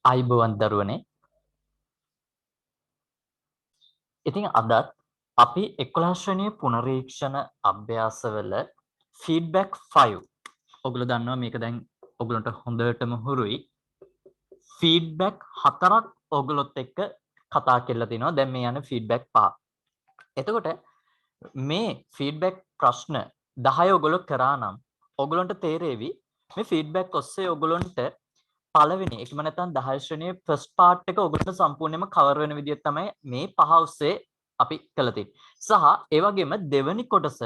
ආයිබෝවන් දරුවනේ. ඉතින් අදත් අපි 11 ශ්‍රේණියේ පුනරීක්ෂණ අභ්‍යාසවල ෆීඩ්බැක් 5 ඔයගොල්ලෝ දන්නවා මේක දැන් ඔයගොල්ලන්ට හොඳටම හුරුයි. ෆීඩ්බැක් 4ක් ඔයගොල්ලොත් එක්ක කතා කරලා තිනවා. දැන් මේ යන ෆීඩ්බැක් 5. එතකොට මේ ෆීඩ්බැක් ප්‍රශ්න 10 ඔයගොල්ලෝ කරා නම් ඔයගොල්ලන්ට තේරෙවි මේ ෆීඩ්බැක් ඔස්සේ ඔයගොල්ලන්ට පළවෙනි එකම නැත්නම් 10 ශ්‍රේණියේ ෆස්ට් පාර්ට් එක ඔයගොල්ලන්ට සම්පූර්ණයෙන්ම කවර් වෙන විදිහ තමයි මේ පහ ඔස්සේ අපි කළා තියෙන්නේ. සහ ඒ වගේම දෙවෙනි කොටස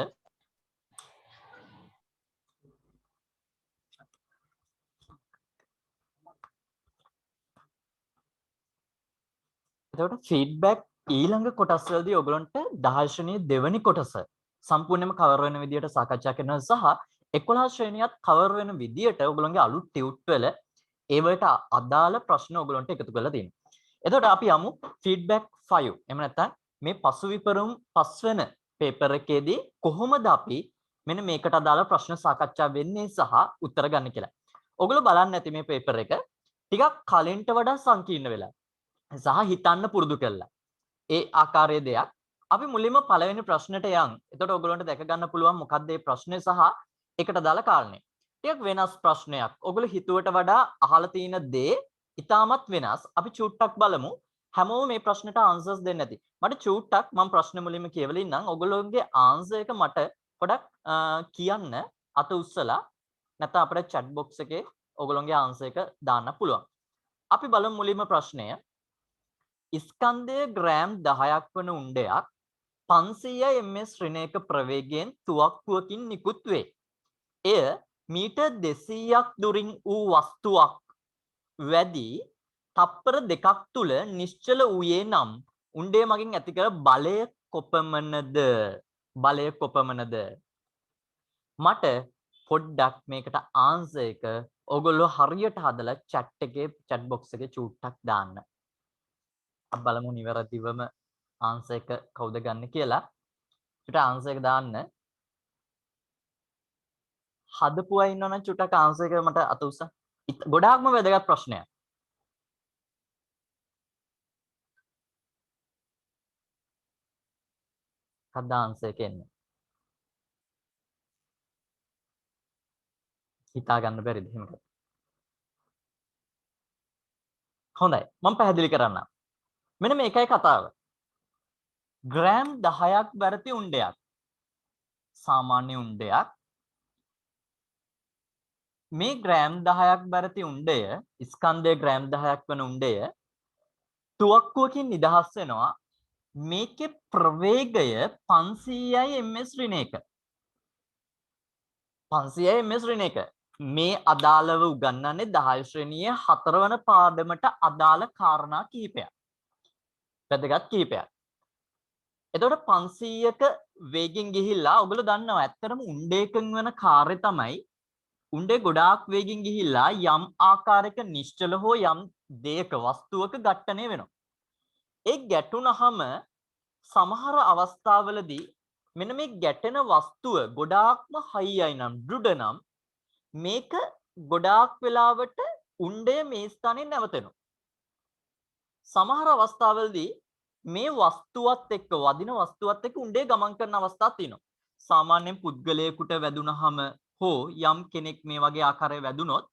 එතකොට ෆීඩ්බැක් ඊළඟ කොටස් වලදී ඔයගොල්ලන්ට 10 ශ්‍රේණියේ දෙවෙනි කොටස සම්පූර්ණයෙන්ම කවර් වෙන විදිහට සාකච්ඡා කරනවා සහ 11 ශ්‍රේණියත් කවර් වෙන විදිහට ඔයගොල්ලන්ගේ අලුත් ටියුට් වල ඒවට අදාළ ප්‍රශ්න ඔයගොල්ලන්ට එකතු කරලා තියෙනවා. එතකොට අපි යමු ෆීඩ්බැක් 5. එහෙම නැත්නම් මේ පසු විපරම් පස්වෙන පේපර් එකේදී කොහොමද අපි මෙන්න මේකට අදාළ ප්‍රශ්න සාකච්ඡා වෙන්නේ සහ උත්තර ගන්න කියලා. ඔයගොල්ලෝ බලන්න ඇති මේ පේපර් එක ටිකක් කලින්ට වඩා සංකීර්ණ වෙලා සහ හිතන්න පුරුදු කළා. ඒ ආකාරයේ දෙයක් අපි මුලින්ම පළවෙනි ප්‍රශ්නෙට යන්. එතකොට ඔයගොල්ලන්ට දැක ගන්න පුළුවන් මොකක්ද මේ ප්‍රශ්නේ සහ ඒකට අදාළ කාරණේ. ටිකක් වෙනස් ප්‍රශ්නයක්. ඔයගොල්ලෝ හිතුවට වඩා අහලා තියෙන දේ ඉතාමත් වෙනස්. අපි චූට්ටක් බලමු. හැමෝම මේ ප්‍රශ්නෙට ආන්සර්ස් දෙන්න ඇති. මට චූට්ටක් මම ප්‍රශ්න මුලින්ම කියවලා ඉන්නම්. ඔයගොල්ලෝගේ ආන්සර් එක මට පොඩක් කියන්න අත උස්සලා නැත්නම් අපේ chat box එකේ ඔයගොල්ලෝගේ ආන්සර් එක දාන්න පුළුවන්. අපි බලමු මුලින්ම ප්‍රශ්නය. ස්කන්ධය ග්‍රෑම් 10ක් වන උණ්ඩයක් 500 ms ඍණයක ප්‍රවේගයෙන් තුවක්කුවකින් නිකුත් වේ. එය මීටර් 200ක් දුරින් වූ වස්තුවක් වැඩි තප්පර දෙකක් තුල නිශ්චල වූයේ නම් උණ්ඩය මගින් ඇති කර බලය කොපමණද? බලය කොපමණද? මට පොඩ්ඩක් මේකට ආන්සර් එක ඔයගොල්ලෝ හරියට හදලා chat එකේ chat box එකේ චූට්ටක් දාන්න. අපි බලමු නිවැරදිවම ආන්සර් එක කවුද ගන්න කියලා. චුට්ට ආන්සර් එක දාන්න. හදපු අය ඉන්නවනම් චුට්ටක් ආන්සර් එක මට අත උස්සන්න. ගොඩාක්ම වැදගත් ප්‍රශ්නයක්. හද ආන්සර් එක එන්නේ. හිතා ගන්න බැරිද එහෙම? හොඳයි. මම පැහැදිලි කරන්නම්. මෙන්න මේකයි කතාව. ග්‍රෑම් 10ක් බැරති උණ්ඩයක්. සාමාන්‍ය උණ්ඩයක්. මේ ග්‍රෑම් 10ක් බැරති උණ්ඩය, ස්කන්ධය ග්‍රෑම් 10ක් වන උණ්ඩය තුවක්කුවකින් නිදහස් වෙනවා. මේකේ ප්‍රවේගය 500යි ms ඍණයක. 500යි ms ඍණයක. මේ අදාළව උගන්වන්නේ 10 ශ්‍රේණියේ 4 වන පාඩමට අදාළ කාරණා කිහිපයක්. වැදගත් කිහිපයක්. එතකොට 500ක වේගෙන් ගිහිල්ලා ඔයගොල්ලෝ දන්නවා ඇත්තටම උණ්ඩයකින් වෙන කාර්යය තමයි උණ්ඩේ ගොඩාක් වේගෙන් ගිහිල්ලා යම් ආකාරයක නිශ්චල හෝ යම් දෙයක වස්තුවක ඝට්ටණය වෙනවා. ඒ ගැටුණහම සමහර අවස්ථාවලදී මෙන්න මේ ගැටෙන වස්තුව ගොඩාක්ම හයියයි නම් දෘඩ නම් මේක ගොඩාක් වෙලාවට උණ්ඩය මේ ස්ථානයේ නැවතෙනවා. සමහර අවස්ථාවලදී මේ වස්තුවත් එක්ක වදින වස්තුවත් එක්ක උණ්ඩේ ගමන් කරන අවස්ථා තියෙනවා. සාමාන්‍යයෙන් පුද්ගලයෙකුට වැදුනහම හෝ යම් කෙනෙක් මේ වගේ ආකාරයක වැදුනොත්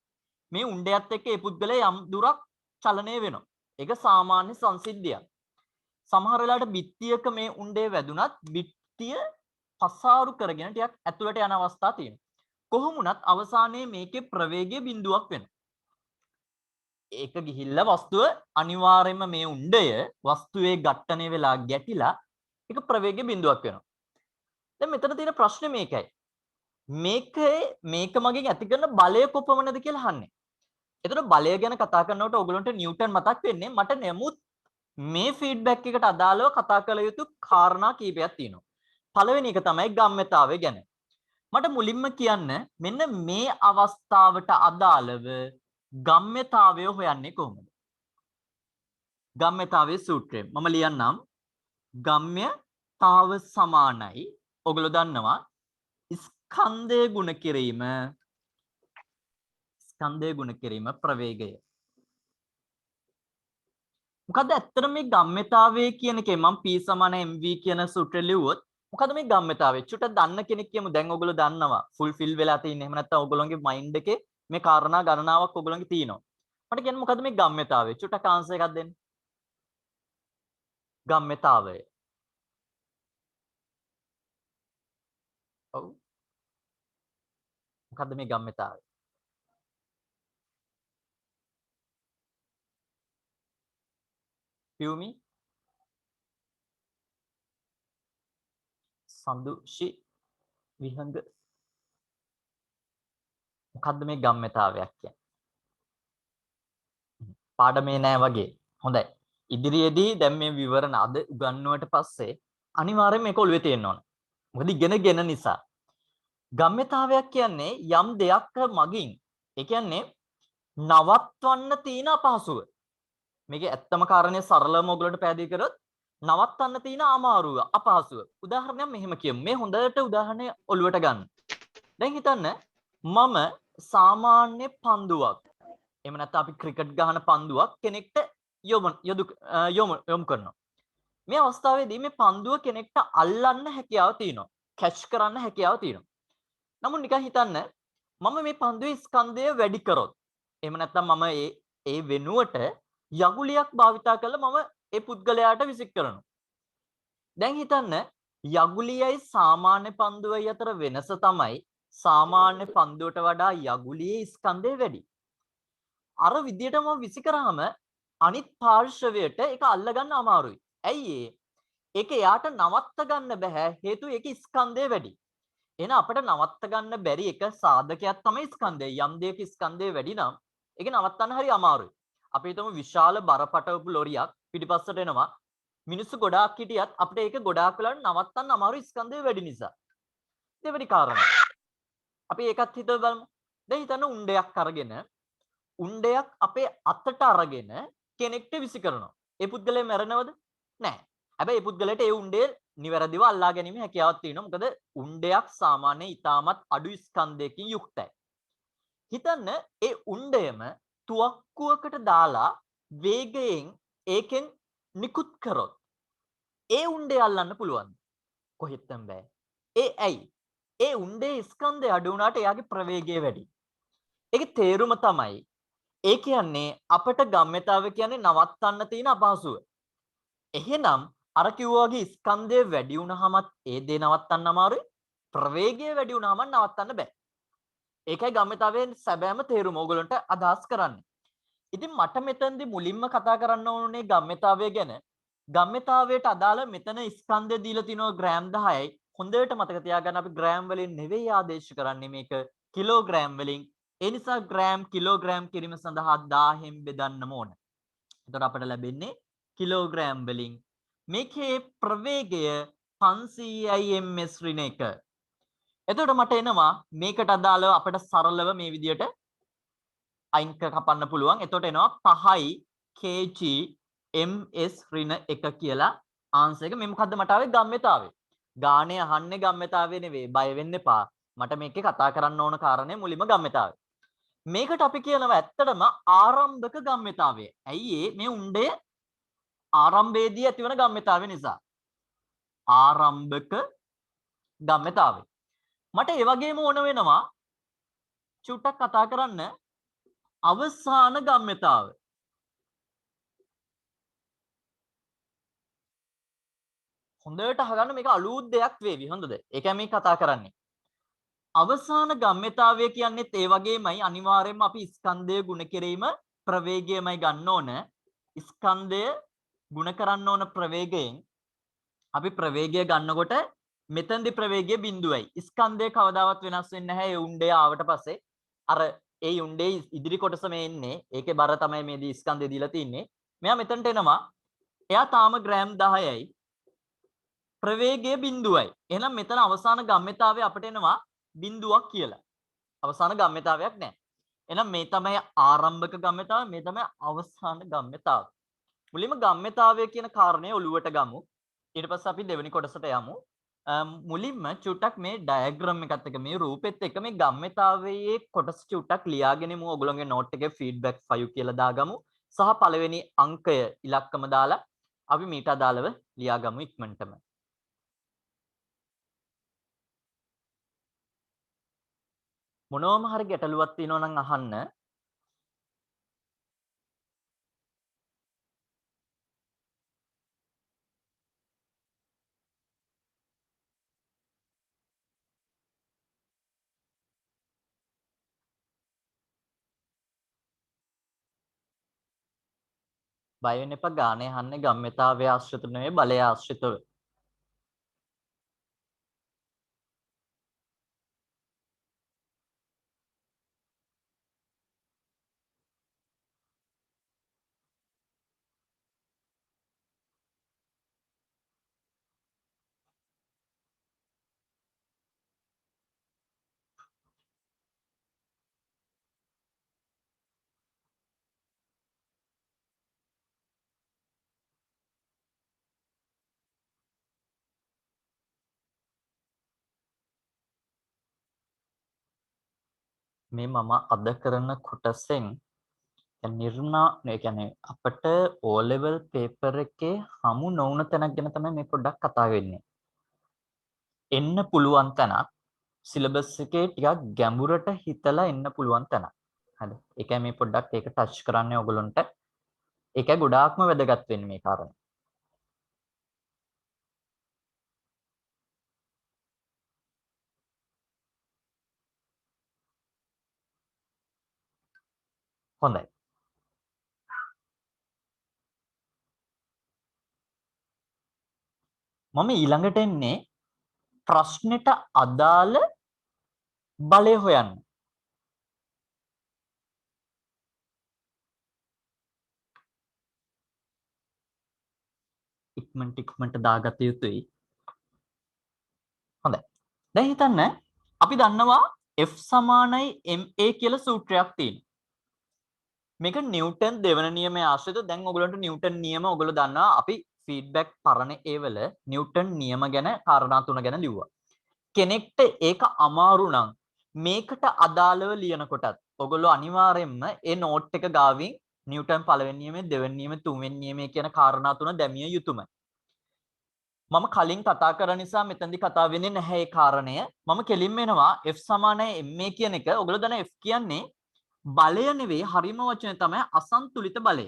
මේ උණ්ඩයත් එක්ක ඒ පුද්ගලයා යම් දුරක් චලනය වෙනවා. ඒක සාමාන්‍ය සංසිද්ධියක්. සමහර වෙලාවට බිත්තියක මේ උණ්ඩේ වැදුනත් බිත්තිය පසාරු කරගෙන ටිකක් ඇතුළට යන අවස්ථා තියෙනවා. කොහොම වුණත් අවසානයේ මේකේ ප්‍රවේගය බිඳුවක් වෙනවා. ඒක ගිහිල්ලා වස්තුව අනිවාර්යයෙන්ම මේ උණ්ඩය වස්තුවේ ඝට්ටණය වෙලා ගැටිලා ඒක ප්‍රවේගය බිඳුවක් වෙනවා. දැන් මෙතන තියෙන ප්‍රශ්නේ මේකයි. මේක මගෙන් ඇති කරන බලය කොපමණද කියලා අහන්නේ. එතකොට බලය ගැන කතා කරනකොට ඔයගලන්ට නිව්ටන් මතක් වෙන්නේ. මට නමුත් මේ ෆීඩ්බැක් එකට අදාළව කතා කළ යුතු කාරණා කීපයක් තියෙනවා. පළවෙනි එක තමයි ගම්‍යතාවය ගැන. මට මුලින්ම කියන්න මෙන්න මේ අවස්ථාවට අදාළව ගම්‍යතාවය හොයන්නේ කොහොමද? ගම්‍යතාවයේ සූත්‍රය මම ලියන්නම්. ගම්‍යතාව සමානයි. ඔයගොල්ලෝ දන්නවා ස්කන්ධය ගුණ කිරීම. ස්කන්ධය ගුණ කිරීම ප්‍රවේගය. මොකද ඇත්තට මේ ගම්මිතාවය කියන එකේ මම P = MV කියන සූත්‍රය ලිව්වොත් මොකද මේ ගම්මිතාවය චුට්ටක් දන්න කෙනෙක් කියමු දැන් ඔයගොල්ලෝ දන්නවා ෆුල්ෆිල් වෙලා තියෙන එහෙම නැත්නම් ඔයගොල්ලෝගේ මයින්ඩ් එකේ මේ කාරණා ගණනාවක් ඔයගොල්ලෝගේ තියෙනවා මට කියන්න මොකද මේ ගම්මිතාවය චුට්ටක් ආන්සර් එකක් දෙන්න ගම්මිතාවය ඔව් මොකද්ද මේ ගම්මිතාවය පියුමි සඳුෂි විහංග මොකද්ද මේ ගම්මිතාවයක් කියන්නේ පාඩමේ නෑ වගේ හොඳයි ඉදිරියේදී දැන් මේ විවරණ අද උගන්වුවට පස්සේ අනිවාර්යයෙන් මේක ඔළුවේ තියෙන්න ඕන මොකද ඉගෙනගෙන නිසා ගම්මිතාවයක් කියන්නේ යම් දෙයක් මගින් ඒ කියන්නේ නවත්වන්න තියෙන අපහසුව මේක ඇත්තම කාරණේ සරලවම ඔයගලන්ට පැහැදිලි කරොත් නවත්තන්න තියෙන අමාරුව අපහසුව උදාහරණයක් මෙහෙම කියමු මේ හොඳට උදාහරණය ඔළුවට ගන්න දැන් හිතන්න මම සාමාන්‍ය පන්දුවක් එහෙම නැත්නම් අපි ක්‍රිකට් ගහන පන්දුවක් කෙනෙක්ට යොමු කරනවා මේ අවස්ථාවේදී මේ පන්දුව කෙනෙක්ට අල්ලන්න හැකියාව තියෙනවා කැච් කරන්න හැකියාව තියෙනවා නමුත් නිකන් හිතන්න මම මේ පන්දුවේ ස්කන්ධය වැඩි කරොත් එහෙම නැත්නම් මම ඒ වෙනුවට යගුලියක් භාවිතා කරලා මම ඒ පුද්ගලයාට විසික් කරනවා දැන් හිතන්න යගුලියයි සාමාන්‍ය පන්දුවයි අතර වෙනස තමයි සාමාන්‍ය පන්දුවට වඩා යගුලියේ ස්කන්ධය වැඩි අර විදියට මම විසි කරාම අනිත් පාර්ශවයට ඒක අල්ලගන්න අමාරුයි ඇයි ඒක යාට නවත්ත ගන්න බෑ හේතුව ඒකේ ස්කන්ධය වැඩි එහෙනම් අපිට නවත්ත ගන්න බැරි එක සාධකයක් තමයි ස්කන්ධය. යම් දෙයක ස්කන්ධය වැඩි නම් ඒක නවත්තන්න හරි අමාරුයි. අපි හිතමු විශාල බරපතලපු ලොරියක් පිටිපස්සට එනවා. මිනිස්සු ගොඩාක් හිටියත් අපිට ඒක ගොඩාක් වෙලාවට නවත්තන්න අමාරු ස්කන්ධය වැඩි නිසා. දෙවෙනි කාරණා. අපි ඒකත් හිතලා බලමු. දැන් හිතන්න උණ්ඩයක් අරගෙන උණ්ඩයක් අපේ අතට අරගෙන කෙනෙක්ට විසි කරනවා. ඒ පුද්ගලයා මැරෙනවද? නැහැ. හැබැයි ඒ පුද්ගලයාට ඒ උණ්ඩය නිවැරදිව අල්ලා ගැනීම හැකියාවක් තියෙනවා. මොකද උණ්ඩයක් සාමාන්‍ය ඊටමත් අඩු ස්කන්ධයකින් යුක්තයි. හිතන්න ඒ උණ්ඩයම තුවක්කුවකට දාලා වේගයෙන් ඒකෙන් නිකුත් කරොත් ඒ උණ්ඩය අල්ලන්න පුළුවන්. කොහෙත්ම බෑ. ඇයි? ඒ උණ්ඩේ ස්කන්ධය අඩු වුණාට එයාගේ ප්‍රවේගය වැඩි. ඒකේ තේරුම තමයි ඒ කියන්නේ අපට ගම්මිතාව කියන්නේ නවත්තන්න තියෙන අපහසුව. එහෙනම් අර කිව්වා වගේ ස්කන්ධය වැඩි වුණාමත් ඒ දේ නවත්තන්න අමාරුයි. ප්‍රවේගය වැඩි වුණාම නවත්තන්න බෑ. ඒකයි ගම්මිතාවයෙන් සැබෑම තේරුම ඕගොල්ලන්ට අදහස් කරන්නේ. ඉතින් මට මෙතනදී මුලින්ම කතා කරන්න ඕනේ ගම්මිතාවය ගැන. ගම්මිතාවයට අදාළ මෙතන ස්කන්ධය දීලා තිනවා ග්‍රෑම් 10යි. හොඳට මතක තියාගන්න අපි ග්‍රෑම් වලින් නෙවෙයි ආදේශ කරන්නේ මේක කිලෝග්‍රෑම් වලින්. ඒ නිසා ග්‍රෑම් කිලෝග්‍රෑම් කිරීම සඳහා 1000න් බෙදන්නම ඕන. එතකොට අපට ලැබෙන්නේ කිලෝග්‍රෑම් වලින් මේකේ ප්‍රවේගය 500යි ms ඍණ 1. එතකොට මට එනවා මේකට අදාළව අපිට සරලව මේ විදියට අයින් කපන්න පුළුවන්. එතකොට එනවා 5යි kg ms ඍණ 1 කියලා ආන්සර් එක. මේ මොකද්ද මට ආවේ ගම්මිතාවය. ගානේ අහන්නේ ගම්මිතාවය නෙවෙයි. බය වෙන්න එපා. මට මේකේ කතා කරන්න ඕන කාරණේ මුලින්ම ගම්මිතාවය. මේකට අපි කියනවා ඇත්තටම ආරම්භක ගම්මිතාවය. ඇයි මේ උණ්ඩය ආරම්භයේදී ඇතිවන ගම්මිතාවය නිසා. ආරම්භක ගම්මිතාවය. මට ඒ වගේම ඕන වෙනවා චුට්ටක් කතා කරන්න අවසාන ගම්මිතාව. හොඳට අහගන්න මේක අලුත් දෙයක් වේවි. හොඳද? ඒකයි මේ කතා කරන්නේ. අවසාන ගම්මිතාවය කියන්නේත් ඒ වගේමයි අනිවාර්යයෙන්ම අපි ස්කන්ධය ගුණ කිරීම ප්‍රවේගයමයි ගන්න ඕන. ස්කන්ධය ගුණ කරන්න ඕන ප්‍රවේගයෙන් අපි ප්‍රවේගය ගන්නකොට මෙතනදී ප්‍රවේගය බිඳුවයි. ස්කන්ධය කවදාවත් වෙනස් වෙන්නේ නැහැ. ඒ උණ්ඩය ආවට පස්සේ අර ඒ උණ්ඩේ ඉදිරි කොටස මේ එන්නේ. ඒකේ බර තමයි මේ ස්කන්ධය දීලා තින්නේ. මෙයා මෙතනට එනවා. එයා තාම ග්‍රෑම් 10යි. ප්‍රවේගය බිඳුවයි. එහෙනම් මෙතන අවසාන ගම්මිතාවය අපිට එනවා බිඳුවක් කියලා. අවසාන ගම්මිතාවයක් නැහැ. එහෙනම් මේ තමයි ආරම්භක ගම්මිතාවය, මේ තමයි අවසාන ගම්මිතාවය. මුලින්ම ගම්මිතාවය කියන කාරණේ ඔලුවට ගමු. ඊට පස්සේ අපි දෙවෙනි කොටසට යමු. මුලින්ම චුට්ටක් මේ ඩයග්‍රෑම් එකත් එක්ක මේ රූපෙත් එක්ක මේ ගම්මිතාවයේ කොටස චුට්ටක් ලියාගෙනමු. ඔයගොල්ලෝගේ නෝට් එකේ ෆීඩ්බැක් 5 කියලා දාගමු. සහ පළවෙනි අංකය ඉලක්කම දාලා අපි මීට අදාළව ලියාගමු ඉක්මනටම. මොනවම හරි ගැටලුවක් තියෙනවා නම් අහන්න. බය වෙන්න එපා ගානේ අහන්නේ ගම්මිතාවය ආශ්‍රිත නෙවෙයි බලය ආශ්‍රිතව. මේ මම අද කරන කොටසෙන් ඒ කියන්නේ අපිට O level paper එකේ හමු නොවුන තැනක් ගැන තමයි මේ පොඩ්ඩක් කතා වෙන්නේ. එන්න පුළුවන් තැනක් සිලබස් එකේ ටිකක් ගැඹුරට හිතලා එන්න පුළුවන් තැනක්. හරි. ඒකයි මේ පොඩ්ඩක් ඒක ටච් කරන්නේ ඔයගොල්ලන්ට. ඒකයි ගොඩාක්ම වැදගත් වෙන්නේ මේ කාරණේ. හොඳයි. මම ඊළඟට එන්නේ ප්‍රශ්නෙට අදාළ බලය හොයන්න. ඉක්මනට දාගත යුතුයි. හොඳයි. දැන් හිතන්න අපි දන්නවා F සමානයි ma කියලා සූත්‍රයක් තියෙනවා. මේක නිව්ටන් දෙවන නියමයේ ආශ්‍රිත. දැන් ඔයගලන්ට නිව්ටන් නියම ඔයගොල්ලෝ දන්නවා. අපි ෆීඩ්බැක් පරණ ඒවල නිව්ටන් නියම ගැන කාරණා තුන ගැන ලිව්වා. කෙනෙක්ට ඒක අමාරු නම් මේකට අදාළව ලියනකොටත් ඔයගොල්ලෝ අනිවාර්යයෙන්ම ඒ නෝට් එක ගාවින් නිව්ටන් පළවෙනි නියමයේ දෙවෙනි නියමයේ තුන්වෙනි නියමයේ කියන කාරණා තුන දැමිය යුතුමයි. මම කලින් කතා කරන නිසා මෙතනදි කතා වෙන්නේ නැහැ ඒ කාරණය. මම කෙලින්ම එනවා F සමානයි ma කියන එක. ඔයගොල්ලෝ දන්න F කියන්නේ බලය නෙවෙයි, හරිම වචනේ තමයි අසන්තුලිත බලය.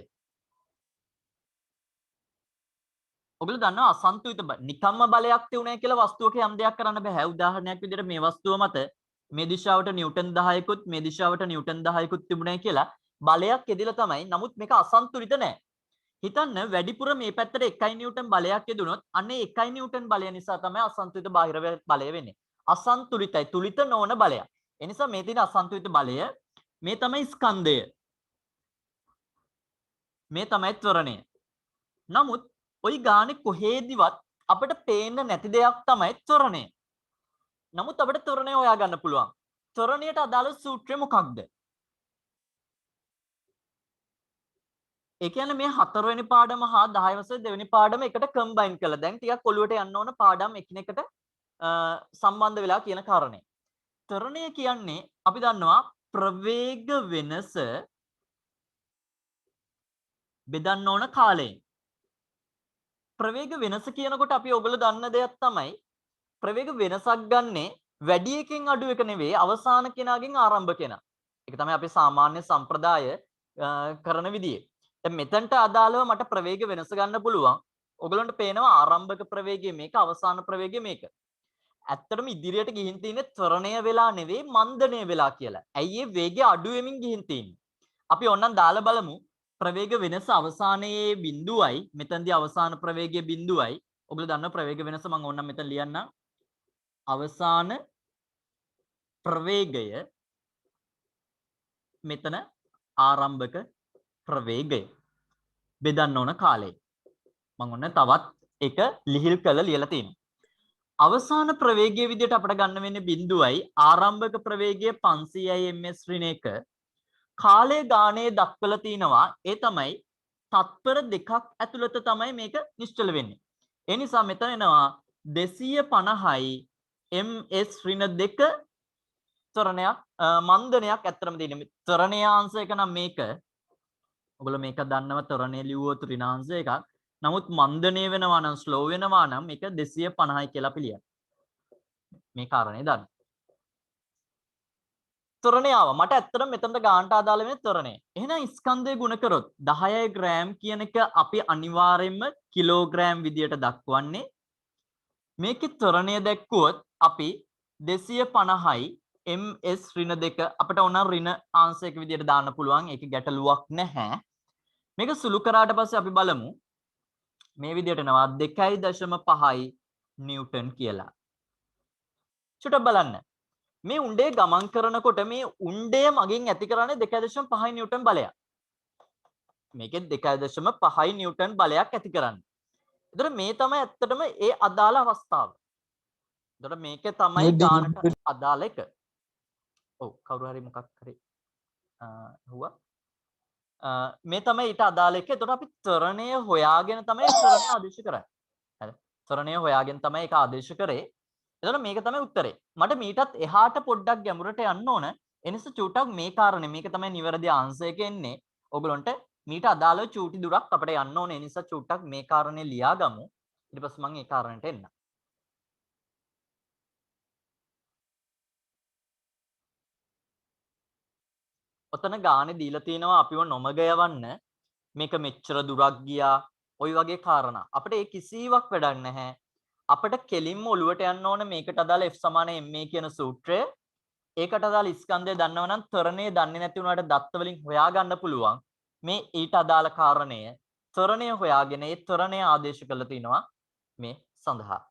ඔයගොල්ලෝ දන්නවා අසන්තුලිත නිකම්ම බලයක් තියුණා කියලා වස්තුවක යම් දෙයක් කරන්න බෑ. උදාහරණයක් විදිහට මේ වස්තුව මත මේ දිශාවට නිව්ටන් 10කුත් මේ දිශාවට නිව්ටන් 10කුත් තිබුණයි කියලා බලයක් යෙදিলা තමයි. නමුත් මේක අසන්තුලිත නෑ. හිතන්න වැඩිපුර මේ පැත්තට 1 නිව්ටන් බලයක් යෙදුනොත් අන්නේ 1 නිව්ටන් බලය නිසා තමයි අසන්තුලිත බාහිර බලය වෙන්නේ. අසන්තුලිතයි තුලිත නොවන බලයක්. ඒ නිසා මේ තියෙන අසන්තුලිත බලය මේ තමයි ස්කන්ධය. මේ තමයි ත්වරණය. නමුත් ওই ගානේ කොහේදිවත් අපිට පේන්න නැති දෙයක් තමයි ත්වරණය. නමුත් අපිට ත්වරණය හොයාගන්න පුළුවන්. ත්වරණයට අදාළ සූත්‍රය මොකක්ද? ඒ කියන්නේ මේ 4 වෙනි පාඩම හා 10 වසරේ දෙවෙනි පාඩම එකට කම්බයින් කළා. දැන් ටිකක් ඔළුවට යන්න ඕන පාඩම් එකිනෙකට සම්බන්ධ වෙලා කියන කාරණේ. ත්වරණය කියන්නේ අපි දන්නවා ප්‍රවේග වෙනස බෙදන්න ඕන කාලයෙන්. ප්‍රවේග වෙනස කියනකොට අපි ඔයගොල්ලෝ දන්න දෙයක් තමයි ප්‍රවේග වෙනසක් ගන්නෙ වැඩි එකෙන් අඩු එක නෙවෙයි අවසාන කෙනාගෙන් ආරම්භ කෙනා. ඒක තමයි අපි සාමාන්‍ය සම්ප්‍රදාය කරන විදිය. දැන් මෙතනට අදාළව මට ප්‍රවේග වෙනස ගන්න පුළුවන්. ඔයගලන්ට පේනවා ආරම්භක ප්‍රවේගය මේක අවසාන ප්‍රවේගය මේක. ඇත්තටම ඉදිරියට ගිහින් තියෙන්නේ ත්වරණය වෙලා නෙවෙයි මන්දනය වෙලා කියලා. ඇයි ඒ වේගය අඩු වෙමින් ගිහින් තියෙන්නේ? අපි ඕනනම් දාලා බලමු. ප්‍රවේග වෙනස අවසානයේ බිඳුවයි මෙතනදී අවසාන ප්‍රවේගය බිඳුවයි. ඔයගොල්ලෝ දන්න ප්‍රවේග වෙනස මම ඕනනම් මෙතන ලියන්නම්. අවසාන ප්‍රවේගය මෙතන ආරම්භක ප්‍රවේගය බෙදන්න ඕන කාලය. මම ඔන්න තවත් එක ලිහිල් කරලා ලියලා තියෙනවා. අවසාන ප්‍රවේගයේ විදිහට අපිට ගන්න වෙන්නේ බිඳුවයි ආරම්භක ප්‍රවේගය 500යි ms ඍණ 1 කාලය ගානේ දක්වලා තිනවා. ඒ තමයි තත්පර දෙකක් ඇතුළත තමයි මේක නිශ්චල වෙන්නේ. ඒ නිසා මෙතන එනවා 250යි ms ඍණ 2 ත්වරණයක් මන්දනයක් ඇත්තටම තියෙන්නේ. ත්වරණීය අංශයක නම් මේක ඔයගොල්ලෝ මේක දන්නවා ත්වරණය ලියුවොත් ඍණාංශ එකක්. නමුත් මන්දනය වෙනවා නම් ස්ලෝ වෙනවා නම් මේක 250යි කියලා අපි ලියනවා. මේ කාරණේ දන්න. ත්වරණය ආවා. මට ඇත්තටම මෙතනට ගානට අදාළ වෙන්නේ ත්වරණය. එහෙනම් ස්කන්ධය ගුණ කරොත් 10 ග්‍රෑම් කියන එක අපි අනිවාර්යයෙන්ම කිලෝග්‍රෑම් විදියට දක්වන්නේ. මේකේ ත්වරණය දැක්කුවොත් අපි 250යි ms ඍණ 2 අපිට ඕන ඍණ අංශයක විදියට දාන්න පුළුවන්. ඒක ගැටලුවක් නැහැ. මේක සුළු කරාට පස්සේ අපි බලමු මේ විදියට එනවා 2.5 නිව්ටන් කියලා. චුට්ටක් බලන්න. මේ උණ්ඩේ ගමන් කරනකොට මේ උණ්ඩය මගින් ඇති කරන්නේ 2.5 නිව්ටන් බලයක්. මේකෙන් 2.5 නිව්ටන් බලයක් ඇති කරන්නේ. එතකොට මේ තමයි ඇත්තටම ඒ අදාළ අවස්ථාව. එතකොට මේක තමයි ගානට අදාළ එක. ඔව් කවුරු හරි මොකක් හරි හුවා මේ තමයි ඊට අදාළ එක. එතකොට අපි ත්වරණය හොයාගෙන තමයි ත්වරණය ආදේශ කරන්නේ. හරි. ත්වරණය හොයාගෙන තමයි ඒක ආදේශ කරේ. එතකොට මේක තමයි උත්තරේ. මට මීටත් එහාට පොඩ්ඩක් ගැඹුරට යන්න ඕන. එනිසා චූටක් මේ කාරණේ මේක තමයි නිවැරදි ආන්සර් එක එන්නේ. ඔයගලොන්ට මීට අදාළව චූටි දුරක් අපිට යන්න ඕනේ. ඒ නිසා චූටක් මේ කාරණේ ලියාගමු. ඊට පස්සේ මම ඒ කාරණේට එන්නම්. ඔතන ගානේ දීලා තියෙනවා අපිව නොමග යවන්න. මේක මෙච්චර දුරක් ගියා. ওই වගේ කාරණා. අපිට ඒ කිසිවක් වැඩක් නැහැ. අපිට කෙලින්ම ඔලුවට යන්න ඕන මේකට අදාළ F = ma කියන සූත්‍රය. ඒකට අදාළ ස්කන්ධය දන්නවනම් ත්වරණය දන්නේ නැති වුණාට දත්ත වලින් හොයාගන්න පුළුවන්. මේ ඊට අදාළ කාරණය ත්වරණය හොයාගෙන ඒ ත්වරණය ආදේශ කරලා තිනවා මේ සඳහා.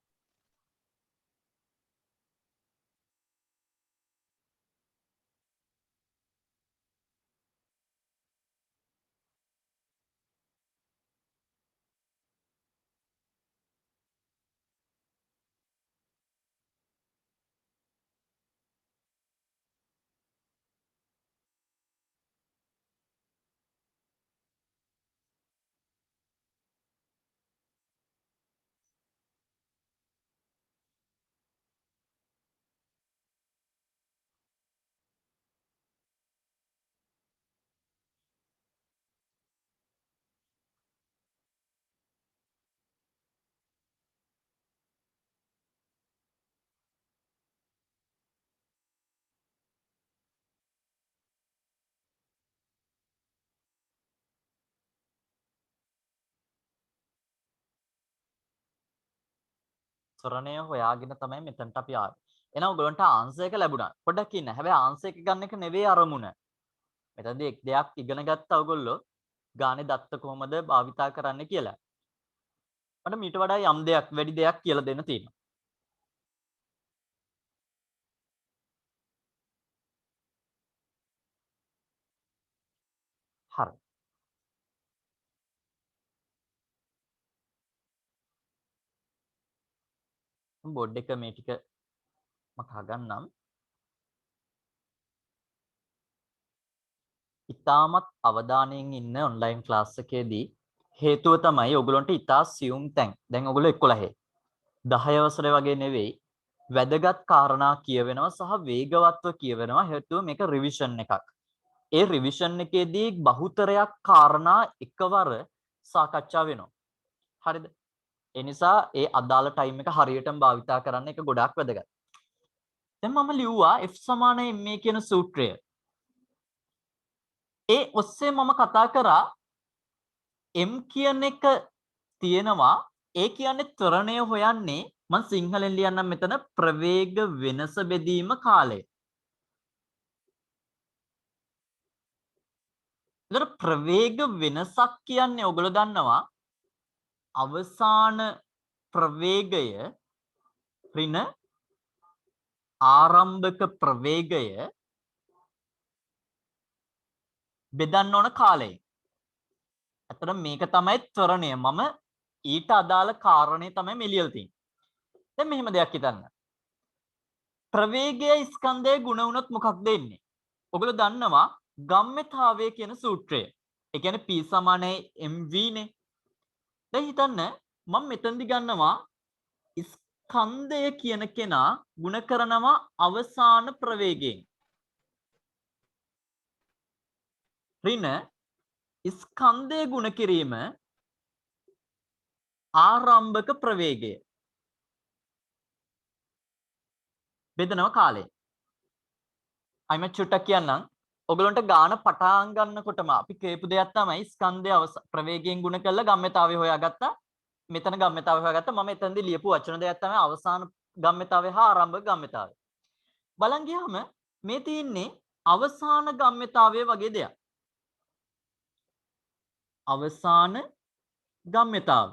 ත්වරණය හොයාගෙන තමයි මෙතනට අපි ආවේ. එහෙනම් ඔයගොල්ලන්ට ආන්සර් එක ලැබුණා. පොඩ්ඩක් ඉන්න. හැබැයි ආන්සර් එක ගන්න එක නෙවෙයි අරමුණ. මෙතනදී එක් දෙයක් ඉගෙන ගත්තා ඔයගොල්ලෝ ගානේ දත්ත කොහොමද භාවිතා කරන්න කියලා. මට මීට වඩා යම් දෙයක් වැඩි දෙයක් කියලා දෙන්න තියෙනවා. හරි. බෝඩ් එක මේ ටික මම කහගන්නම්. ඉතාමත් අවධානයෙන් ඉන්න ඔන්ලයින් ක්ලාස් එකේදී හේතුව තමයි ඔයගොල්ලන්ට ඉතා සියුම් තැන්. දැන් ඔයගොල්ලෝ 11. 10 වසරේ වගේ නෙවෙයි. වැදගත් කාරණා කියවෙනවා සහ වේගවත්ව කියවෙනවා. හේතුව මේක රිවිෂන් එකක්. ඒ රිවිෂන් එකේදී බහුතරයක් කාරණා එකවර සාකච්ඡා වෙනවා. හරිද? ඒ නිසා ඒ අදාළ ටයිම් එක හරියටම භාවිතා කරන්න එක ගොඩාක් වැදගත්. දැන් මම ලිව්වා F = ma කියන සූත්‍රය. ඒ ඔස්සේ මම කතා කරා m කියන එක තියෙනවා. ඒ කියන්නේ ත්වරණය හොයන්නේ මම සිංහලෙන් ලියන්නම් මෙතන ප්‍රවේග වෙනස බෙදීම කාලය. ඒතර ප්‍රවේග වෙනසක් කියන්නේ ඔයගොල්ලෝ දන්නවා අවසාන ප්‍රවේගය ඍණ ආරම්භක ප්‍රවේගය බෙදන්න ඕන කාලයෙන්. ඇත්තට මේක තමයි ත්වරණය. මම ඊට අදාළ කාරණේ තමයි මේ ලියලා තියෙන්නේ. දැන් මෙහෙම දෙයක් හිතන්න. ප්‍රවේගය ස්කන්ධයේ ගුණ වුණොත් මොකක්ද එන්නේ? ඔයගොල්ලෝ දන්නවා ගම්ම්‍යතාවය කියන සූත්‍රය. ඒ කියන්නේ P = mv නේ. දැන් හිතන්න මම මෙතනදි ගන්නවා ස්කන්ධය කියන කෙනා ගුණ කරනවා අවසාන ප්‍රවේගයෙන්. ඍණ ස්කන්ධය ගුණ කිරීම ආරම්භක ප්‍රවේගය බෙදනවා කාලය. අයිම චුට්ටක් කියන්නම්. ඔයගලන්ට ගාන පටන් ගන්නකොටම අපි කියපු දෙයක් තමයි ස්කන්ධය ප්‍රවේගයෙන් ගුණ කරලා ගම්‍යතාවය හොයාගත්තා. මෙතන ගම්‍යතාවය හොයාගත්තා. මම එතනදී ලියපු වචන දෙයක් තමයි අවසාන ගම්‍යතාවය හා ආරම්භක ගම්‍යතාවය. බලන් ගියාම මේ තියෙන්නේ අවසාන ගම්‍යතාවය වගේ දෙයක්. අවසාන ගම්‍යතාව.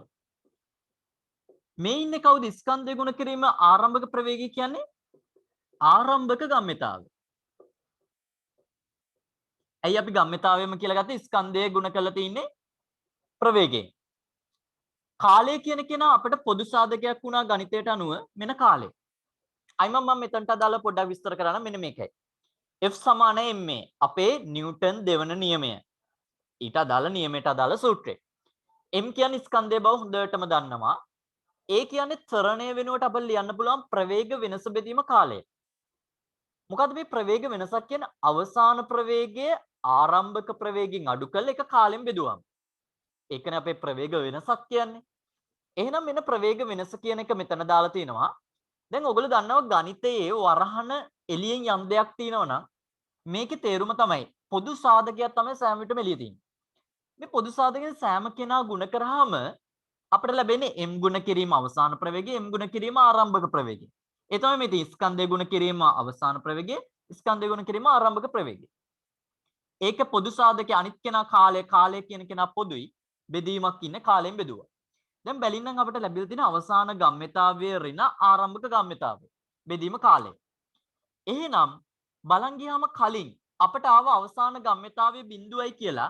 මේ ඉන්නේ කවුද? ස්කන්ධය ගුණ කිරීම ආරම්භක ප්‍රවේගය කියන්නේ ආරම්භක ගම්‍යතාවය. ඇයි අපි ගම්‍යතාවයම කියලා ගත්තේ? ස්කන්ධය ගුණ කරලා තින්නේ ප්‍රවේගයෙන්. කාලය කියන කෙනා අපිට පොදු සාධකයක් වුණා ගණිතයට අනුව මෙන්න කාලය. අයිම මම මෙතනට අදාළ පොඩ්ඩක් විස්තර කරන්න මෙන්න මේකයි. F සමාන ma අපේ නිව්ටන් දෙවන නියමය. ඊට අදාළ නියමයට අදාළ සූත්‍රය. m කියන්නේ ස්කන්ධය බව හොඳටම දන්නවා. ඒ කියන්නේ ත්වරණය වෙනුවට අපිට ලියන්න පුළුවන් ප්‍රවේග වෙනස බෙදීම කාලය. මොකද්ද මේ ප්‍රවේග වෙනසක් කියන්නේ? අවසාන ප්‍රවේගය ආරම්භක ප්‍රවේගයෙන් අඩු කරලා එක කාලෙන් බෙදුවම. ඒකනේ අපේ ප්‍රවේග වෙනසක් කියන්නේ. එහෙනම් මෙන්න ප්‍රවේග වෙනස කියන එක මෙතන දාලා තිනවා. දැන් ඔයගොල්ලෝ දන්නවා ගණිතයේ වරහන එළියෙන් යම් දෙයක් තියෙනවා නම් මේකේ තේරුම තමයි පොදු සාධකයක් තමයි සෑම විටම එළිය තියෙන්නේ. මේ පොදු සාධකයෙන් සෑම කෙනා ගුණ කරාම අපිට ලැබෙන්නේ m ගුණ කිරීම අවසාන ප්‍රවේගය m ගුණ කිරීම ආරම්භක ප්‍රවේගය. ඒ තමයි මේ තියෙන්නේ ස්කන්ධය ගුණ කිරීම අවසාන ප්‍රවේගය ස්කන්ධය ගුණ කිරීම ආරම්භක ප්‍රවේගය. ඒක පොදු සාධකයේ අනිත් කෙනා කාලය කියන කෙනා පොදුයි බෙදීමක් ඉන්නේ කාලයෙන් බෙදුවා. දැන් බැලින්නම් අපිට ලැබිලා තියෙන අවසාන ගම්‍යතාවයේ ඍණ ආරම්භක ගම්‍යතාවය බෙදීම කාලය. එහෙනම් බලන් ගියාම කලින් අපිට ආව අවසාන ගම්‍යතාවයේ බිඳුවයි කියලා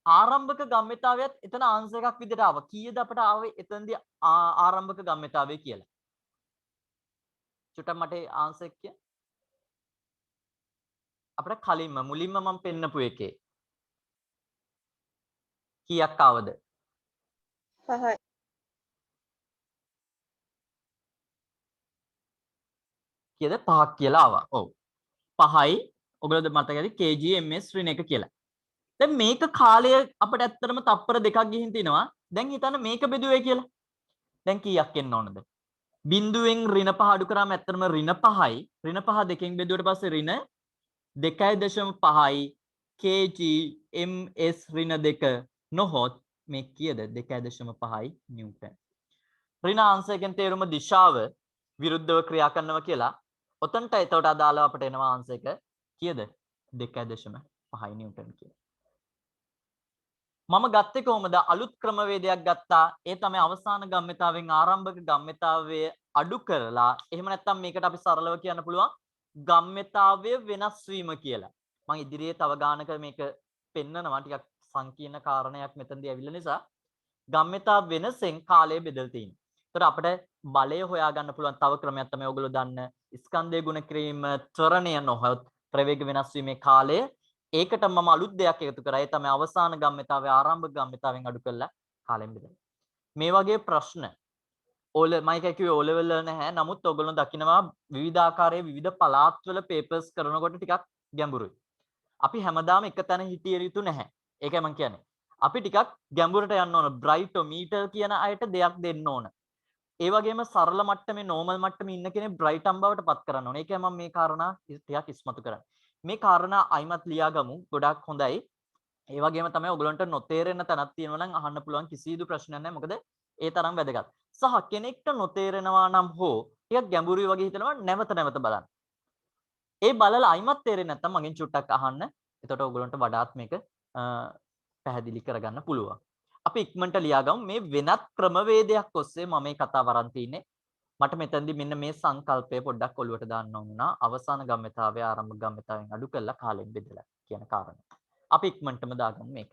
ආරම්භක ගම්‍යතාවයත් එතන ආන්සර් එකක් විදිහට ආවා. කීයද අපිට ආවේ එතනදී ආරම්භක ගම්‍යතාවය කියලා? චුට්ටක් මට ආන්සර් එක කියන්න. අපිට කලින්ම මුලින්ම මම පෙන්නපු එකේ කීයක් ආවද? 5යි. කීයද? 5ක් කියලා ආවා. ඔව්. 5යි. ඔයගොල්ලෝ මතකද kgms ඍණ 1 කියලා. දැන් මේක කාලය අපිට ඇත්තටම තප්පර දෙකක් ගිහින් තිනවා. දැන් හිතන්න මේක බෙදුවේ කියලා. දැන් කීයක් එන්න ඕනද? බිඳුවෙන් ඍණ 5 අඩු කරාම ඇත්තටම ඍණ 5යි. ඍණ 5 දෙකෙන් බෙදුවට පස්සේ ඍණ 2.5යි kg ms ඍණ 2 නොහොත් මේ කීයද? 2.5යි නිව්ටන්. ඍණ අංශයෙන් තේරුම දිශාව විරුද්ධව ක්‍රියා කරනවා කියලා. ඔතනට එතකොට අදාළව අපිට එනවා අංශ එක කීයද? 2.5යි නිව්ටන් කියලා. මම ගත්තේ කොහොමද? අලුත් ක්‍රමවේදයක් ගත්තා. ඒ තමයි අවසාන ගම්‍යතාවෙන් ආරම්භක ගම්‍යතාවය අඩු කරලා එහෙම නැත්නම් මේකට අපි සරලව කියන්න පුළුවන් ගම්‍යතාවය වෙනස් වීම කියලා. මම ඉදිරියේ තව ගානක මේක පෙන්නනවා ටිකක් සංකීර්ණ කාරණයක් මෙතනදී ඇවිල්ලා නිසා ගම්‍යතාව වෙනසෙන් කාලය බෙදලා තියෙනවා. ඒතර අපිට බලය හොයාගන්න පුළුවන් තව ක්‍රමයක් තමයි ඔයගොල්ලෝ දන්න ස්කන්ධය ගුණ කිරීම ත්වරණය නොහොත් ප්‍රවේග වෙනස් වීමේ කාලය. ඒකට මම අලුත් දෙයක් එකතු කරා. ඒ තමයි අවසාන ගම්‍යතාවය ආරම්භක ගම්‍යතාවෙන් අඩු කරලා කාලෙන් බෙදලා. මේ වගේ ප්‍රශ්න මම කිව්වේ O level නැහැ. නමුත් ඔයගොල්ලෝ දකිනවා විවිධාකාරයේ විවිධ පළාත්වල පේපර්ස් කරනකොට ටිකක් ගැඹුරුයි. අපි හැමදාම එක තැන හිටිය යුතු නැහැ. ඒකයි මම කියන්නේ. අපි ටිකක් ගැඹුරට යන්න ඕන. බ්‍රයිටෝමීටර් කියන අයට දෙයක් දෙන්න ඕන. ඒ වගේම සරල මට්ටමේ නෝමල් මට්ටමේ ඉන්න කෙනෙක් බ්‍රයිටම් බවට පත් කරන්න ඕනේ. ඒකයි මම මේ කාරණා ටිකක් ඉස්මතු කරන්නේ. මේ කාරණා අයිමත් ලියාගමු. ගොඩාක් හොඳයි. ඒ වගේම තමයි ඔයගලන්ට නොතේරෙන තැනක් තියෙනවා නම් අහන්න පුළුවන් කිසිදු ප්‍රශ්නයක් නැහැ. මොකද ඒ තරම් වැදගත්. සහ කෙනෙක්ට නොතේරෙනවා නම් හෝ ටිකක් ගැඹුරුයි වගේ හිතනවා නැවත නැවත බලන්න. ඒ බලලා අයිමත් තේරෙන්නේ නැත්නම් මගෙන් චුට්ටක් අහන්න. එතකොට ඔයගලන්ට වඩාත් මේක පැහැදිලි කරගන්න පුළුවන්. අපි ඉක්මනට ලියාගමු මේ වෙනත් ක්‍රමවේදයක් ඔස්සේ මම මේ කතාව අරන් තින්නේ. මට මෙතනදී මෙන්න මේ සංකල්පය පොඩ්ඩක් ඔලුවට දාන්න ඕන වුණා. අවසාන ගම්‍යතාවය ආරම්භ ගම්‍යතාවෙන් අඩු කරලා කාලෙන් බෙදලා කියන කාරණා. අපි ඉක්මනටම දාගමු මේක.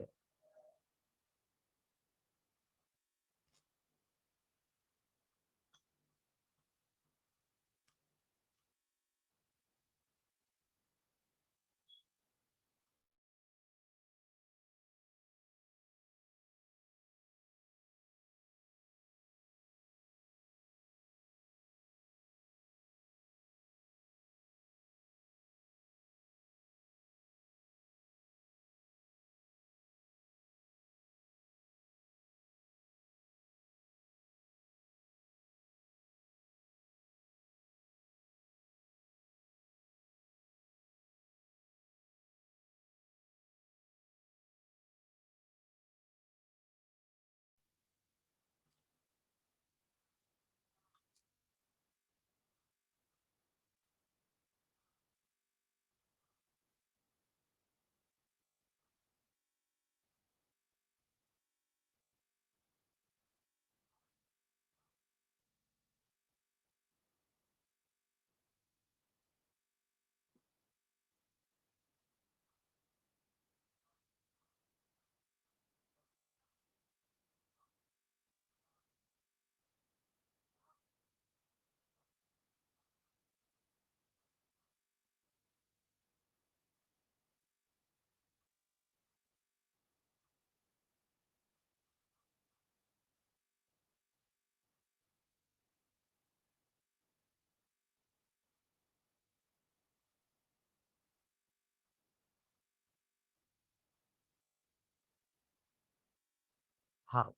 හරි.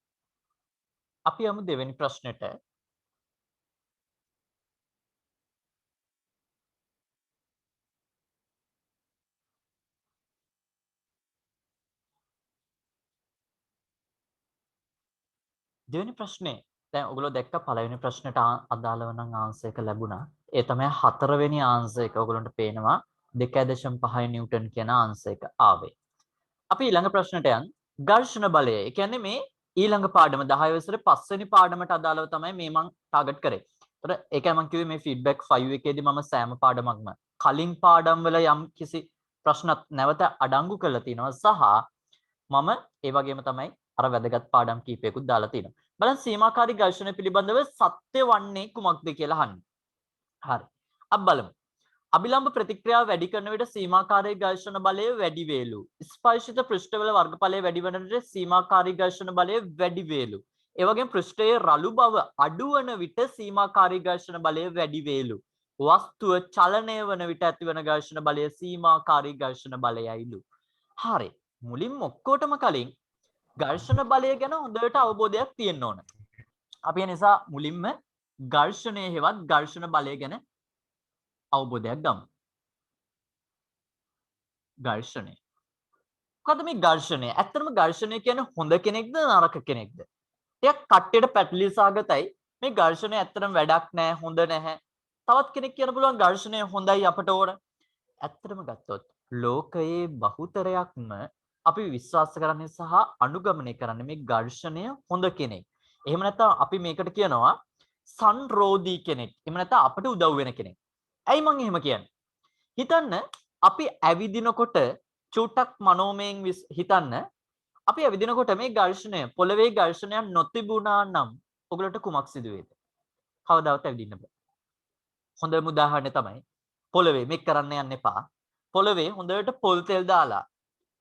අපි යමු දෙවෙනි ප්‍රශ්නෙට. දෙවෙනි ප්‍රශ්නේ දැන් ඔයගොල්ලෝ දැක්ක පළවෙනි ප්‍රශ්නෙට අදාළව නම් ආන්සර් එක ලැබුණා. ඒ තමයි හතරවෙනි ආන්සර් එක. ඔයගොල්ලන්ට පේනවා 2.5 නිව්ටන් කියන ආන්සර් එක ආවේ. අපි ඊළඟ ප්‍රශ්නට යන් ඝර්ෂණ බලය. ඒ කියන්නේ මේ ඊළඟ පාඩම 10 වසරේ 5 වෙනි පාඩමට අදාළව තමයි මේ මම ටාගට් කරේ. ඒතර ඒකයි මම කිව්වේ මේ ෆීඩ්බැක් 5 එකේදී මම සෑම පාඩමක්ම කලින් පාඩම් වල යම් කිසි ප්‍රශ්නත් නැවත අඩංගු කරලා තිනවා සහ මම ඒ වගේම තමයි අර වැදගත් පාඩම් කීපයකුත් දාලා තිනවා. බලන්න සීමාකාරී ඝර්ෂණ පිළිබඳව සත්‍ය වන්නේ කුමක්ද කියලා අහන්නේ. හරි. අපි බලමු. අභිලම්බ ප්‍රතික්‍රියාව වැඩි කරන විට සීමාකාරී ඝර්ෂණ බලය වැඩි වේලු. ස්පර්ශිත පෘෂ්ඨවල වර්ගඵලය වැඩි වන විට සීමාකාරී ඝර්ෂණ බලය වැඩි වේලු. ඒ වගේම පෘෂ්ඨයේ රළු බව අඩු වන විට සීමාකාරී ඝර්ෂණ බලය වැඩි වේලු. වස්තුව චලනය වන විට ඇතිවන ඝර්ෂණ බලය සීමාකාරී ඝර්ෂණ බලයයිලු. හරි. මුලින්ම ඔක්කොටම කලින් ඝර්ෂණ බලය ගැන හොඳට අවබෝධයක් තියෙන්න ඕන. අපි ඒ නිසා මුලින්ම ඝර්ෂණය හෙවත් ඝර්ෂණ බලය ගැන අවබෝධයක් ගමු. ඝර්ෂණය. මොකද මේ ඝර්ෂණය? ඇත්තටම ඝර්ෂණය කියන්නේ හොඳ කෙනෙක්ද නරක කෙනෙක්ද? ටිකක් කට්ටියට පැටලී සාගතයි. මේ ඝර්ෂණය ඇත්තටම වැඩක් නැහැ, හොඳ නැහැ. තවත් කෙනෙක් කියන්න පුළුවන් ඝර්ෂණය හොඳයි අපට ඕන. ඇත්තටම ගත්තොත් ලෝකයේ බහුතරයක්ම අපි විශ්වාස කරන්නේ සහ අනුගමනය කරන්නේ මේ ඝර්ෂණය හොඳ කෙනෙක්. එහෙම නැත්නම් අපි මේකට කියනවා සංරෝධී කෙනෙක්. එහෙම නැත්නම් අපට උදව් වෙන කෙනෙක්. ඇයි මං එහෙම කියන්නේ? හිතන්න අපි ඇවිදිනකොට චූට්ටක් මනෝමයෙන් හිතන්න අපි ඇවිදිනකොට මේ ඝර්ෂණය පොළවේ ඝර්ෂණයක් නොතිබුණා නම් ඔයගලට කුමක් සිදු වේද? කවදාවත් ඇවිදින්න බෑ. හොඳම උදාහරණය තමයි පොළවේ මේක කරන්න යන්න එපා. පොළවේ හොඳට පොල් තෙල් දාලා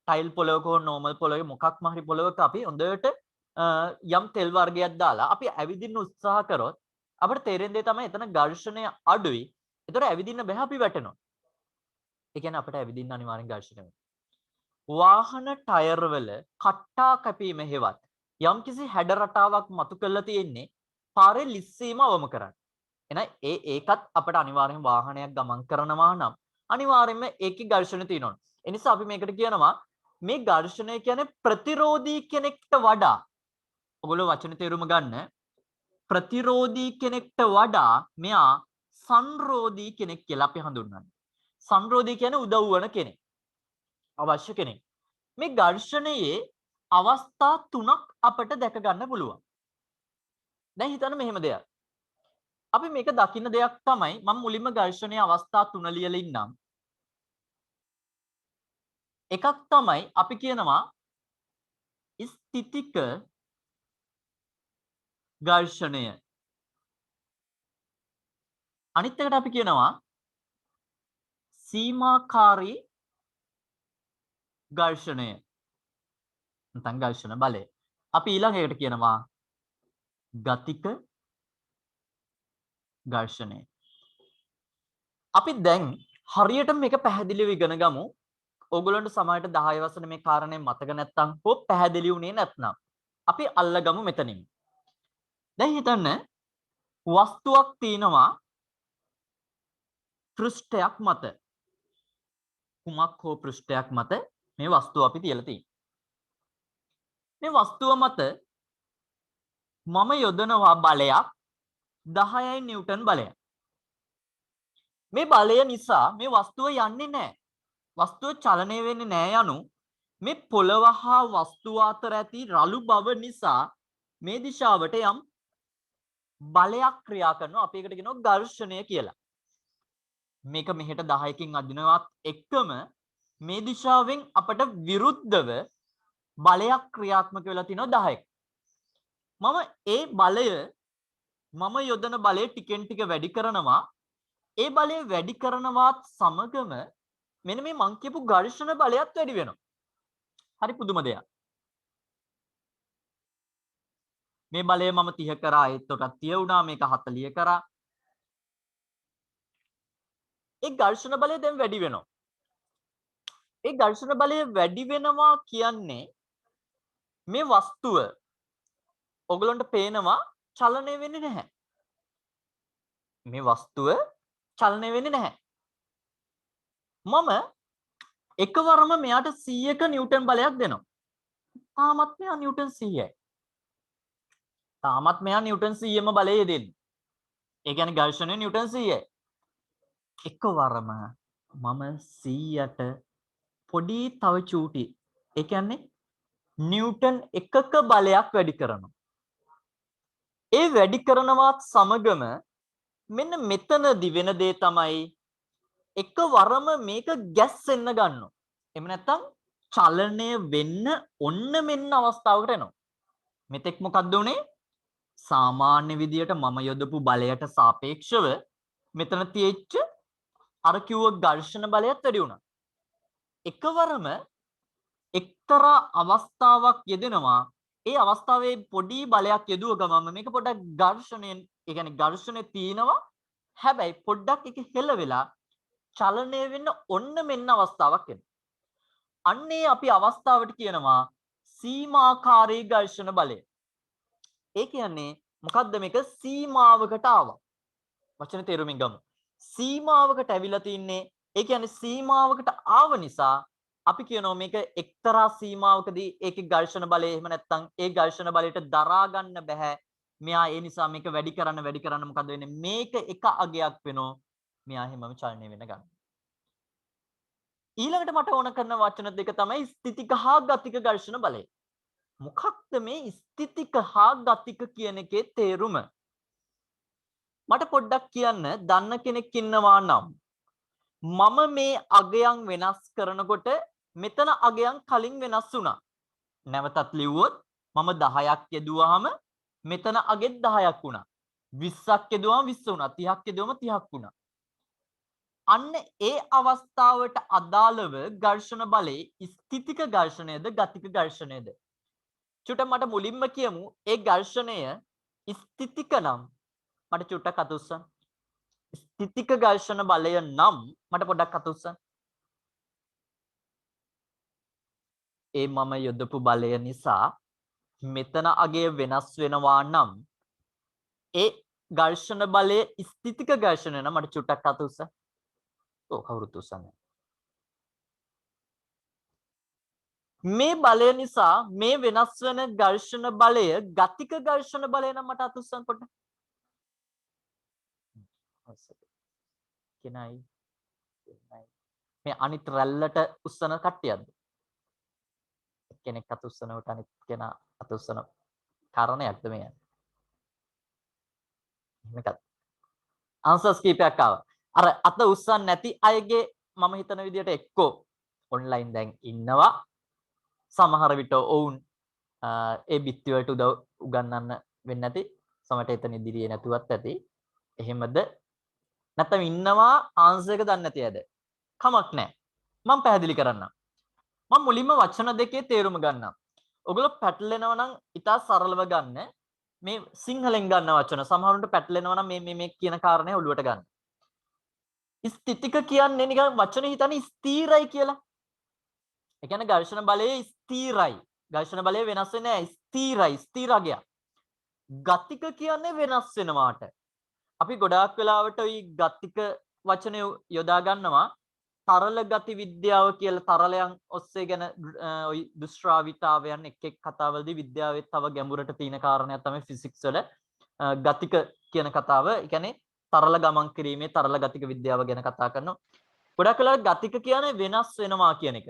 ටයිල් පොළවක හෝ නෝමල් පොළවේ මොකක්ම හරි පොළවක අපි හොඳට යම් තෙල් වර්ගයක් දාලා අපි ඇවිදින්න උත්සාහ කරොත් අපිට තේරෙන දේ තමයි එතන ඝර්ෂණය අඩුයි. ඒතර ඇවිදින්න බෑ අපි වැටෙනවා. ඒ කියන්නේ අපිට ඇවිදින්න අනිවාර්යෙන් ඝර්ෂණය වෙනවා. වාහන ටයර් වල කට්ටා කැපීම හේවත් යම්කිසි හැඩ රටාවක් මතු කරලා තියෙන්නේ පාරේ ලිස්සීම අවම කරන්න. එහෙනම් ඒකත් අපිට අනිවාර්යෙන් වාහනයක් ගමන් කරනවා නම් අනිවාර්යෙන්ම ඒකේ ඝර්ෂණ තියෙනවා. ඒ නිසා අපි මේකට කියනවා මේ ඝර්ෂණය කියන්නේ ප්‍රතිරෝධී කෙනෙක්ට වඩා ඔයගොල්ලෝ වචන තේරුම ගන්න ප්‍රතිරෝධී කෙනෙක්ට වඩා මෙයා සංරෝධී කෙනෙක් කියලා අපි හඳුන්වනවා. සංරෝධී කියන්නේ උදව් වන කෙනෙක්. අවශ්‍ය කෙනෙක්. මේ ඝර්ෂණයේ අවස්ථා තුනක් අපට දැක ගන්න පුළුවන්. දැන් හිතන්න මෙහෙම දෙයක්. අපි මේක දකින්න දෙයක් තමයි මම මුලින්ම ඝර්ෂණයේ අවස්ථා තුන ලියලා ඉන්නම්. එකක් තමයි අපි කියනවා ස්ථිතික ඝර්ෂණය. අනිත් එකට අපි කියනවා සීමාකාරී ඝර්ෂණය. නැත්නම් ඝර්ෂණ බලය. අපි ඊළඟ එකට කියනවා ගතික ඝර්ෂණය. අපි දැන් හරියට මේක පැහැදිලිව ඉගෙන ගමු. ඕගොල්ලන්ට සමහරට 10 වසරේ මේ කාරණේ මතක නැත්නම් හෝ පැහැදිලි වුණේ නැත්නම් අපි අල්ලගමු මෙතනින්. දැන් හිතන්න වස්තුවක් තියෙනවා පෘෂ්ඨයක් මත. කුමක් හෝ පෘෂ්ඨයක් මත මේ වස්තුව අපි තියලා තියෙනවා. මේ වස්තුව මත මම යොදනවා බලයක් 10යි නිව්ටන් බලයක්. මේ බලය නිසා මේ වස්තුව යන්නේ නැහැ. වස්තුව චලනය වෙන්නේ නැහැ යනු මේ පොළව හා වස්තුව අතර ඇති රළු බව නිසා මේ දිශාවට යම් බලයක් ක්‍රියා කරනවා. අපි ඒකට කියනවා ඝර්ෂණය කියලා. මේක මෙහෙට 10කින් අදිනවත් එක්කම මේ දිශාවෙන් අපට විරුද්ධව බලයක් ක්‍රියාත්මක වෙලා තිනවා 10ක්. මම යොදන බලය ටිකෙන් ටික වැඩි කරනවා. ඒ බලය වැඩි කරනවත් සමගම මෙන්න මේ මං කියපු ඝර්ෂණ බලයත් වැඩි වෙනවා. හරි පුදුම දෙයක්. මේ බලය මම 30 කරා ඒත් උටත් 30 වුණා මේක 40 කරා. ඒ ඝර්ෂණ බලය දැන් වැඩි වෙනවා. ඒ ඝර්ෂණ බලය වැඩි වෙනවා කියන්නේ මේ වස්තුව ඔගලන්ට පේනවා චලනය වෙන්නේ නැහැ. මේ වස්තුව චලනය වෙන්නේ නැහැ. මම එකවරම මෙයාට 100ක නිව්ටන් බලයක් දෙනවා. තාමත් මෙයා නිව්ටන් 100යි. තාමත් මෙයා නිව්ටන් 100ම බලය දෙන්නේ. ඒ කියන්නේ ඝර්ෂණය නිව්ටන් 100යි. එකවරම මම 100ට පොඩි තව චූටි. ඒ කියන්නේ නිව්ටන් එකක බලයක් වැඩි කරනවා. ඒ වැඩි කරනවත් සමගම මෙන්න මෙතනදි වෙන දේ තමයි එකවරම මේක ගැස්සෙන්න ගන්නවා. එහෙම නැත්නම් චලනය වෙන්න ඔන්න මෙන්න අවස්ථාවකට එනවා. මෙතෙක් මොකද්ද උනේ? සාමාන්‍ය විදියට මම යොදපු බලයට සාපේක්ෂව මෙතන තියෙච්ච අර කිව්ව ඝර්ෂණ බලයත් වැඩි වුණා. එකවරම එක්තරා අවස්ථාවක් යෙදෙනවා. ඒ අවස්ථාවේ පොඩි බලයක් යෙදුව ගමන් මේක පොඩ්ඩක් ඝර්ෂණයෙන්, ඒ කියන්නේ ඝර්ෂණය තියෙනවා. හැබැයි පොඩ්ඩක් ඒක හෙල වෙලා චලනය වෙන්න ඔන්න මෙන්න අවස්ථාවක් එනවා. අන්නේ අපි අවස්ථාවට කියනවා සීමාකාරී ඝර්ෂණ බලය. ඒ කියන්නේ මොකද්ද මේක? සීමාවකට ආවා. වචන තේරුමින් ගමු. සීමාවකට ඇවිල්ලා තින්නේ, ඒ කියන්නේ සීමාවකට ආව නිසා අපි කියනවා මේක එක්තරා සීමාවකදී ඒකේ ඝර්ෂණ බලය එහෙම නැත්නම් ඒ ඝර්ෂණ බලයට දරා ගන්න බෑ. මෙයා ඒ නිසා මේක වැඩි කරන්න මොකද වෙන්නේ? මේක එක අගයක් වෙනවා. මෙයා හැමම චලනය වෙන්න ගන්නවා. ඊළඟට මට ඕන කරන වචන දෙක තමයි ස්ථිතික හා ගතික ඝර්ෂණ බලය. මොකක්ද මේ ස්ථිතික හා ගතික කියන එකේ තේරුම? මට පොඩ්ඩක් කියන්න දන්න කෙනෙක් ඉන්නවා නම් මම මේ අගයන් වෙනස් කරනකොට මෙතන අගයන් කලින් වෙනස් වුණා. නැවතත් ලිව්වොත් මම 10ක් යෙදුවාම මෙතන අගෙත් 10ක් වුණා. 20ක් යෙදුවාම 20 වුණා. 30ක් යෙදුවම 30ක් වුණා. අන්න ඒ අවස්ථාවට අදාළව ඝර්ෂණ බලයේ ස්ථිතික ඝර්ෂණයද ගතික ඝර්ෂණයද? චුට්ටක් මට මුලින්ම කියමු ඒ ඝර්ෂණය ස්ථිතික නම් මට චුට්ටක් අත උස්සන්න. ස්ථිතික ඝර්ෂණ බලය නම් මට පොඩ්ඩක් අත උස්සන්න. ඒ මම යොදපු බලය නිසා මෙතන අගය වෙනස් වෙනවා නම් ඒ ඝර්ෂණ බලය ස්ථිතික ඝර්ෂණය නම් මට චුට්ටක් අත උස්සන්න. ඔව් කවුරුත් උස්සන්නේ. මේ බලය නිසා මේ වෙනස් වෙන ඝර්ෂණ බලය ගතික ඝර්ෂණ බලය නම් මට අත උස්සන්න පොඩ්ඩක්. කෙනයි මේ අනිත් රැල්ලට උස්සන කට්ටියක්ද? කෙනෙක් අත උස්සනකොට අනිත් කෙනා අත උස්සන කාරණයක්ද මේ? මේකත් ආන්සර්ස් කීපයක් ආවා. අර අත උස්සන්නේ නැති අයගේ මම හිතන විදිහට එක්කෝ ඔන්ලයින් දැන් ඉන්නවා. සමහර විට ඔවුන් ඒ බිත්ති වලට උගන්වන්න වෙන්නේ නැති. සමහරට එතන ඉදිරියේ නැතුවත් ඇති. එහෙමද? නැත්නම් ඉන්නවා ආන්සර් එක දන්නේ නැති අයද? කමක් නැහැ. මම පැහැදිලි කරන්නම්. මම මුලින්ම වචන දෙකේ තේරුම ගන්නම්. ඔයගොල්ලෝ පැටලෙනවා නම් ඉතා සරලව ගන්න. මේ සිංහලෙන් ගන්න වචන සමහරුන්ට පැටලෙනවා නම් මේ කියන කාරණේ ඔළුවට ගන්න. ස්ථිතික කියන්නේ නිකන් වචන හිතන්නේ ස්ථීරයි කියලා. ඒ කියන්නේ ඝර්ෂණ බලය ස්ථීරයි. ඝර්ෂණ බලය වෙනස් වෙන්නේ නැහැ. ස්ථීරයි. ස්ථීරගය. ගතික කියන්නේ වෙනස් වෙනවාට. අපි ගොඩාක් වෙලාවට ওই ගතික වචනය යොදා ගන්නවා තරල ගති විද්‍යාව කියලා. තරලයන් ඔස්සේ ගැන ওই දුෂ්ටාවිතාවයන් එක් කතාවලදී විද්‍යාවේ තව ගැඹුරට තියෙන කාරණයක් තමයි ෆිසික්ස් වල ගතික කියන කතාව. ඒ කියන්නේ තරල ගමන් කිරීමේ තරල ගතික විද්‍යාව ගැන කතා කරනවා. ගොඩක් වෙලාවට ගතික කියන්නේ වෙනස් වෙනවා කියන එක.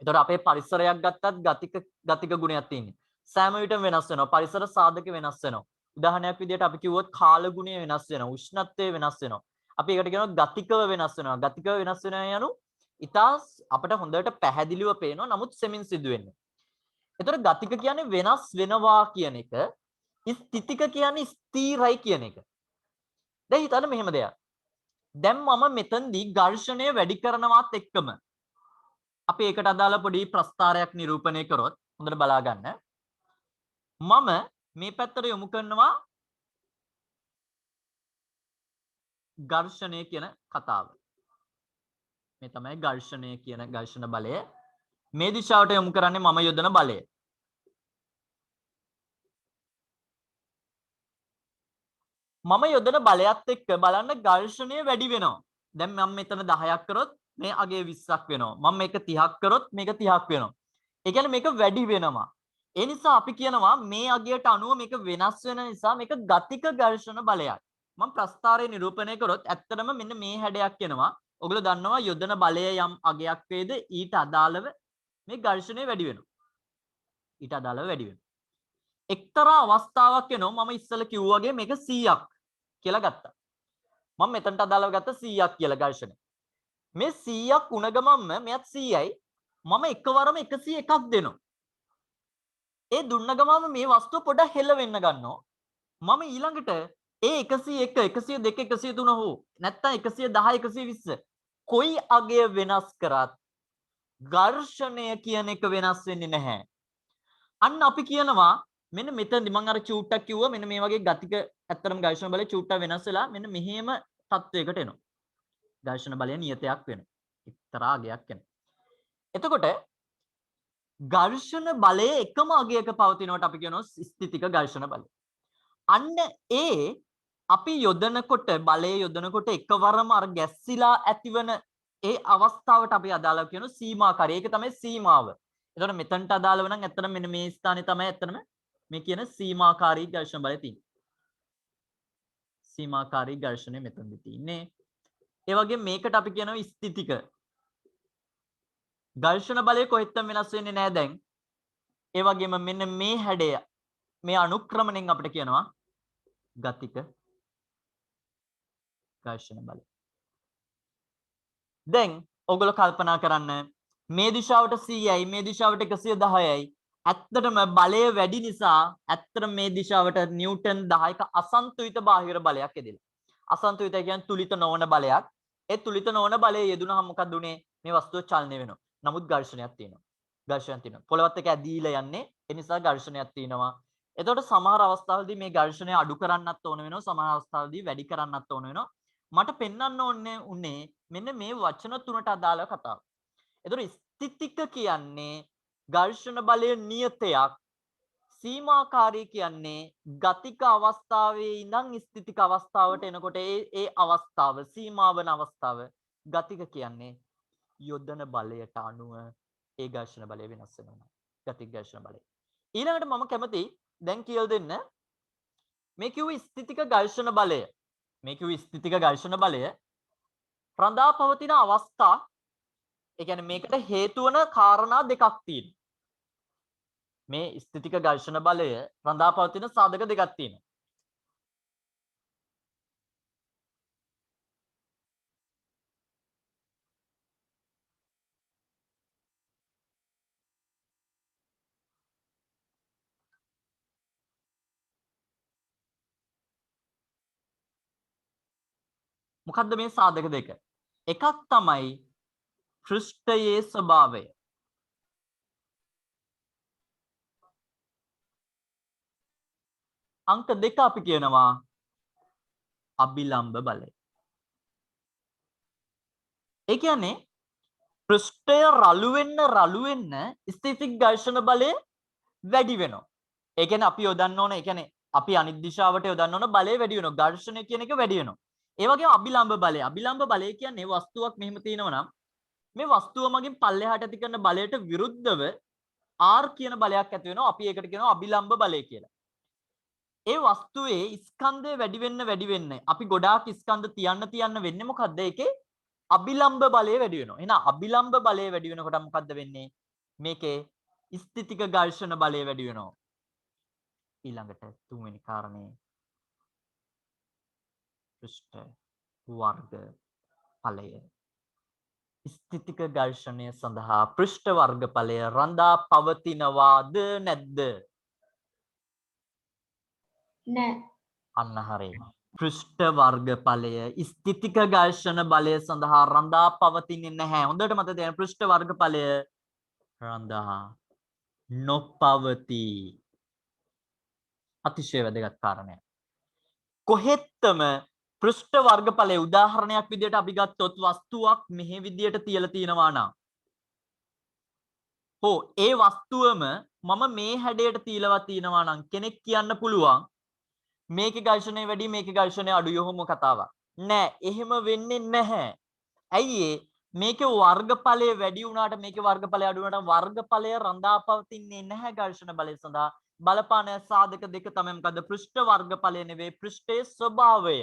එතකොට අපේ පරිසරයක් ගත්තත් ගතික ගුණයක් තියෙනවා. සෑම විටම වෙනස් වෙනවා. පරිසර සාධක වෙනස් වෙනවා. උදාහරණයක් විදිහට අපි කිව්වොත් කාල ගුණය වෙනස් වෙනවා. උෂ්ණත්වය වෙනස් වෙනවා. අපි ඒකට කියනවා ගතිකව වෙනස් වෙනවා. ගතිකව වෙනස් වෙනවා යනු ඉතාස් අපිට හොඳට පැහැදිලිව පේනවා. නමුත් සෙමින් සිදු වෙන්නේ. එතකොට ගතික කියන්නේ වෙනස් වෙනවා කියන එක. ස්ථිතික කියන්නේ ස්ථිරයි කියන එක. දැන් හිතන්න මෙහෙම දෙයක්. දැන් මම මෙතනදී ඝර්ෂණය වැඩි කරනවත් එක්කම අපි ඒකට අදාළ පොඩි ප්‍රස්තාරයක් නිරූපණය කරොත් හොඳට බලා ගන්න. මම මේ පැත්තට යොමු කරනවා ඝර්ෂණය කියන කතාව. මේ තමයි ඝර්ෂණය කියන ඝර්ෂණ බලය. මේ දිශාවට යොමු කරන්නේ මම යොදන බලය. මම යොදන බලයත් එක්ක බලන්න ඝර්ෂණය වැඩි වෙනවා. දැන් මම මෙතන 10ක් කරොත් මේ අගය 20ක් වෙනවා. මම මේක 30ක් කරොත් මේක 30ක් වෙනවා. ඒ කියන්නේ මේක වැඩි වෙනවා. ඒ නිසා අපි කියනවා මේ අගයට අනුව මේක වෙනස් වෙන නිසා මේක ගතික ඝර්ෂණ බලයක්. මම ප්‍රස්ථාරය නිරූපණය කරොත් ඇත්තටම මෙන්න මේ හැඩයක් එනවා. ඔයගොල්ලෝ දන්නවා යොදන බලය යම් අගයක් වේද ඊට අදාළව මේ ඝර්ෂණය වැඩි වෙනවා. ඊට අදාළව වැඩි වෙනවා. එක්තරා අවස්ථාවක් එනවා මම ඉස්සෙල්ලා කිව්වා වගේ මේක 100ක් කියලා ගත්තා. මම මෙතනට අදාළව ගත්ත 100ක් කියලා ඝර්ෂණය. මේ 100ක් උණ ගමන්ම මෙයත් 100යි. මම එකවරම 101ක් දෙනවා. ඒ දුන්න ගමන්ම මේ වස්තුව පොඩ්ඩක් හෙල වෙන්න ගන්නවා. මම ඊළඟට ඒ 101 102 103 හෝ නැත්නම් 110 120 කොයි අගය වෙනස් කරත් ඝර්ෂණය කියන එක වෙනස් වෙන්නේ නැහැ. අන්න අපි කියනවා මෙන්න මෙතනදි මම අර චූට්ටක් කිව්වා මෙන්න මේ වගේ ගතික ඇත්තටම ඝර්ෂණ බලය චූට්ටක් වෙනස් වෙලා මෙන්න මෙහෙම තත්වයකට එනවා. ඝර්ෂණ බලය නියතයක් වෙනවා. එක්තරා අගයක් එනවා. එතකොට ඝර්ෂණ බලයේ එකම අගයක පවතිනවට අපි කියනවා ස්ථිතික ඝර්ෂණ බලය. අන්න ඒ අපි යොදනකොට බලය යොදනකොට එකවරම අර ගැස්සිලා ඇතිවන ඒ අවස්ථාවට අපි අදාළව කියන සීමාකාරී. ඒක තමයි සීමාව. එතකොට මෙතනට අදාළව නම් ඇත්තටම මෙන්න මේ ස්ථානේ තමයි ඇත්තටම මේ කියන සීමාකාරී ඝර්ෂණ බලය තියෙන්නේ. සීමාකාරී ඝර්ෂණය මෙතනදි තියෙන්නේ. ඒ වගේ මේකට අපි කියනවා ස්ථිතික. ඝර්ෂණ බලය කොහෙත්ම වෙනස් වෙන්නේ නැහැ දැන්. ඒ වගේම මෙන්න මේ හැඩය මේ අනුක්‍රමණයෙන් අපිට කියනවා ගතික ඝර්ෂණ බලය. දැන් ඔයගොල්ලෝ කල්පනා කරන්න මේ දිශාවට 100යි මේ දිශාවට 110යි. ඇත්තටම බලය වැඩි නිසා ඇත්තටම මේ දිශාවට නිව්ටන් 10ක අසන්තුලිත බාහිර බලයක් එදෙලා. අසන්තුලිත කියන්නේ තුලිත නොවන බලයක්. ඒ තුලිත නොවන බලය යෙදුනහම මොකද උනේ? මේ වස්තුව චලනය වෙනවා. නමුත් ඝර්ෂණයක් තියෙනවා. ඝර්ෂණයක් තියෙනවා. පොළවත් එක ඇදීලා යන්නේ. ඒ නිසා ඝර්ෂණයක් තියෙනවා. එතකොට සමහර අවස්ථාවලදී මේ ඝර්ෂණය අඩු කරන්නත් ඕන වෙනවා. සමහර අවස්ථාවලදී වැඩි කරන්නත් ඕන වෙනවා. මට පෙන්වන්න ඕනේ උනේ මෙන්න මේ වචන තුනට අදාළව කතාව. එතකොට ස්ථිතික කියන්නේ ඝර්ෂණ බලය නියතයක්. සීමාකාරී කියන්නේ ගතික අවස්ථාවේ ඉඳන් ස්ථිතික අවස්ථාවට එනකොට ඒ අවස්ථාව සීමාවන අවස්ථාව. ගතික කියන්නේ යොදන බලයට අනුව ඒ ඝර්ෂණ බලය වෙනස් වෙනවා. ගතික ඝර්ෂණ බලය. ඊළඟට මම කැමති දැන් කියලා දෙන්න මේ කිව්ව ස්ථිතික ඝර්ෂණ බලය. මේ කිව්ව ස්ථිතික ඝර්ෂණ බලය රඳා පවතින අවස්ථා ඒ කියන්නේ මේකට හේතු වන කාරණා දෙකක් තියෙනවා. මේ ස්ථිතික ඝර්ෂණ බලය රඳා පවතින සාධක දෙකක් තියෙනවා. මොකද්ද මේ සාධක දෙක? එකක් තමයි පෘෂ්ඨයේ ස්වභාවය. අංක දෙක අපි කියනවා අභිලම්බ බලය. ඒ කියන්නේ පෘෂ්ඨය රළු වෙන්න ස්ථිතික ඝර්ෂණ බලය වැඩි වෙනවා. ඒ කියන්නේ අපි යොදන්න ඕන ඒ කියන්නේ අපි අනිත් දිශාවට යොදන්න ඕන බලය වැඩි වෙනවා. ඝර්ෂණය කියන එක වැඩි වෙනවා. ඒ වගේම අභිලම්බ බලය. අභිලම්බ බලය කියන්නේ වස්තුවක් මෙහෙම තියෙනවා නම් මේ වස්තුව මගින් පල්ලෙහාට ඇති කරන බලයට විරුද්ධව R කියන බලයක් ඇති වෙනවා. අපි ඒකට කියනවා අභිලම්බ බලය කියලා. ඒ වස්තුවේ ස්කන්ධය වැඩි වෙන්න අපි ගොඩාක් ස්කන්ධ තියන්න වෙන්නේ මොකද්ද? ඒකේ අභිලම්බ බලය වැඩි වෙනවා. එහෙනම් අභිලම්බ බලය වැඩි වෙනකොට මොකද්ද වෙන්නේ? මේකේ ස්ථිතික ඝර්ෂණ බලය වැඩි වෙනවා. ඊළඟට තුන්වෙනි කාරණේ පෘෂ්ඨ වර්ග ඵලය. ස්ථිතික ඝර්ෂණය සඳහා පෘෂ්ඨ වර්ග ඵලය රඳා පවතිනවාද නැද්ද? නෑ. අන්න හරියි. පෘෂ්ඨ වර්ග ඵලය ස්ථිතික ඝර්ෂණ බලය සඳහා රඳා පවතින්නේ නැහැ. හොඳට මතක තියාගන්න පෘෂ්ඨ වර්ග ඵලය රඳා නොපවතී. අතිශය වැදගත් කාරණයක්. කොහෙත්ම පෘෂ්ඨ වර්ග ඵලයේ උදාහරණයක් විදිහට අපි ගත්තොත් වස්තුවක් මෙහි විදිහට තියලා තියෙනවා නම් ඒ වස්තුවම මම මේ හැඩයට තියලා තියෙනවා නම් කෙනෙක් කියන්න පුළුවන් මේකේ ඝර්ෂණය වැඩි මේකේ ඝර්ෂණය අඩුයි ඔහොම කතාවක්. නෑ එහෙම වෙන්නේ නැහැ. ඇයි ඒ? මේකේ වර්ගඵලය වැඩි වුණාට මේකේ වර්ගඵලය අඩු වුණාට වර්ගඵලය රඳා පවතින්නේ නැහැ ඝර්ෂණ බලය සඳහා. බලපාන සාධක දෙක තමයි මොකද්ද? පෘෂ්ඨ වර්ගඵලය නෙවෙයි පෘෂ්ඨයේ ස්වභාවය.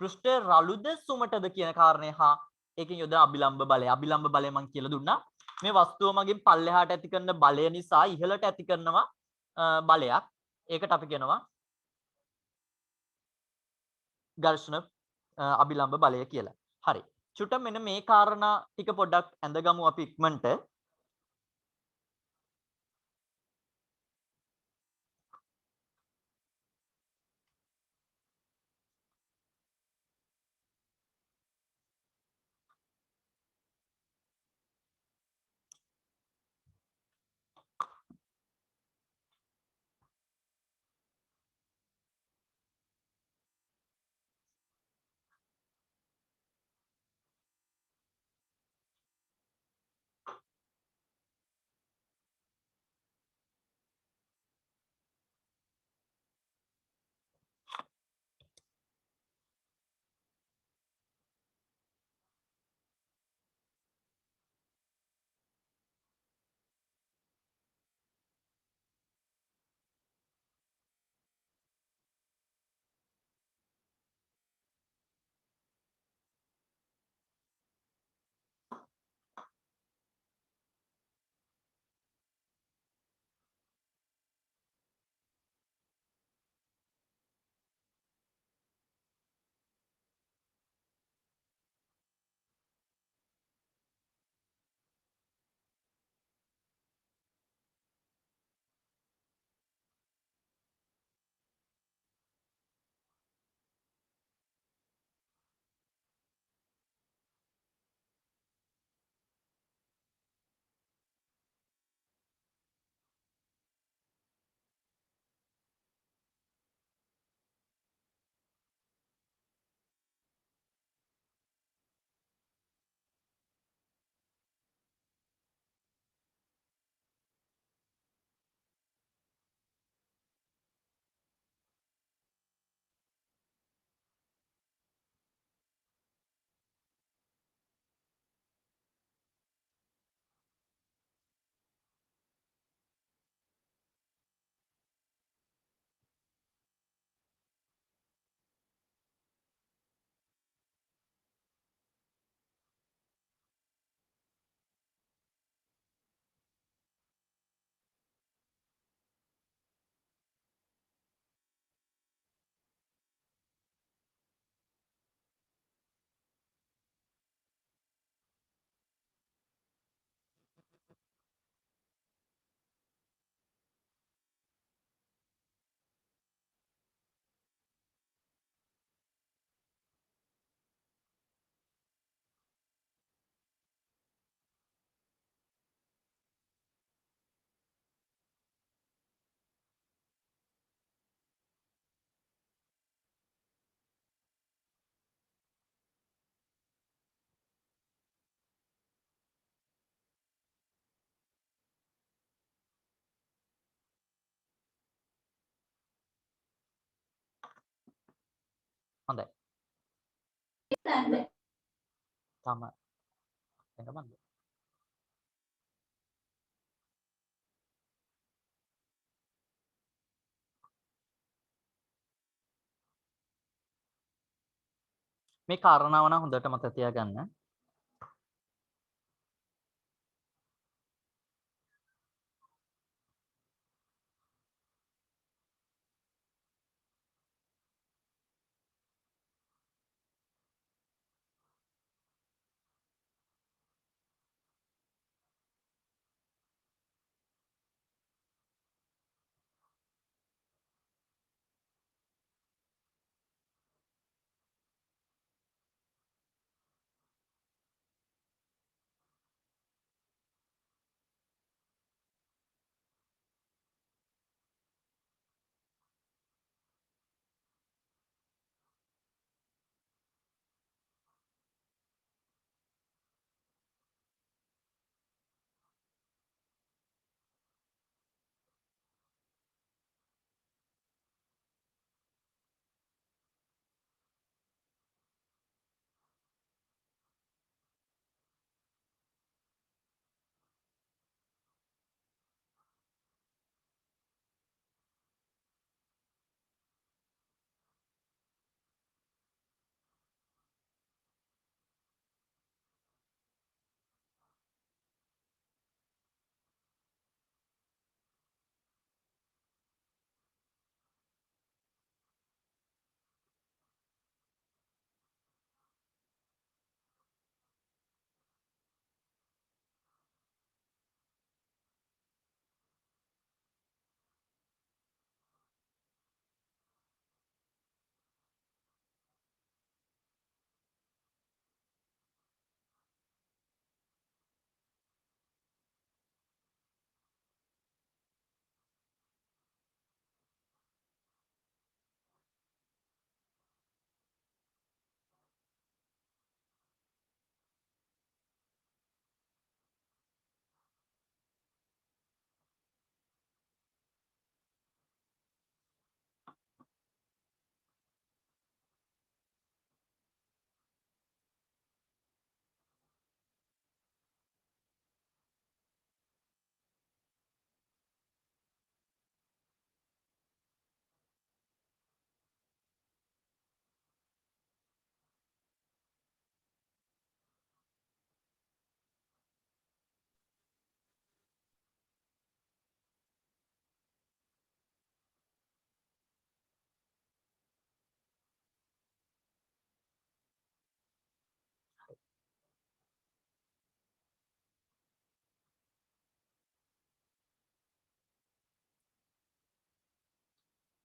පෘෂ්ඨය රළුද සුමටද කියන කාරණේ හා ඒකෙන් යොදන අභිලම්බ බලය. අභිලම්බ බලය මම කියලා දුන්නා. මේ වස්තුව මගින් පල්ලෙහාට ඇති කරන බලය නිසා ඉහළට ඇති කරනවා බලයක්. ඒකට අපි කියනවා ඝර්ෂණ අභිලම්බ බලය කියලා. හරි. චුට්ටක් මෙන්න මේ කාරණා ටික පොඩ්ඩක් ඇඳගමු අපි ඉක්මනට. හොඳයි. තමයි. එතනමද? මේ කාරණාව නම් හොඳට මතක තියාගන්න.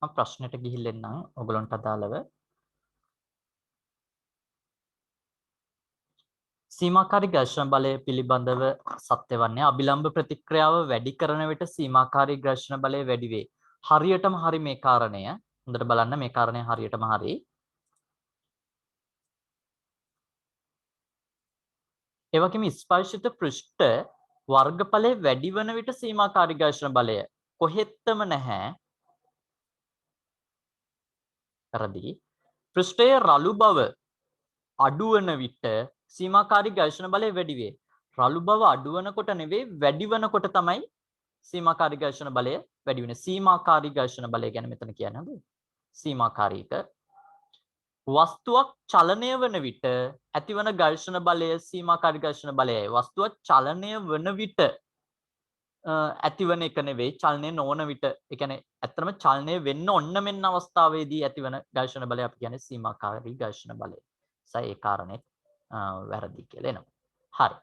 මම ප්‍රශ්නෙට ගිහිල්ලා එන්නම් ඔයගලන්ට අදාළව. සීමාකාරී ඝර්ෂණ බලය පිළිබඳව සත්‍ය වන්නේ අභිලම්භ ප්‍රතික්‍රියාව වැඩි කරන විට සීමාකාරී ඝර්ෂණ බලය වැඩි වේ. හරියටම හරි මේ කාරණය. හොඳට බලන්න මේ කාරණය හරියටම හරි. ඒ වගේම ස්පර්ශිත පෘෂ්ඨ වර්ගඵලයේ වැඩි වන විට සීමාකාරී ඝර්ෂණ බලය කොහෙත්ම නැහැ. කරදී පෘෂ්ඨයේ රළු බව අඩු වන විට සීමාකාරී ඝර්ෂණ බලය වැඩි වේ. රළු බව අඩු වෙනකොට නෙවෙයි වැඩි වෙනකොට තමයි සීමාකාරී ඝර්ෂණ බලය වැඩි වෙන්නේ. සීමාකාරී ඝර්ෂණ බලය ගැන මෙතන කියන්නේ නේද? සීමාකාරීක වස්තුවක් චලනය වන විට ඇතිවන ඝර්ෂණ බලය සීමාකාරී ඝර්ෂණ බලයයි. වස්තුවක් චලනය වන විට ඇතිවන එක නෙවෙයි චලනය නොවන විට. ඒ කියන්නේ ඇත්තටම චලනය වෙන්න ඕන්න මෙන්න අවස්ථාවේදී ඇතිවන ඝර්ෂණ බලය අපි කියන්නේ සීමාකාරී ඝර්ෂණ බලය. ඒ කාරණේ වැරදි කියලා එනවා. හරි.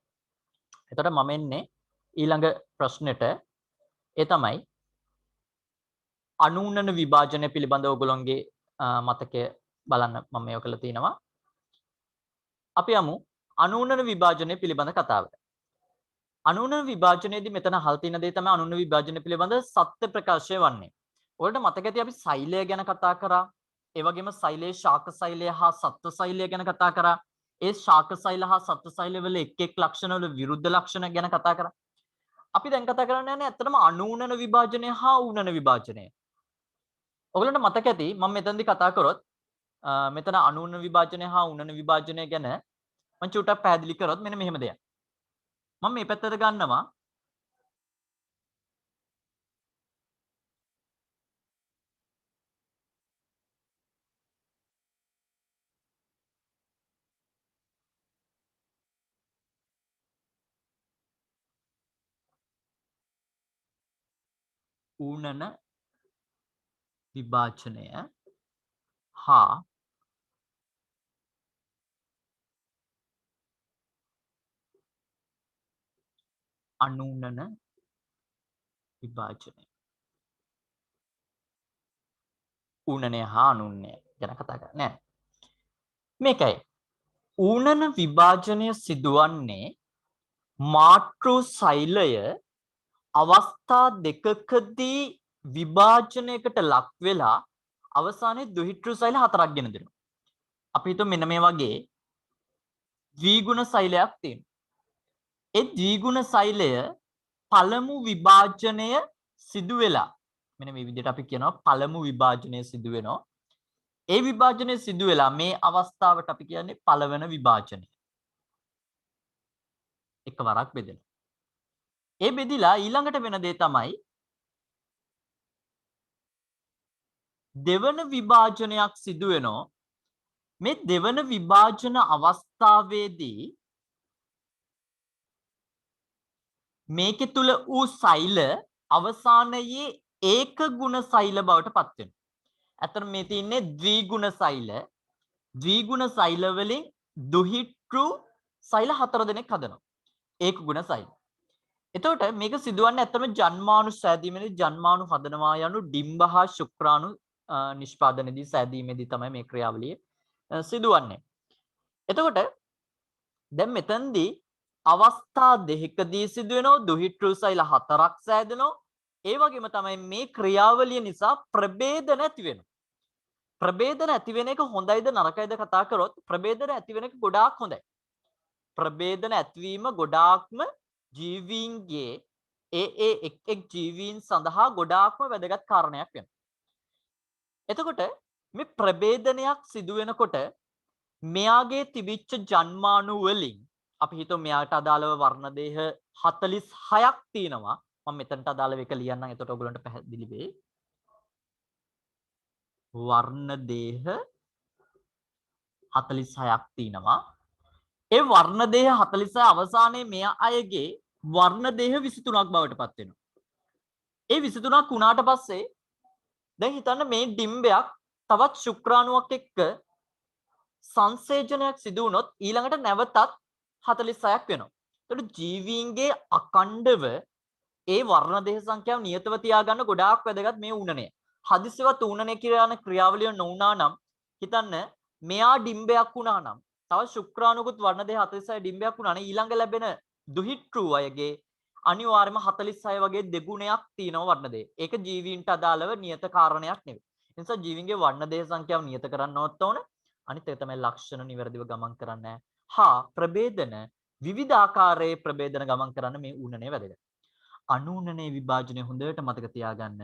එතකොට මම එන්නේ ඊළඟ ප්‍රශ්නෙට. ඒ තමයි අනූනන විභාජනය පිළිබඳව ඔයගොල්ලෝගේ මතකය බලන්න මම මේක කළා තිනවා. අපි යමු අනූනන විභාජනය පිළිබඳ කතාවට. අනූනන විභාජනයේදී මෙතන අහල් තියෙන දේ තමයි අනූනන විභාජනය පිළිබඳ සත්‍ය ප්‍රකාශය වන්නේ. ඔයාලට මතක ඇති අපි සෛලය ගැන කතා කරා. ඒ වගේම සෛලයේ ශාක සෛලය හා සත්ත්ව සෛලය ගැන කතා කරා. ඒ ශාක සෛල හා සත්ත්ව සෛල වල එක් එක් ලක්ෂණ වල විරුද්ධ ලක්ෂණ ගැන කතා කරා. අපි දැන් කතා කරන්නේ නැහැ ඇත්තටම අනූනන විභාජනය හා ඌනන විභාජනය. ඔයගලන්ට මතක ඇති මම මෙතනදී කතා කරොත් මෙතන අනූනන විභාජනය හා ඌනන විභාජනය ගැන මම චුට්ටක් පැහැදිලි කරොත් මෙන්න මෙහෙම දෙයක්. මම මේ පැත්තට ගන්නවා ඌනන විභාජනය හා අනූනන විභාජනය. ඌනනය හා අනූනනය ගැන කතා කරන්නේ. මේකයි ඌනන විභාජනය සිදුවන්නේ මාතෘ සෛලය අවස්ථා දෙකකදී විභාජනයකට ලක් වෙලා අවසානයේ ද්විත්‍ර සෛල හතරක් ගෙන දෙනවා. අපි හිතමු මෙන්න මේ වගේ ද්විගුණ සෛලයක් තියෙනවා. ඒ ද්විගුණ සෛලය පළමු විභාජනය සිදු වෙලා මෙන්න මේ විදිහට අපි කියනවා පළමු විභාජනය සිදු වෙනවා. ඒ විභාජනය සිදු වෙලා මේ අවස්ථාවට අපි කියන්නේ පළවෙනි විභාජනය. එකවරක් බෙදෙනවා. ඒ බෙදිලා ඊළඟට වෙන දේ තමයි දෙවන විභාජනයක් සිදු වෙනවා. මේ දෙවන විභාජන අවස්ථාවේදී මේකේ තුල ඌ සෛල අවසානයේ ඒක ගුණ සෛල බවට පත් වෙනවා. අතන මේ තියෙන්නේ ද්විගුණ සෛල. ද්විගුණ සෛල වලින් දුහිතෘ සෛල 4 දෙනෙක් හදනවා. ඒක ගුණ සෛල. එතකොට මේක සිදුවන්නේ ඇත්තම ජන්මාණු සෑදීමේදී ජන්මාණු හදනවා යනු ඩිම්බ හා ශුක්‍රාණු නිෂ්පාදනයේදී සෑදීමේදී තමයි මේ ක්‍රියාවලිය සිදුවන්නේ. එතකොට දැන් මෙතනදී අවස්ථා දෙකකදී සිදුවෙනවා දුහිතෘ සෛල 4ක් සෑදෙනවා. ඒ වගේම තමයි මේ ක්‍රියාවලිය නිසා ප්‍රභේදන ඇති වෙනවා. ප්‍රභේදන ඇති වෙන එක හොඳයිද නරකයිද කතා කරොත් ප්‍රභේදන ඇති වෙන එක ගොඩාක් හොඳයි. ප්‍රභේදන ඇතිවීම ගොඩාක්ම ජීවීන්ගේ ඒ එක් එක් ජීවීන් සඳහා ගොඩාක්ම වැදගත් කාරණයක් වෙනවා. එතකොට මේ ප්‍රභේදනයක් සිදු වෙනකොට මෙයාගේ තිබිච්ච ජන්මාණු වලින් අපි හිතමු මෙයාට අදාළව වර්ණ දේහ 46ක් තියෙනවා. මම මෙතනට අදාළව එක ලියන්නම්. එතකොට ඔයගලන්ට පැහැදිලි වෙයි. වර්ණ දේහ 46ක් තියෙනවා. ඒ වර්ණ දේහ 46 අවසානයේ මෙයා අයගේ වර්ණ දේහ 23ක් බවට පත් වෙනවා. ඒ 23ක් වුණාට පස්සේ දැන් හිතන්න මේ ඩිම්බයක් තවත් ශුක්‍රාණුවක් එක්ක සංසේචනයක් සිදු වුණොත් ඊළඟට නැවතත් 46ක් වෙනවා. එතකොට ජීවීන්ගේ අකණ්ඩව ඒ වර්ණ දේහ සංඛ්‍යාව නියතව තියාගන්න ගොඩාක් වැදගත් මේ උණනය. හදිසියවත් ඌනනේ කියන ක්‍රියාවලිය නොවුනා නම් හිතන්න මෙයා ඩිම්බයක් වුණා නම් තව ශුක්‍රාණුකුත් වර්ණ දෙක 46 ඩිම්බයක් වුණා නම් ඊළඟ ලැබෙන දුහිතෘ අයගේ අනිවාර්යයෙන්ම 46 වගේ දෙගුණයක් තියෙනවා වර්ණ දෙක. ඒක ජීවීන්ට අදාළව නියත කාරණයක් නෙවෙයි. ඒ නිසා ජීවීන්ගේ වර්ණ දෙක සංඛ්‍යාව නියත කරන්නවත් ඕන. අනිත් එක තමයි ලක්ෂණ නිවැරදිව ගමන් කරන්න. හා ප්‍රභේදන විවිධ ආකාරයේ ප්‍රභේදන ගමන් කරන්න මේ ඌනනේ වැදගත්. අනූනනේ විභාජනය හොඳට මතක තියාගන්න.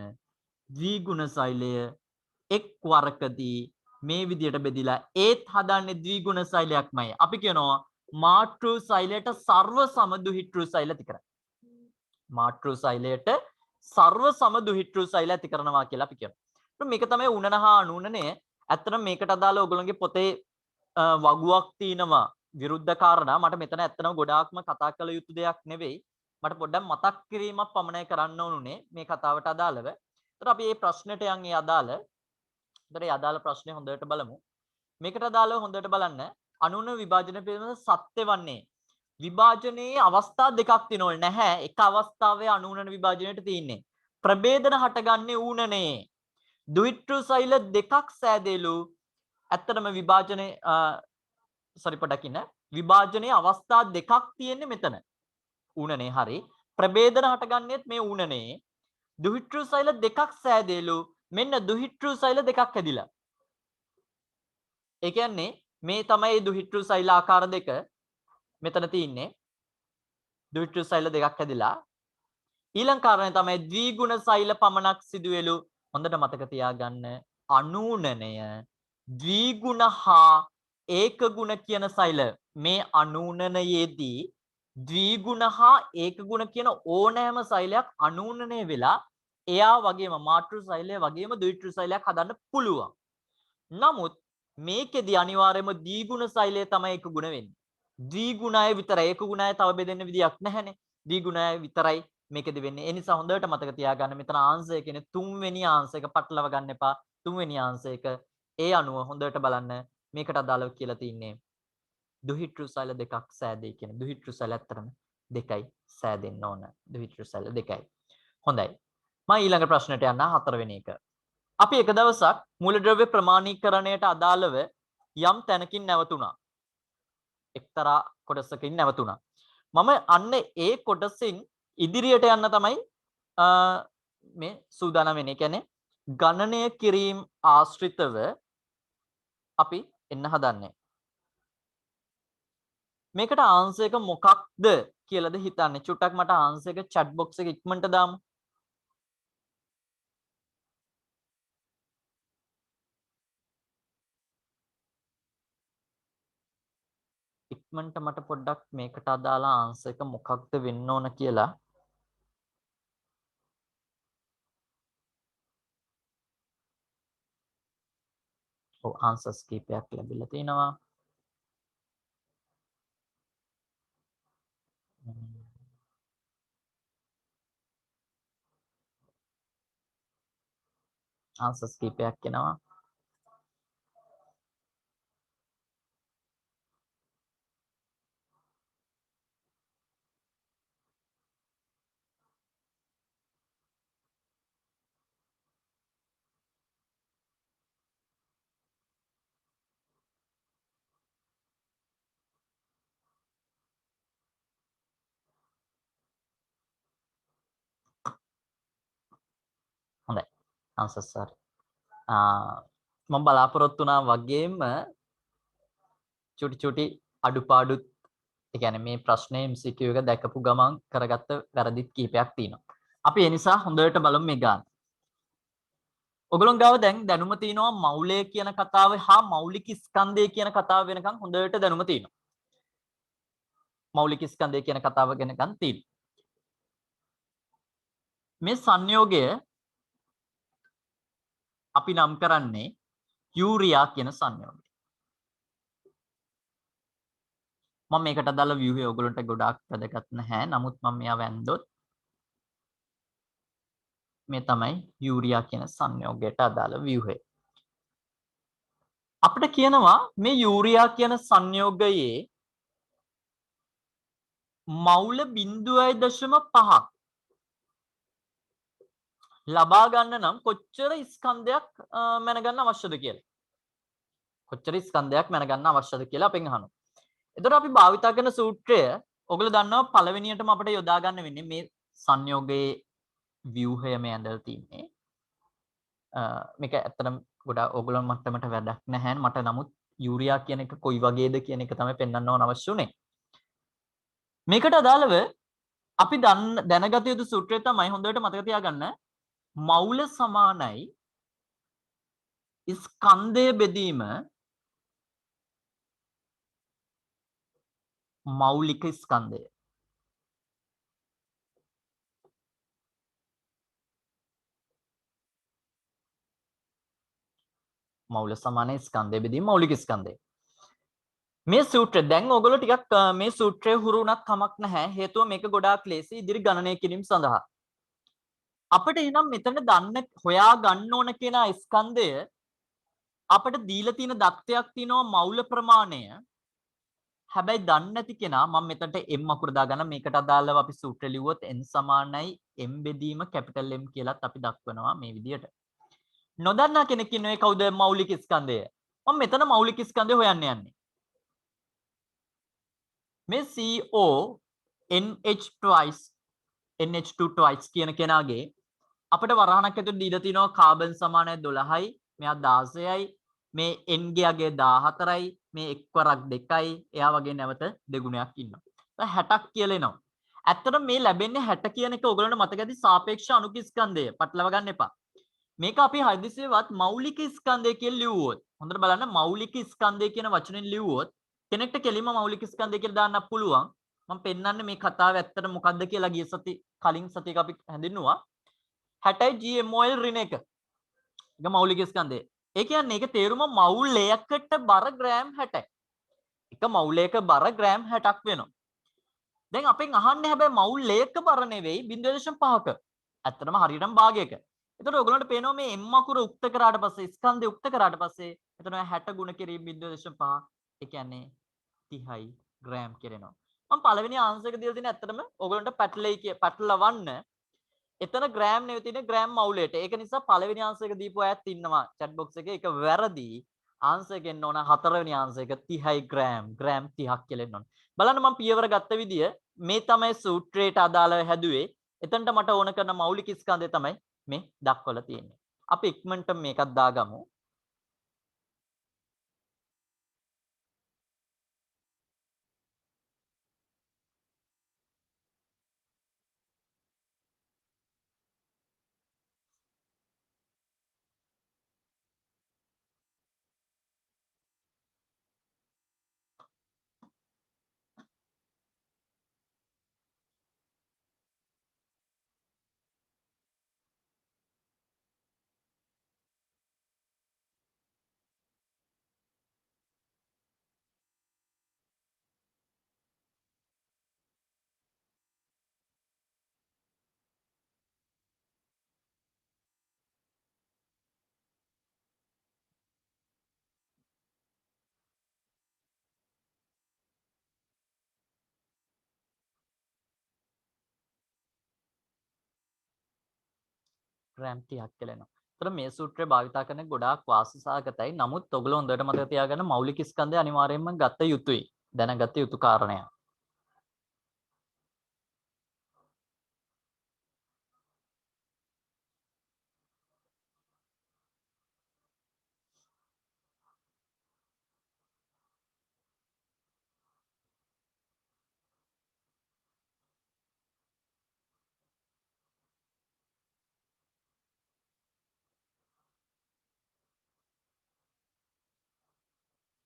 ද්විගුණ සෛලය එක් වරකදී මේ විදියට බෙදිලා ඒත් හදන්නේ ද්විගුණ සෛලයක්මයි. අපි කියනවා මාතෘ සෛලයට සර්ව සමදුහිතෘ සෛල ඇති කරයි. මාතෘ සෛලයට සර්ව සමදුහිතෘ සෛල ඇති කරනවා කියලා අපි කියනවා. මේක තමයි උණන හා අනූනනේ. ඇත්තටම මේකට අදාළ ඔයගොල්ලෝගේ පොතේ වගුවක් තියෙනවා විරුද්ධ කාරණා. මට මෙතන ඇත්තටම ගොඩාක්ම කතා කළ යුතු දෙයක් නෙවෙයි. මට පොඩ්ඩක් මතක් කිරීමක් පමණයි කරන්න ඕනුනේ මේ කතාවට අදාළව. ඒතර අපි මේ ප්‍රශ්නෙට යන් ඒ අදාළ. ඒතර ඒ අදාළ ප්‍රශ්නේ හොඳට බලමු. මේකට අදාළව හොඳට බලන්න. අනූන විභාජන පිළිබඳ සත්‍ය වන්නේ විභාජනයේ අවස්ථා දෙකක් තියෙනවල නැහැ. එක අවස්ථාවේ අනූනන විභාජනයට තියෙන්නේ. ප්‍රභේදන හටගන්නේ ඌනනේ. ද්විත්‍ර සෛල දෙකක් සෑදෙලු. ඇත්තටම විභාජනයේ පොඩ්ඩක් විභාජනයේ අවස්ථා දෙකක් තියෙන්නේ මෙතන. ඌනනේ හරි. ප්‍රභේදන හටගන්නේත් මේ ඌනනේ. දුහිතෘ සෛල දෙකක් සෑදෙලු. මෙන්න දුහිතෘ සෛල දෙකක් හැදිලා. ඒ කියන්නේ මේ තමයි දුහිතෘ සෛල ආකාර දෙක මෙතන තියෙන්නේ. දුහිතෘ සෛල දෙකක් හැදිලා. ඊළඟ කාරණය තමයි ද්විගුණ සෛල පමණක් සිදුවෙලු. හොඳට මතක තියාගන්න අනූනනය ද්විගුණ හා ඒකගුණ කියන සෛල මේ අනූනනයේදී ද්විගුණ හා ඒකගුණ කියන ඕනෑම සෛලයක් අනූනනය වෙලා එයා වගේම මාතෘ සෛලය වගේම ද්විත්‍ර සෛලයක් හදන්න පුළුවන්. නමුත් මේකෙදී අනිවාර්යයෙන්ම ද්විගුණ සෛලය තමයි ඒකගුණ වෙන්නේ. ද්විගුණය විතරයි ඒකගුණය තව බෙදෙන්න විදියක් නැහැනේ. ද්විගුණය විතරයි මේකෙදි වෙන්නේ. ඒ නිසා හොඳට මතක තියාගන්න මෙතන ආන්සර් කියන්නේ තුන්වෙනි ආන්සර් එක පටලව ගන්න එපා. තුන්වෙනි ආන්සර් එක ඒ අනුව හොඳට බලන්න මේකට අදාළව කියලා තින්නේ දුහිතෘ සෛල දෙකක් සෑදේ කියන. දුහිතෘ සෛල ඇත්තරම දෙකයි සෑදෙන්න ඕන. දුහිතෘ සෛල දෙකයි. හොඳයි. මම ඊළඟ ප්‍රශ්නට යන්න හතරවෙනි එක. අපි එක දවසක් මූලද්‍රව්‍ය ප්‍රමාණීකරණයට අදාළව යම් තැනකින් නැවතුණා. එක්තරා කොටසකින් නැවතුණා. මම අන්න ඒ කොටසින් ඉදිරියට යන්න තමයි මේ සූදානම් වෙන්නේ. කියන්නේ ගණනය කිරීම ආශ්‍රිතව අපි එන්න හදන්නේ. මේකට ආන්සර් එක මොකක්ද කියලාද හිතන්නේ? චුට්ටක් මට ආන්සර් එක chat box එකේ ඉක්මනට දාමු. ඉක්මනට මට පොඩ්ඩක් මේකට අදාළ ආන්සර් එක මොකක්ද වෙන්න ඕන කියලා ආන්සර්ස් කීපයක් ලැබිලා තිනවා. ආන්සර්ස් කීපයක් එනවා. හොඳයි. ආන්සර්ස් හරි. මම බලාපොරොත්තු වුණා වගේම චුටි අඩුපාඩුත් ඒ කියන්නේ මේ ප්‍රශ්නේ MCQ එක දැකපු ගමන් කරගත්ත වැරදිත් කීපයක් තියෙනවා. අපි ඒ නිසා හොඳට බලමු මේ ගාන. ඔගොල්ලෝ ගාව දැන් දැනුම තියෙනවා මෞලය කියන කතාවේ හා මෞලික ස්කන්ධය කියන කතාව වෙනකන් හොඳට දැනුම තියෙනවා. මෞලික ස්කන්ධය කියන කතාව වෙනකන් තියෙනවා. මේ සංයෝගය අපි නම් කරන්නේ යූරියා කියන සංයෝගය. මම මේකට අදාළ view එක ඔයගොල්ලන්ට ගොඩාක් වැදගත් නැහැ. නමුත් මම මෙයා වැන්දොත් මේ තමයි යූරියා කියන සංයෝගයට අදාළ view එක. අපිට කියනවා මේ යූරියා කියන සංයෝගයේ මවුල 0.5ක් ලබා ගන්න නම් කොච්චර ස්කන්ධයක් මැනගන්න අවශ්‍යද කියලා. කොච්චර ස්කන්ධයක් මැනගන්න අවශ්‍යද කියලා අපෙන් අහනවා. එතකොට අපි භාවිතා කරන සූත්‍රය ඔයගොල්ලෝ දන්නවා පළවෙනියටම අපිට යොදා ගන්න වෙන්නේ මේ සංයෝගයේ ව්‍යුහය මේ ඇඳලා තින්නේ. මේක ඇත්තටම ගොඩාක් ඕගොල්ලෝ මට්ටමට වැඩක් නැහැ. මට නමුත් යූරියා කියන එක කොයි වගේද කියන එක තමයි පෙන්වන්න ඕන අවශ්‍ය උනේ. මේකට අදාළව අපි දැනගත යුතු සූත්‍රය තමයි හොඳට මතක තියාගන්න මෞල සමානයි ස්කන්ධය බෙදීම මෞලික ස්කන්ධය. මෞල සමානයි ස්කන්ධය බෙදීම මෞලික ස්කන්ධය. මේ සූත්‍රය දැන් ඔයගොල්ලෝ ටිකක් මේ සූත්‍රය හුරු වුණත් කමක් නැහැ. හේතුව මේක ගොඩාක් ලේසි ඉදිරි ගණනය කිරීම සඳහා. අපිට එනම් මෙතන හොයා ගන්න ඕන කියන ස්කන්ධය අපිට දීලා තියෙන දත්තයක් තියෙනවා මෞල ප්‍රමාණය. හැබැයි දන්නේ නැති කෙනා මම මෙතනට m අකුර දාගන්න මේකට අදාළව අපි සූත්‍රය ලිව්වොත් n සමානයි m බෙදීම කැපිටල් M කියලාත් අපි දක්වනවා මේ විදියට. නොදන්නා කෙනෙක් ඉන්නේ කවුද මෞලික ස්කන්ධය? මම මෙතන මෞලික ස්කන්ධය හොයන්න යන්නේ. මේ CO NH twice NH2 twice කියන කෙනාගේ අපිට වරහණක් ඇතුළේ දීලා තිනවා කාබන් සමානයි 12යි මෙයා 16යි මේ N ගියගේ 14යි මේ එක්වරක් 2යි එයා වගේ නැවත දෙගුණයක් ඉන්නවා. 60ක් කියලා එනවා. ඇත්තට මේ ලැබෙන්නේ 60 කියන එක ඔයගොල්ලන්ට මතක ඇති සාපේක්ෂ අණුක ස්කන්ධය. පටලව ගන්න එපා. මේක අපි හදිසියෙවත් මෞලික ස්කන්ධය කියලා ලිව්වොත් හොඳට බලන්න මෞලික ස්කන්ධය කියන වචනෙන් ලිව්වොත් කෙනෙක්ට කෙලින්ම මෞලික ස්කන්ධය කියලා දාන්නත් පුළුවන්. මම පෙන්නන්නේ මේ කතාව ඇත්තට මොකද්ද කියලා ගිය කලින් සතියක අපි හැඳින්නුවා. 60යි GMOL ඍණ එක. ඒක මෞලික ස්කන්ධය. ඒ කියන්නේ ඒක තේරුම මෞලයකට බර ග්‍රෑම් 60යි. එක මෞලයක බර ග්‍රෑම් 60ක් වෙනවා. දැන් අපෙන් අහන්නේ හැබැයි මෞලයක බර නෙවෙයි 0.5ක. ඇත්තටම හරියටම භාගයක. එතකොට ඔයගොල්ලන්ට පේනවා මේ m අකුර උක්ත කරාට පස්සේ ස්කන්ධය උක්ත කරාට පස්සේ එතන 60 ගුණ කිරීම 0.5 ඒ කියන්නේ 30යි ග්‍රෑම් කරනවා. මම පළවෙනි ආන්සර් එක දීලා තියෙන ඇත්තටම ඔයගොල්ලන්ට පැටලවන්න එතන ග්‍රෑම් නෙවෙයි තියෙන්නේ ග්‍රෑම් මවුලයට. ඒක නිසා පළවෙනි ආන්සර් එක දීපු අයත් ඉන්නවා chat box එකේ. ඒක වැරදි. ආන්සර් එක එන්න ඕන හතරවෙනි ආන්සර් එක 30යි ග්‍රෑම් 30ක් කියලා එන්න ඕන. බලන්න මම පියවර ගත්ත විදිය මේ තමයි සූත්‍රයට අදාළව හැදුවේ. එතනට මට ඕන කරන මෞලික ස්කන්ධය තමයි මේ දක්වලා තියෙන්නේ. අපි ඉක්මනට මේකත් දාගමු. ග්‍රෑම් 30ක් කියලා එනවා. ඒතර මේ සූත්‍රය භාවිතා කරන ගොඩාක් වාසිසහගතයි. නමුත් ඔයගොල්ලෝ හොඳට මතක තියාගන්න මෞලික ස්කන්ධය අනිවාර්යයෙන්ම ගත යුතුයි. දැනගත යුතු කාරණයක්.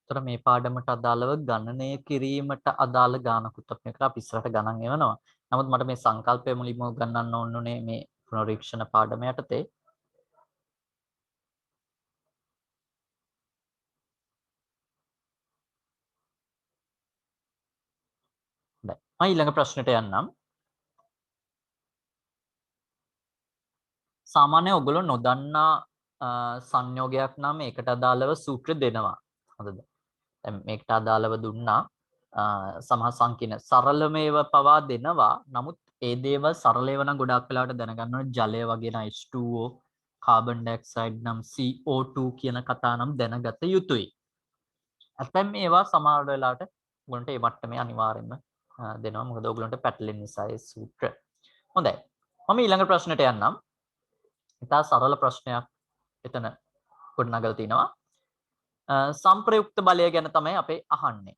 ඒතර මේ පාඩමට අදාළව ගණනය කිරීමට අදාළ ගානකුත් අපි ඉස්සරහට ගණන් එවනවා. නමුත් මට මේ සංකල්පය මුලින්ම උගන්වන්න ඕනුනේ මේ පුනරීක්ෂණ පාඩම යටතේ. හොඳයි. මම ඊළඟ ප්‍රශ්නෙට යන්නම්. සාමාන්‍ය ඔයගොල්ලෝ නොදන්නා සංයෝගයක් නම් ඒකට අදාළව සූත්‍ර දෙනවා. හොඳද? දැන් මේකට අදාළව දුන්නා සමහර සංකීර්ණ සරලමේව පවා දෙනවා. නමුත් ඒ දේවල් සරල ඒවා නම් ගොඩක් වෙලාවට දැනගන්න ඕනේ. ජලය වගේ නම් H2O, කාබන් ඩයොක්සයිඩ් නම් CO2 කියන කතා නම් දැනගත යුතුයි. ඇත්තම් මේවා සමහර වෙලාවට ඔයගොල්ලන්ට ඒ මට්ටමේ අනිවාර්යෙන්ම දෙනවා. මොකද ඔයගොල්ලන්ට පැටලෙන නිසා ඒ සූත්‍ර. හොඳයි. මම ඊළඟ ප්‍රශ්නෙට යන්නම්. ඉතා සරල ප්‍රශ්නයක් එතන ගොඩනගලා තිනවා. සංප්‍රයුක්ත බලය ගැන තමයි අපේ අහන්නේ.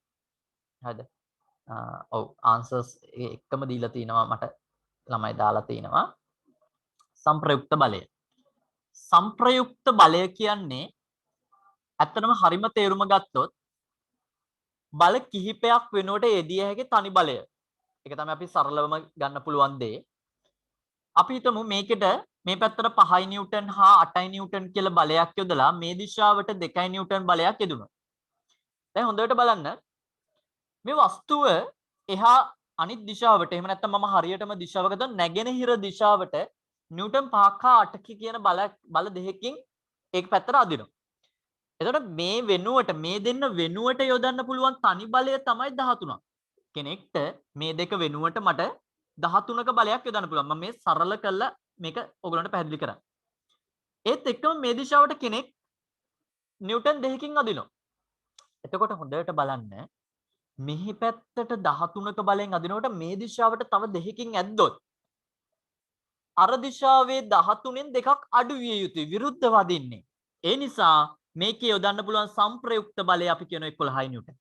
හරිද? ඔව් ආන්සර්ස් එකම දීලා තිනවා මට ළමයි දාලා තිනවා. සංප්‍රයුක්ත බලය. සංප්‍රයුක්ත බලය කියන්නේ ඇත්තටම හරිම තේරුම ගත්තොත් බල කිහිපයක් වෙනුවට යෙදිය හැකි තනි බලය. ඒක තමයි අපි සරලවම ගන්න පුළුවන් දේ. අපි හිතමු මේකට මේ පැත්තට 5 නිව්ටන් හා 8 නිව්ටන් කියලා බලයක් යොදලා මේ දිශාවට 2 නිව්ටන් බලයක් යෙදුණා. දැන් හොඳට බලන්න මේ වස්තුව එහා අනිත් දිශාවට එහෙම නැත්නම් මම හරියටම දිශාව ගත්තොත් නැගෙනහිර දිශාවට නිව්ටන් 5ක හා 8ක කියන බල දෙකකින් ඒක පැත්තට අදිනවා. එතකොට මේ වෙනුවට මේ දෙන්න වෙනුවට යොදන්න පුළුවන් තනි බලය තමයි 13ක්. කෙනෙක්ට මේ දෙක වෙනුවට මට 13ක බලයක් යොදන්න පුළුවන්. මම මේ සරල කළා මේක ඔයගලන්ට පැහැදිලි කරන්න. ඒත් එක්කම මේ දිශාවට කෙනෙක් නිව්ටන් 2කින් අදිනවා. එතකොට හොඳට බලන්න මෙහි පැත්තට 13ක බලෙන් අදිනකොට මේ දිශාවට තව 2කින් ඇද්දොත් අර දිශාවේ 13න් දෙකක් අඩු විය යුතුයි විරුද්ධව අදින්නේ. ඒ නිසා මේකේ යොදන්න පුළුවන් සංප්‍රයුක්ත බලය අපි කියන 11 නිව්ටන්.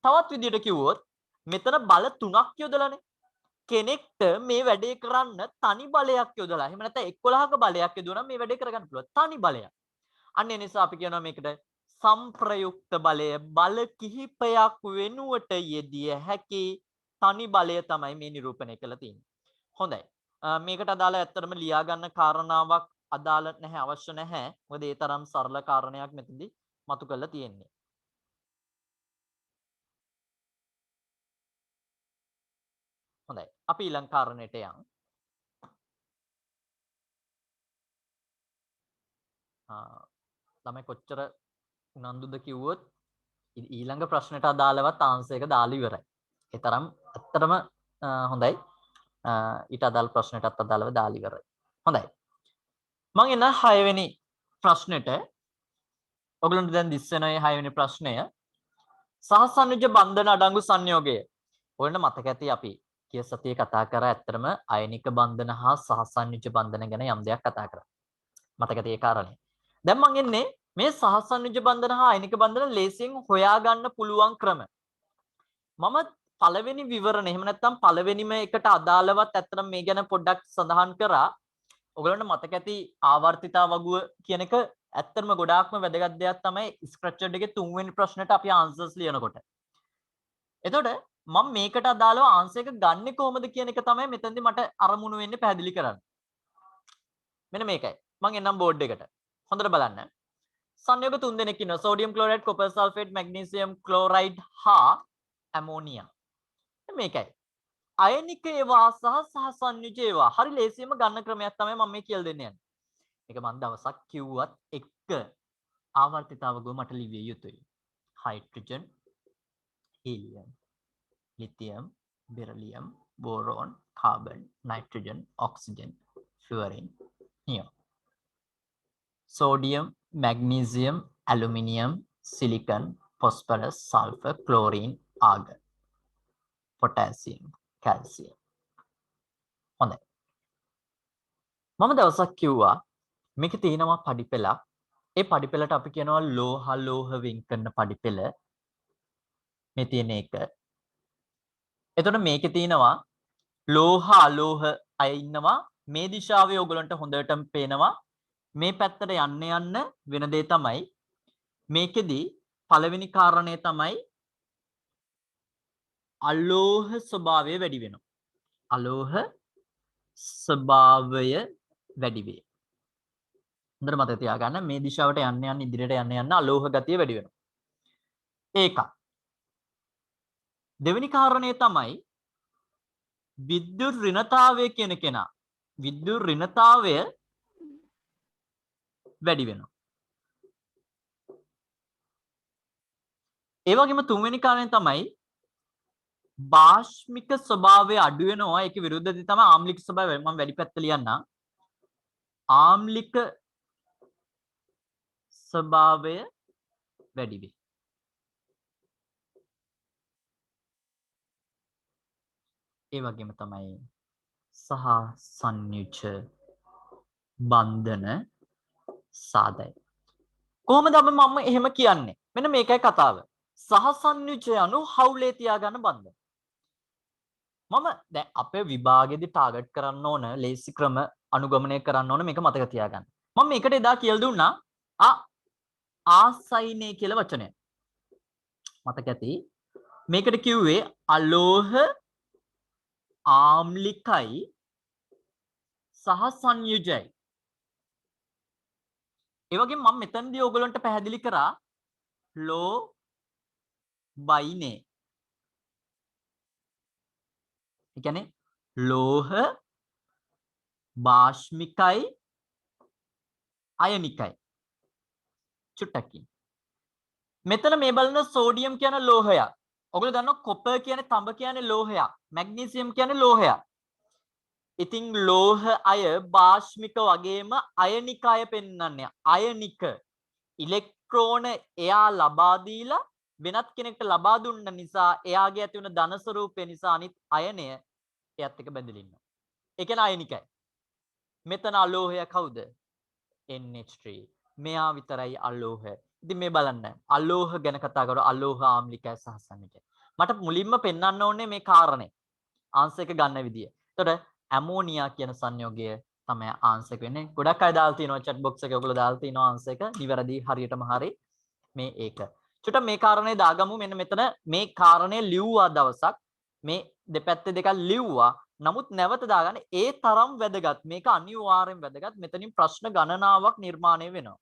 තවත් විදිහට කිව්වොත් මෙතන බල 3ක් යොදලානේ. කෙනෙක්ට මේ වැඩේ කරන්න තනි බලයක් යොදලා එහෙම නැත්නම් 11ක බලයක් යොදුනම මේ වැඩේ කරගන්න පුළුවන් තනි බලයක්. අන්න ඒ නිසා අපි කියනවා මේකට සංප්‍රයුක්ත බලය. බල කිහිපයක් වෙනුවට යෙදිය හැකි තනි බලය තමයි මේ නිරූපණය කරලා තියෙන්නේ. හොඳයි. මේකට අදාළ ඇත්තටම ලියා ගන්න කාරණාවක් අදාළ නැහැ අවශ්‍ය නැහැ. මොකද ඒ තරම් සරල කාරණයක් මෙතනදී මතු කරලා තියෙන්නේ. හොඳයි. අපි ඊළඟ කාරණයට යමු. ළමයි කොච්චර උනන්දුද කිව්වොත් ඊළඟ ප්‍රශ්නට අදාළවත් ආන්සර් එක දාලා ඉවරයි. ඒ තරම් ඇත්තටම හොඳයි. ඊට අදාළ ප්‍රශ්නටත් අදාළව දාලා ඉවරයි. හොඳයි. මම එන 6 වෙනි ප්‍රශ්නෙට ඔයගලන්ට දැන් දිස් වෙන 6 වෙනි ප්‍රශ්නය සහසන්නිජ බන්ධන අඩංගු සංයෝගය. ඔයගලන්ට මතක ඇති අපි කිය සතියේ කතා කරා ඇත්තටම අයනික බන්ධන හා සහසන්නිජ බන්ධන ගැන යම් දෙයක් කතා කරා. මතක ඇති ඒ කාරණේ. දැන් මම එන්නේ මේ සහසන්නිජ බන්ධන හා අයනික බන්ධන ලේසියෙන් හොයාගන්න පුළුවන් ක්‍රම. මම පළවෙනි විවරණ එහෙම නැත්නම් පළවෙනිම එකට අදාළවත් ඇත්තටම මේ ගැන පොඩ්ඩක් සඳහන් කරා. ඔයගලන්ට මතක ඇති ආවර්තිතා වගුව කියන එක ඇත්තටම ගොඩාක්ම වැදගත් දෙයක් තමයි ස්ක්‍රැචර්ඩ් එකේ 3 වෙනි ප්‍රශ්නෙට අපි ආන්සර්ස් ලියනකොට. එතකොට මම මේකට අදාළව ආන්සර් එක ගන්නෙ කොහොමද කියන එක තමයි මෙතනදී මට අරමුණු වෙන්නේ පැහැදිලි කරන්න. මෙන්න මේකයි. මම එන්නම් බෝඩ් එකට. හොඳට බලන්න. සංයෝග 3 දෙනෙක් ඉන්නවා. Sodium chloride, copper sulphate, magnesium chloride හා ඇමෝනියා. මේකයි. අයනික ඒවා සහ සහසන්නිජ ඒවා. හරි ලේසියෙන්ම ගන්න ක්‍රමයක් තමයි මම මේ කියලා දෙන්නේ. මේක මම දවසක් කිව්වත් එක ආවර්තිතාවගුව මට ලිවිය යුතුයි. Hydrogen, helium, lithium, beryllium, boron, carbon, nitrogen, oxygen, fluorine, neon. Sodium, magnesium, aluminium, silicon, phosphorus, sulphur, chlorine, argon, potassium, calcium. හොඳයි. මම දවසක් කිව්වා මේකේ තියෙනවා පඩිපෙළක්. ඒ පඩිපෙළට අපි කියනවා ලෝහ වෙන් කරන පඩිපෙළ. මේ තියෙන එක. එතකොට මේකේ තියෙනවා ලෝහ අලෝහ අය ඉන්නවා. මේ දිශාවේ ඔයගලන්ට හොඳටම පේනවා. මේ පැත්තට යන්න වෙන දේ තමයි මේකෙදි පළවෙනි කාරණය තමයි අලෝහ ස්වභාවය වැඩි වෙනවා. අලෝහ ස්වභාවය වැඩි වේ. හොඳට මතක තියාගන්න මේ දිශාවට යන්න ඉදිරියට යන්න අලෝහ ගතිය වැඩි වෙනවා. ඒක. දෙවෙනි කාරණය තමයි විද්‍යුත් ඍණතාවය කියන කෙනා. විද්‍යුත් ඍණතාවය වැඩි වෙනවා. ඒ වගේම තුන්වෙනි කාරණය තමයි භාෂ්මික ස්වභාවය අඩු වෙනවා. ඒකේ විරුද්ධදී තමයි ආම්ලික ස්වභාවය. මම වැඩි පැත්ත ලියන්න. ආම්ලික ස්වභාවය වැඩි වේ. ඒ වගේම තමයි සහ සංයුජ බන්ධන සාදයි. කොහොමද මම එහෙම කියන්නේ? මෙන්න මේකයි කතාව. සහ සංයුජ යනු හවුලේ තියාගන්න බන්ධන. මම දැන් අපේ විභාගෙදි ටාගට් කරන්න ඕන ලේසි ක්‍රම අනුගමනය කරන්න ඕන මේක මතක තියාගන්න. මම මේකට එදා කියලා දුන්නා ආසයිනේ කියලා වචනය. මතක ඇති. මේකට කිව්වේ අලෝහ ආම්ලිකයි සහ සංයුජයි. ඒ වගේම මම මෙතනදී ඔයගලන්ට පැහැදිලි කරා ලෝ බයිනේ. ඒ කියන්නේ ලෝහ භාෂ්මිකයි අයනිකයි. චුට්ටක් මෙතන මේ බලන සෝඩියම් කියන ලෝහයක්. ඔයගොල්ලෝ දන්නවා කොපර් කියන්නේ තඹ කියන්නේ ලෝහයක්. මැග්නීසියම් කියන්නේ ලෝහයක්. ඉතින් ලෝහ අය භාෂ්මික වගේම අයනික අය පෙන්වන්නේ. අයනික ඉලෙක්ට්‍රෝන එයා ලබා දීලා වෙනත් කෙනෙක්ට ලබා දුන්න නිසා එයාගේ ඇති වෙන ධන ස්වරූපය නිසා අනිත් අයනය එයත් එක්ක බැඳලා ඉන්නවා. ඒ කියන්නේ අයනිකයි. මෙතන අලෝහය කවුද? NH3. මෙයා විතරයි අලෝහ. ඉතින් මේ බලන්න අලෝහ ගැන කතා කරලා අලෝහ ආම්ලිකයි සහ සංයුජයි. මට මුලින්ම පෙන්වන්න ඕනේ මේ කාරණේ. ආන්සර් එක ගන්න විදිය. එතකොට ඇමෝනියා කියන සංයෝගය තමයි ආන්සර් එක වෙන්නේ. ගොඩක් අය දාලා තිනවා chat box එකේ ඔයගොල්ලෝ දාලා තිනවා ආන්සර් එක. නිවැරදි හරියටම හරි මේ ඒක. චුට්ට මේ කාරණේ දාගමු. මෙන්න මෙතන මේ කාරණේ ලිව්වා දවසක් මේ දෙපැත්තේ දෙකක් ලිව්වා. නමුත් නැවත දාගන්න ඒ තරම් වැදගත්. මේක අනිවාර්යෙන් වැදගත්. මෙතනින් ප්‍රශ්න ගණනාවක් නිර්මාණය වෙනවා.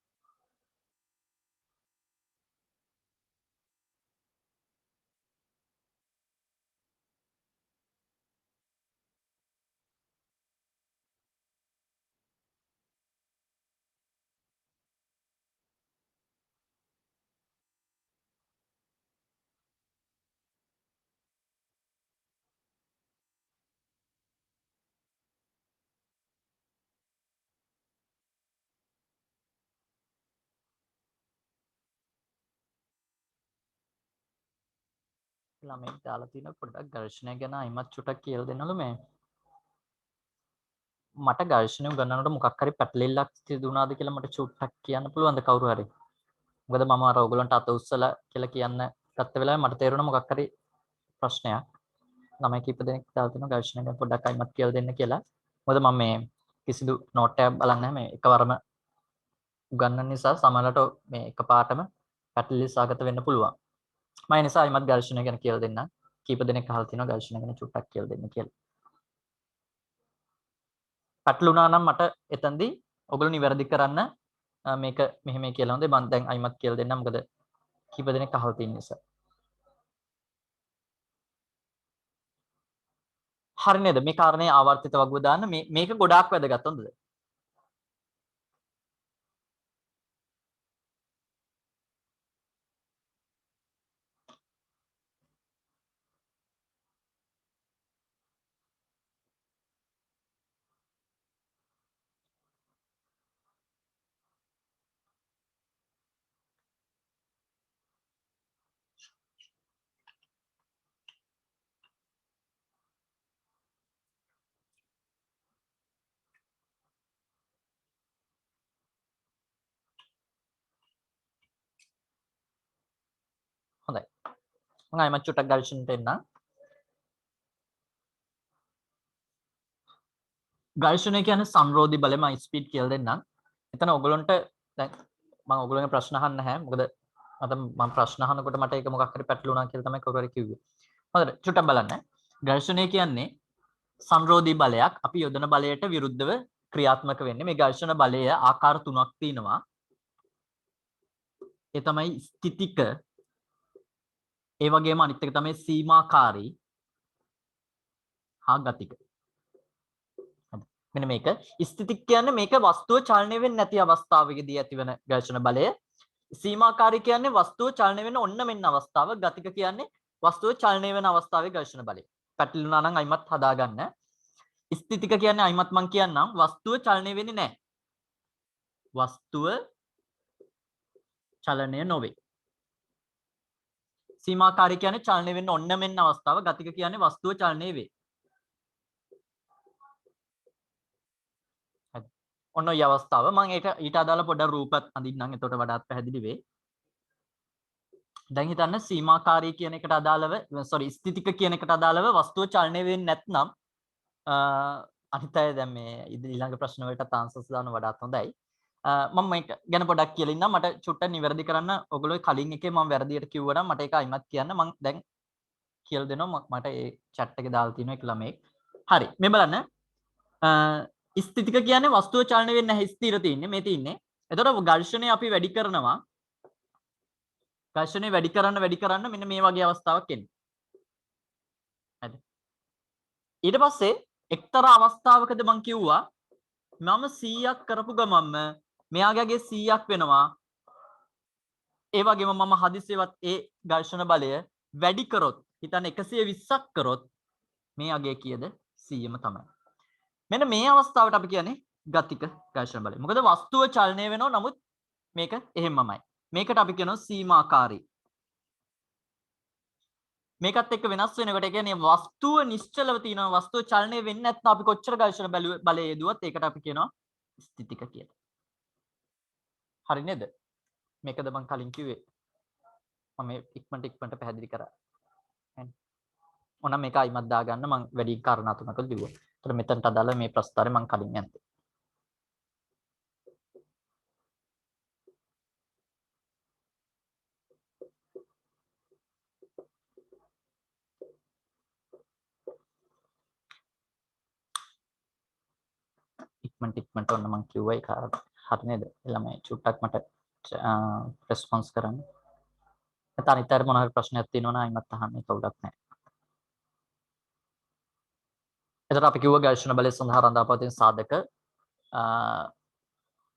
ළමෙක් දාලා තිනවා පොඩ්ඩක් ඝර්ෂණය ගැන අයිමත් චුටක් කියලා දෙන්නලු මේ. මට ඝර්ෂණය උගන්නනකොට මොකක් හරි පැටලෙල්ලක් තිබුණාද කියලා මට චුට්ටක් කියන්න පුළුවන්ද කවුරු හරි? මොකද මම අර ඔයගලන්ට අත උස්සලා කියලා කියන්න ගත්ත වෙලාවේ මට තේරුණා මොකක් හරි ප්‍රශ්නයක්. ළමයි කීප දෙනෙක් දාලා තිනවා ඝර්ෂණය ගැන පොඩ්ඩක් අයිමත් කියලා දෙන්න කියලා. මොකද මම මේ කිසිදු නෝට් එකක් බලන්නේ නැහැ මේ එකවරම උගන්නන නිසා සමහරවිට මේ එකපාරටම පැටලෙලි සාගත වෙන්න පුළුවන්. මම ඒ නිසා අයිමත් ඝර්ෂණය ගැන කියලා දෙන්න. කීප දෙනෙක් අහලා තිනවා ඝර්ෂණය ගැන චුට්ටක් කියලා දෙන්න කියලා. පැටලුණා නම් මට එතනදී ඔයගොල්ලෝ නිවැරදි කරන්න මේක මෙහෙම කියලා හොඳයි. මම දැන් අයිමත් කියලා දෙන්නම්. මොකද කීප දෙනෙක් අහලා තියෙන නිසා. හරි නේද? මේ කාරණේ ආවර්තිත වගුව දාන්න මේක ගොඩාක් වැදගත්. හොඳද? හොඳයි. මම අයිමත් චුට්ටක් ඝර්ෂණයට එන්නම්. ඝර්ෂණය කියන්නේ සංරෝධී බලය. මම ස්පීඩ් කියලා දෙන්නම්. එතන ඔයගලන්ට දැන් මම ඔයගලන්ගේ ප්‍රශ්න අහන්න නැහැ. මොකද මම ප්‍රශ්න අහනකොට මට ඒක මොකක් හරි පැටලුණා කියලා තමයි කවුරු හරි කිව්වේ. හොඳට චුට්ටක් බලන්න. ඝර්ෂණය කියන්නේ සංරෝධී බලයක්. අපි යොදන බලයට විරුද්ධව ක්‍රියාත්මක වෙන්නේ. මේ ඝර්ෂණ බලය ආකාර තුනක් තියෙනවා. ඒ තමයි ස්ථිතික, ඒ වගේම අනිත් එක තමයි සීමාකාරී හා ගතික. මෙන්න මේක ස්ථිතික කියන්නේ මේක වස්තුව චලනය වෙන්නේ නැති අවස්ථාවකදී ඇතිවන ඝර්ෂණ බලය. සීමාකාරී කියන්නේ වස්තුව චලනය වෙන ඔන්න මෙන්න අවස්ථාව. ගතික කියන්නේ වස්තුව චලනය වෙන අවස්ථාවේ ඝර්ෂණ බලය. පැටලුණා නම් අයිමත් හදාගන්න. ස්ථිතික කියන්නේ අයිමත් මං කියන්නම් වස්තුව චලනය වෙන්නේ නැහැ. වස්තුව චලනය නොවේ. සීමාකාරී කියන්නේ චලනය වෙන්න ඔන්න මෙන්න අවස්ථාව. ගතික කියන්නේ වස්තුව චලනය වේ. හරි. ඔන්න ඔය අවස්ථාව මම ඒක ඊට අදාළ පොඩ්ඩක් රූපත් අඳින්නම්. එතකොට වඩාත් පැහැදිලි වෙයි. දැන් හිතන්න සීමාකාරී කියන එකට අදාළව ස්ථිතික කියන එකට අදාළව වස්තුව චලනය වෙන්නේ නැත්නම් අනිත් අය දැන් මේ ඊළඟ ප්‍රශ්න වලට ආන්සර්ස් දාන්න වඩාත් හොඳයි. මම මේක ගැන පොඩ්ඩක් කියලා ඉන්නම්. මට චුට්ටක් නිවැරදි කරන්න ඔයගොල්ලෝ කලින් එකේ මම වැරදියට කිව්වා නම් මට ඒක අයිමත් කියන්න. මම දැන් කියලා දෙනවා. මට ඒ chat එකේ දාලා තියෙනවා ඒක ළමෙක්. හරි. මේ බලන්න. ස්ථිතික කියන්නේ වස්තුව චලනය වෙන්නේ නැහැ, ස්ථිර තියෙන්නේ. මේ තියෙන්නේ. එතකොට ඝර්ෂණය අපි වැඩි කරනවා. ඝර්ෂණය වැඩි කරන්න මෙන්න මේ වගේ අවස්ථාවක් එන්නේ. හරි. ඊට පස්සේ එක්තරා අවස්ථාවකද මම කිව්වා මම 100ක් කරපු ගමන්ම මෙයාගේ 100ක් වෙනවා. ඒ වගේම මම හදිසියෙවත් ඒ ඝර්ෂණ බලය වැඩි කරොත් හිතන්න 120ක් කරොත් මෙයාගේ කීයද 100ම තමයි. මෙන්න මේ අවස්ථාවට අපි කියන්නේ ගතික ඝර්ෂණ බලය. මොකද වස්තුව චලනය වෙනවා නමුත් මේක එහෙමමයි. මේකට අපි කියනවා සීමාකාරී. මේකත් එක්ක වෙනස් වෙනකොට ඒ කියන්නේ වස්තුව නිශ්චලව තියෙනවා. වස්තුව චලනය වෙන්නේ නැත්නම් අපි කොච්චර ඝර්ෂණ බලය යෙදුවත් ඒකට අපි කියනවා ස්ථිතික කියලා. හරි නේද? මේකද මම කලින් කිව්වේ. මම ඉක්මනට පැහැදිලි කරා. ඕනම් මේක අයිමත් දාගන්න මම වැඩි කාරණා තුනක් දිව්වා. ඒතර මෙතනට අදාළ මේ ප්‍රස්තාරේ මම කලින් යන්නේ. ඉක්මනට ඔන්න මම කිව්වා ඒක හරි නේද? ළමයි චුට්ටක් මට රෙස්පොන්ස් කරන්න. නැත්නම් අනිත් අයට මොනවා හරි ප්‍රශ්නයක් තියෙනවා නම් අයිමත් අහන්න ඒක උඩක් නැහැ. එතකොට අපි කිව්වා ඝර්ෂණ බලය සඳහා රඳා පවතින සාධක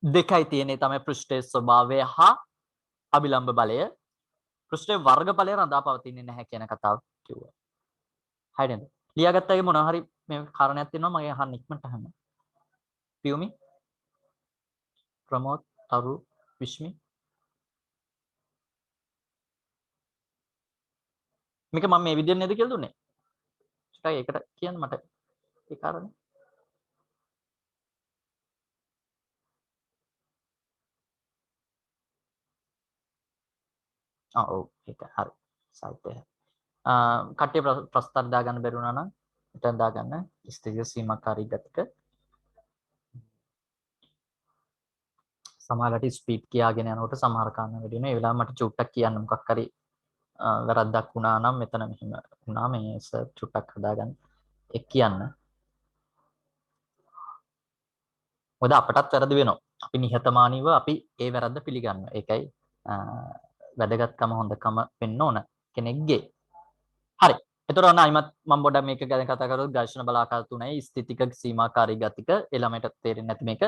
දෙකයි තියෙන්නේ. තමයි පෘෂ්ඨයේ ස්වභාවය හා අභිලම්බ බලය. පෘෂ්ඨයේ වර්ගඵලය රඳා පවතින්නේ නැහැ කියන කතාව කිව්වා. හරි නේද? ලියාගත්ත අය මොනවා හරි මේ කාරණයක් තියෙනවා මම අහන්න ඉක්මනට අහන්න. පියුමි ප්‍රමෝද් අරු විශ්මි මේක මම මේ විදියට නේද කියලා දුන්නේ? චුට්ටක් ඒකට කියන්න මට ඒ කාරණේ. ඔව් ඒක හරි. සාහිත්‍යය. කට්ටිය ප්‍රස්තාර දාගන්න බැරුණා නම් එතන දාගන්න ස්ථිතික සීමාකාරී ගතික. සමහරවිට ස්පීඩ් කියාගෙන යනකොට සමහර කාරණා වැඩි වෙනවා. ඒ වෙලාව මට චුට්ටක් කියන්න මොකක් හරි වැරද්දක් වුණා නම් මෙතන මෙහෙම වුණා මේ සර් චුට්ටක් හදාගන්න එක් කියන්න. මොකද අපටත් වැරදි වෙනවා. අපි නිහතමානීව අපි ඒ වැරද්ද පිළිගන්නවා. ඒකයි වැදගත්කම හොඳකම වෙන්න ඕන කෙනෙක්ගේ. හරි. එතකොට ඔන්න අයිමත් මම පොඩ්ඩක් මේක ගැන කතා කරද්දී ඝර්ෂණ බල ආකාර තුනයි ස්ථිතික සීමාකාරී ගතික ළමයට තේරෙන්නේ නැති මේක.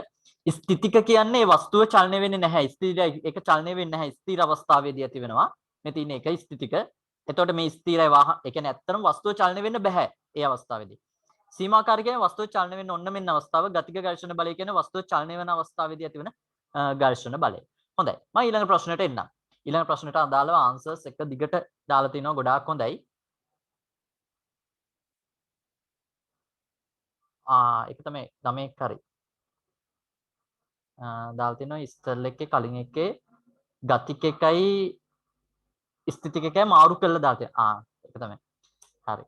ස්ථිතික කියන්නේ වස්තුව චලනය වෙන්නේ නැහැ. ස්ථිරයි ඒක චලනය වෙන්නේ නැහැ. ස්ථිර අවස්ථාවේදී ඇති වෙනවා. මේ තියෙන එක ස්ථිතික. එතකොට මේ ස්ථිරයි ඒ කියන්නේ ඇත්තටම වස්තුව චලනය වෙන්න බෑ ඒ අවස්ථාවේදී. සීමාකාරී කියන්නේ වස්තුව චලනය වෙන්න ඔන්න මෙන්න අවස්ථාව. ගතික ඝර්ෂණ බලය කියන්නේ වස්තුව චලනය වෙන අවස්ථාවේදී ඇති වෙන ඝර්ෂණ බලය. හොඳයි. මම ඊළඟ ප්‍රශ්නෙට එන්නම්. ඊළඟ ප්‍රශ්නෙට අදාළව ආන්සර්ස් එක දිගට දාලා තිනවා ගොඩාක් හොඳයි. ඒක තමයි ළමෙක් හරි. දාලා තිනවා ඉස්තරල එකේ කලින් එකේ ගතික එකයි ස්ථිතික එකයි මාරු කරලා දාලා තියෙනවා. ඒක තමයි. හරි.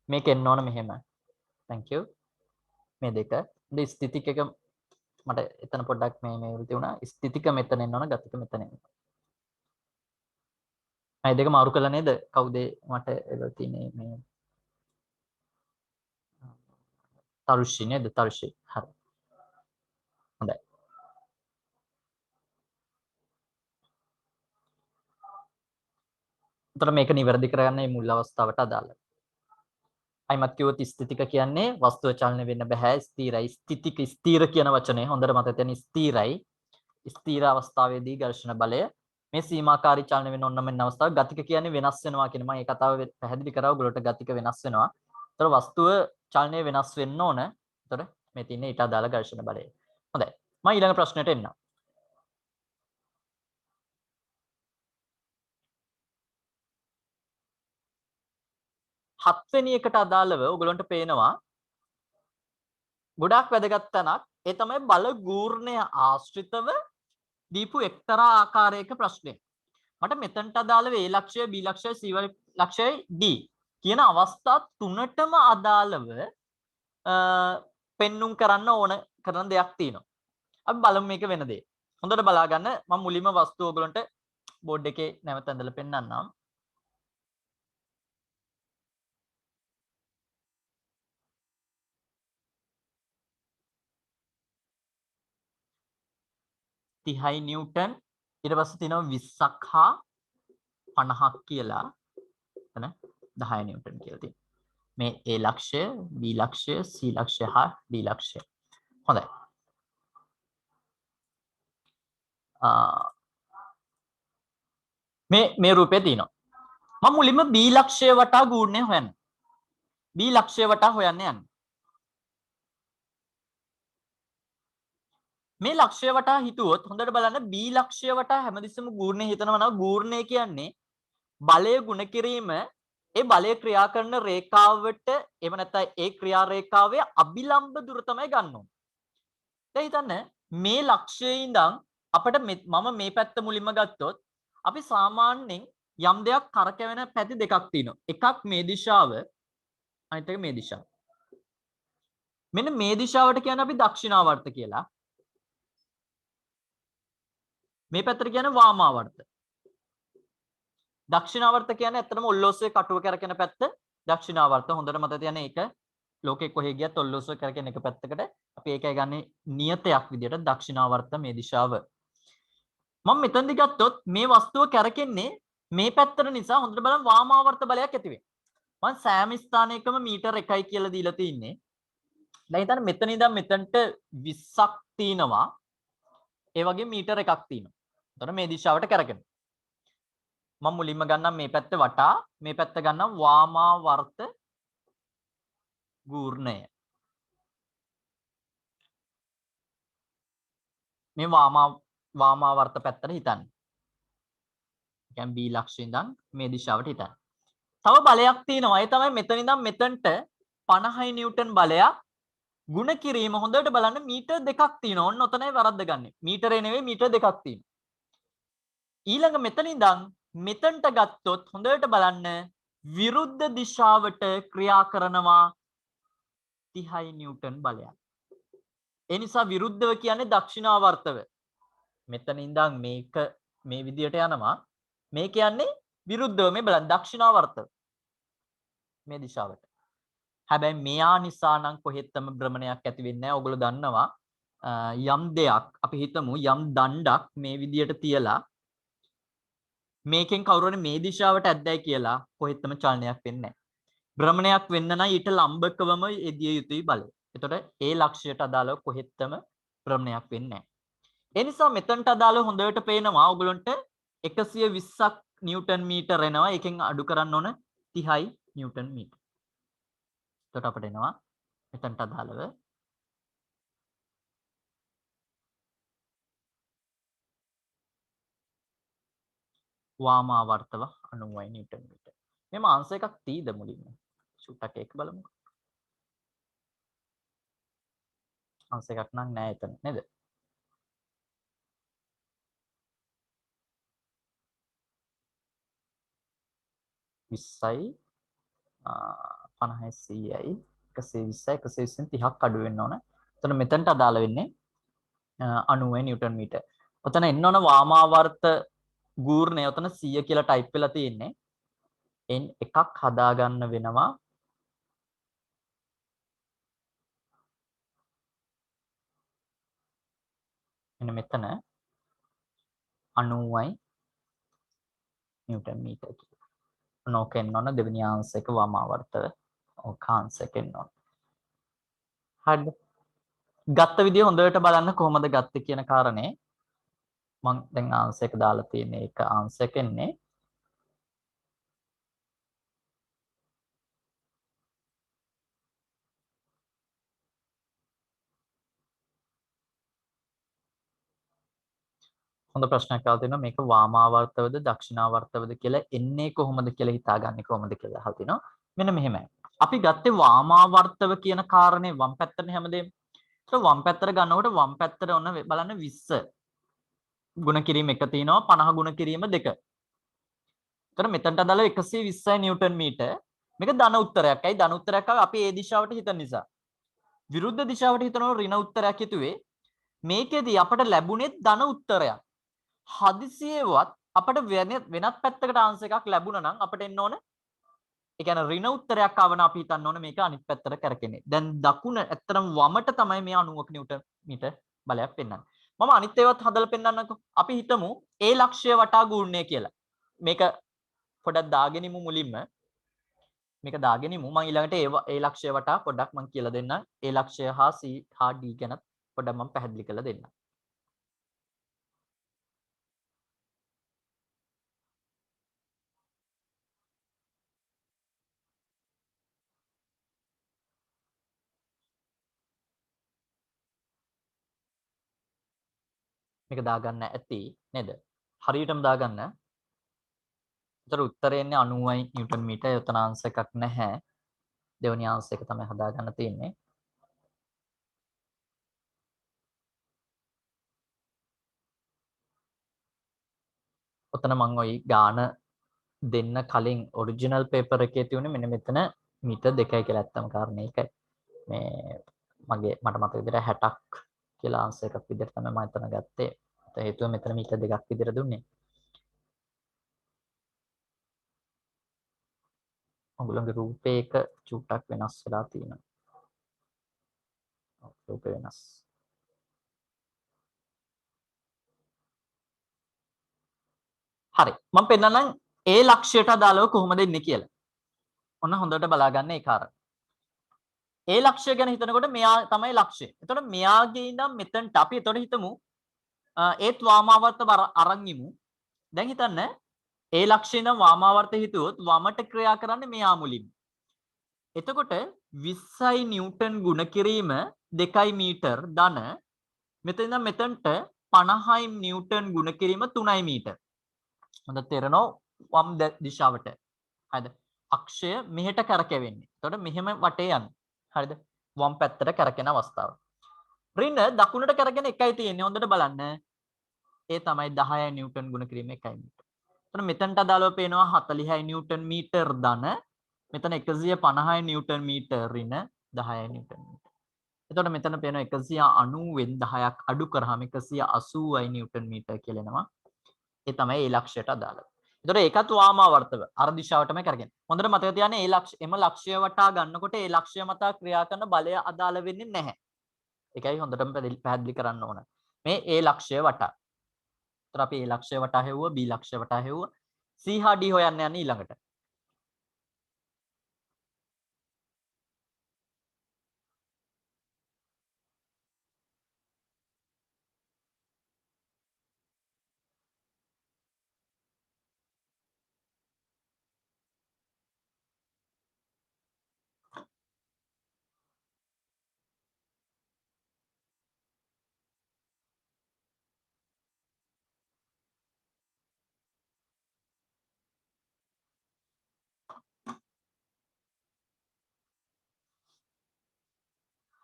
මේක එන්න ඕන මෙහෙම. thank you. මේ දෙක. ඉතින් ස්ථිතික එක මට එතන පොඩ්ඩක් මේ විදිහට වුණා. ස්ථිතික මෙතන එන්න ඕන ගතික මෙතන එන්න. මේ දෙක මාරු කළා නේද? කවුද මට එලා තියෙන්නේ මේ තරුෂි නේද? තරුෂි. හරි. හොඳයි. උතර මේක නිවැරදි කරගන්න මේ මුල් අවස්ථාවට අදාළයි. අයිමත් කිව්වොත් ස්ථිතික කියන්නේ වස්තුව චලනය වෙන්න බෑ ස්ථිරයි. ස්ථිතික ස්ථිර කියන වචනේ හොඳට මතක තියාගන්න ස්ථිරයි. ස්ථිර අවස්ථාවේදී ඝර්ෂණ බලය මේ සීමාකාරී චලන වෙන ඕන මෙන්න අවස්ථාව ගතික කියන්නේ වෙනස් වෙනවා කියන මම මේ කතාව පැහැදිලි කරා ඔයගොල්ලෝට ගතික වෙනස් වෙනවා. ඒතර වස්තුව චලනය වෙනස් වෙන්න ඕන. ඒතර මේ තියෙන්නේ ඊට අදාළ ඝර්ෂණ බලය. හොඳයි. මම ඊළඟ ප්‍රශ්නෙට එන්නම්. හත්වෙනි එකට අදාළව ඔයගොල්ලන්ට පේනවා ගොඩාක් වැදගත් තැනක්. ඒ තමයි බල ගූර්ණය ආශ්‍රිතව දීපු එක්තරා ආකාරයක ප්‍රශ්නයක්. මට මෙතනට අදාළව A ලක්ෂය B ලක්ෂය C ලක්ෂය D කියන අවස්ථා තුනටම අදාළව පෙන්눔 කරන්න ඕන කරන දෙයක් තියෙනවා. අපි බලමු මේක වෙන දේ. හොඳට බලා ගන්න. මම මුලින්ම වස්තුව ඔයගලන්ට බෝඩ් එකේ නැවත ඇඳලා පෙන්නන්නම්. තිහයි නිව්ටන් ඊට පස්සේ තියෙනවා 20ක් හා 50ක් කියලා එතන 10 නිව්ටන් කියලා තියෙනවා. මේ A ලක්ෂය, B ලක්ෂය, C ලක්ෂය හා D ලක්ෂය. හොඳයි. මේ රූපේ තියෙනවා. මම මුලින්ම B ලක්ෂය වටා ගූර්ණය හොයන්න. B ලක්ෂය වටා හොයන්න යන්න. මේ ලක්ෂය වටා හිතුවොත් හොඳට බලන්න B ලක්ෂය වටා හැමතිස්සෙම ගූර්ණය හිතනවා නම් ගූර්ණය කියන්නේ බලය ගුණ කිරීම ඒ බලය ක්‍රියා කරන රේඛාවට එහෙම නැත්නම් ඒ ක්‍රියා රේඛාවේ අභිලම්බ දුර තමයි ගන්න ඕනේ. දැන් හිතන්න මේ ලක්ෂයේ ඉඳන් අපිට මම මේ පැත්ත මුලින්ම ගත්තොත් අපි සාමාන්‍යයෙන් යම් දෙයක් කරකැවෙන පැති දෙකක් තියෙනවා. එකක් මේ දිශාව අනිත් එක මේ දිශාව. මෙන්න මේ දිශාවට කියන්නේ අපි දක්ෂිනාවර්ත කියලා. මේ පැත්තට කියන්නේ වාමාවර්ත. දක්ෂිනාවර්ත කියන්නේ ඇත්තටම ඔල්ලෝස්සේ කටුව කරකින පැත්ත දක්ෂිනාවර්ත. හොඳට මතක තියාගන්න ඒක ලෝකේ කොහෙ ගියත් ඔල්ලෝස්සේ කරකින එක පැත්තකට අපි ඒකයි ගන්නේ නියතයක් විදියට දක්ෂිනාවර්ත මේ දිශාව. මම මෙතනදි ගත්තොත් මේ වස්තුව කරකෙන්නේ මේ පැත්තට නිසා හොඳට බලන්න වාමාවර්ත බලයක් ඇති වෙනවා. මම සෑම ස්ථානයකම මීටර 1යි කියලා දීලා තින්නේ. දැන් හිතන්න මෙතන ඉඳන් මෙතනට 20ක් තියෙනවා. ඒ වගේ මීටර 1ක් තියෙනවා. එතකොට මේ දිශාවට කරගෙන. මම මුලින්ම ගන්නම් මේ පැත්ත වටා මේ පැත්ත ගන්නම් වාමාවර්ත ගූර්ණය. මේ වාමාවර්ත පැත්තට හිතන්න. කියන්නේ B ලක්ෂයෙන් ඉඳන් මේ දිශාවට හිතන්න. තව බලයක් තියෙනවා. ඒ තමයි මෙතන ඉඳන් මෙතනට 50 නිව්ටන් බලයක් ගුණ කිරීම හොඳට බලන්න මීටර් දෙකක් තියෙනවා. ඔන්න ඔතනයි වරද්ද ගන්න. මීටරේ නෙවෙයි මීටර් දෙකක් තියෙනවා. ඊළඟ මෙතන ඉඳන් මෙතනට ගත්තොත් හොඳට බලන්න විරුද්ධ දිශාවට ක්‍රියා කරනවා 30 නිව්ටන් බලයක්. ඒ නිසා විරුද්ධව කියන්නේ දක්ෂිනාවර්තව. මෙතන ඉඳන් මේක මේ විදියට යනවා. මේ කියන්නේ විරුද්ධව මේ බලන්න දක්ෂිනාවර්තව. මේ දිශාවට. හැබැයි මෙයා නිසා නම් කොහෙත්ම භ්‍රමණයක් ඇති වෙන්නේ නැහැ. ඔයගොල්ලෝ දන්නවා යම් දෙයක් අපි හිතමු යම් දණ්ඩක් මේ විදියට තියලා මේකෙන් කවුරුහරි මේ දිශාවට ඇද්දයි කියලා කොහෙත්ම චලනයක් වෙන්නේ නැහැ. භ්‍රමණයක් වෙන්න නම් ඊට ලම්බකවම යෙදිය යුතුයි බලය. එතකොට ඒ ලක්ෂයට අදාළව කොහෙත්ම භ්‍රමණයක් වෙන්නේ නැහැ. ඒ නිසා මෙතනට අදාළව හොඳට පේනවා ඔයගලන්ට 120ක් නිව්ටන් මීටර එනවා. එකෙන් අඩු කරන්න ඕන 30යි නිව්ටන් මීටර. එතකොට අපිට එනවා මෙතනට අදාළව වාමාවර්තව 90යි නිව්ටන් මීටර. මෙම අංශ එකක් තීද මුලින්ම. චුට්ටක් ඒක බලමු. අංශ එකක් නම් නෑ එතන නේද? විස්සයි 50යි 100යි 120යි 120න් 30ක් අඩු වෙන්න ඕන. එතන මෙතනට අදාළ වෙන්නේ 90 නිව්ටන් මීටර. ඔතන එන්න ඕන වාමාවර්ත ගූර්ණය ඔතන 100 කියලා ටයිප් වෙලා තියෙන්නේ. එන් එකක් හදා ගන්න වෙනවා. එන්න මෙතන 90යි නිව්ටන් මීටර කියලා. ඕක එන්න ඕන දෙවෙනි අංශ එක වාමාවර්තව. ඕක අංශ එක එන්න ඕන. හරිද? ගත්ත විදිය හොඳට බලන්න කොහොමද ගත්තේ කියන කාරණේ මම දැන් ආන්සර් එක දාලා තියෙන එක ආන්සර් එක එන්නේ හොඳ ප්‍රශ්නයක් අහලා තිනවා මේක වාමාවර්තවද දක්ෂිනාවර්තවද කියලා එන්නේ කොහොමද කියලා හිතාගන්නේ කොහොමද කියලා අහලා තිනවා මෙන්න මෙහෙමයි අපි ගත්තේ වාමාවර්තව කියන කාරණේ වම් පැත්තනේ හැමදේම ඒක වම් පැත්තට ගන්නකොට වම් පැත්තට ඔන්න බලන්න 20 ගුණ කිරීම එක තියෙනවා 50 ගුණ කිරීම දෙක. එතකොට මෙතනට අදාළ 120යි නිව්ටන් මීටර්. මේක ධන උත්තරයක්. ඇයි ධන උත්තරයක් ආවේ අපි ඒ දිශාවට හිතන නිසා. විරුද්ධ දිශාවට හිතනකොට ඍණ උත්තරයක් හිතුවේ. මේකෙදි අපට ලැබුණේ ධන උත්තරයක්. හදිසියෙවත් අපට වෙනත් පැත්තකට ආන්සර් එකක් ලැබුණා නම් අපට එන්න ඕන ඒ කියන්නේ ඍණ උත්තරයක් ආවන අපි හිතන්න ඕන මේක අනිත් පැත්තට කරකෙන්නේ. දැන් දකුණ ඇත්තටම වමට තමයි මේ 90ක නිව්ටන් මීටර් බලයක් පෙන්වන්නේ. මම අනිත් ඒවාත් හදලා පෙන්නන්නකෝ. අපි හිතමු ඒ ලක්ෂ්‍ය වටා ගුණය කියලා. මේක පොඩක් දාගෙන ඉමු මුලින්ම. මේක දාගෙන ඉමු. මම ඊළඟට ඒ ලක්ෂ්‍ය වටා පොඩක් මම කියලා දෙන්නම්. ඒ ලක්ෂ්‍ය හා C හා D ගැන පොඩක් මම පැහැදිලි කරලා දෙන්නම්. මේක දාගන්න ඇති නේද? හරියටම දාගන්න. ඒතර උත්තරේ එන්නේ 90යි නිව්ටන් මීටර්. එතන ආන්සර් එකක් නැහැ. දෙවෙනි ආන්සර් එක තමයි හදාගන්න තියෙන්නේ. ඔතන මම ওই ගාන දෙන්න කලින් ඔරිජිනල් පේපර් එකේ තියුනේ මෙන්න මෙතන මීටර් 2යි කියලා ඇත්තම කාරණේ ඒකයි. මේ මගේ මට මතක විදිහට 60ක් කියලා ආන්සර් එකක් විදිහට තමයි මම එතන ගත්තේ. ඒ හේතුව මෙතන මීටර් 2ක් විදිහට දුන්නේ. ඔයගොල්ලෝගේ රූපේ එක චුට්ටක් වෙනස් වෙලා තියෙනවා. රූපේ වෙනස්. හරි. මම පෙන්නන්නම් ඒ ලක්ෂයට අදාළව කොහොමද ඉන්නේ කියලා. ඔන්න හොඳට බලාගන්න ඒ කාරණා. ඒ ලක්ෂ්‍ය ගැන හිතනකොට මෙයා තමයි ලක්ෂ්‍යය. එතකොට මෙයාගේ ඉඳන් මෙතනට අපි එතකොට හිතමු ඒත් වාමාවර්ත අරන් ඉමු. දැන් හිතන්න ඒ ලක්ෂ්‍යය ඉඳන් වාමාවර්ත හිතුවොත් වමට ක්‍රියා කරන්නේ මෙයා මුලින්ම. එතකොට 20යි නිව්ටන් ගුණ කිරීම 2යි මීටර් ධන මෙතන ඉඳන් මෙතනට 50යි නිව්ටන් ගුණ කිරීම 3යි මීටර්. හොඳට තේරෙනව වම් දිශාවට. හරිද? අක්ෂය මෙහෙට කරකැවෙන්නේ. එතකොට මෙහෙම වටේ යන්නේ. හරිද? වම් පැත්තට කරකෙන අවස්ථාව. ඍණ දකුණට කරගෙන එකයි තියෙන්නේ. හොඳට බලන්න. ඒ තමයි 10යි නිව්ටන් ගුණ කිරීම 1යි මීටර්. එතකොට මෙතනට අදාළව පේනවා 40යි නිව්ටන් මීටර් ධන. මෙතන 150යි නිව්ටන් මීටර් ඍණ 10යි නිව්ටන් මීටර්. එතකොට මෙතන පේනවා 190 10ක් අඩු කරාම 180යි නිව්ටන් මීටර් කියලා එනවා. ඒ තමයි ඒ ලක්ෂයට අදාළ. එතකොට ඒකත් වාමාවර්තව අර දිශාවටම කරගෙන. හොඳට මතක තියාගන්න එම ලක්ෂ්‍ය වටා ගන්නකොට ඒ ලක්ෂ්‍ය මත ක්‍රියා කරන බලය අදාළ වෙන්නේ නැහැ. ඒකයි හොඳටම පැහැදිලි කරන්න ඕන. මේ ඒ ලක්ෂ්‍ය වටා. එතකොට අපි ඒ ලක්ෂ්‍ය වටා හෙව්වා B ලක්ෂ්‍ය වටා හෙව්වා C හා D හොයන්න යන්නේ ඊළඟට.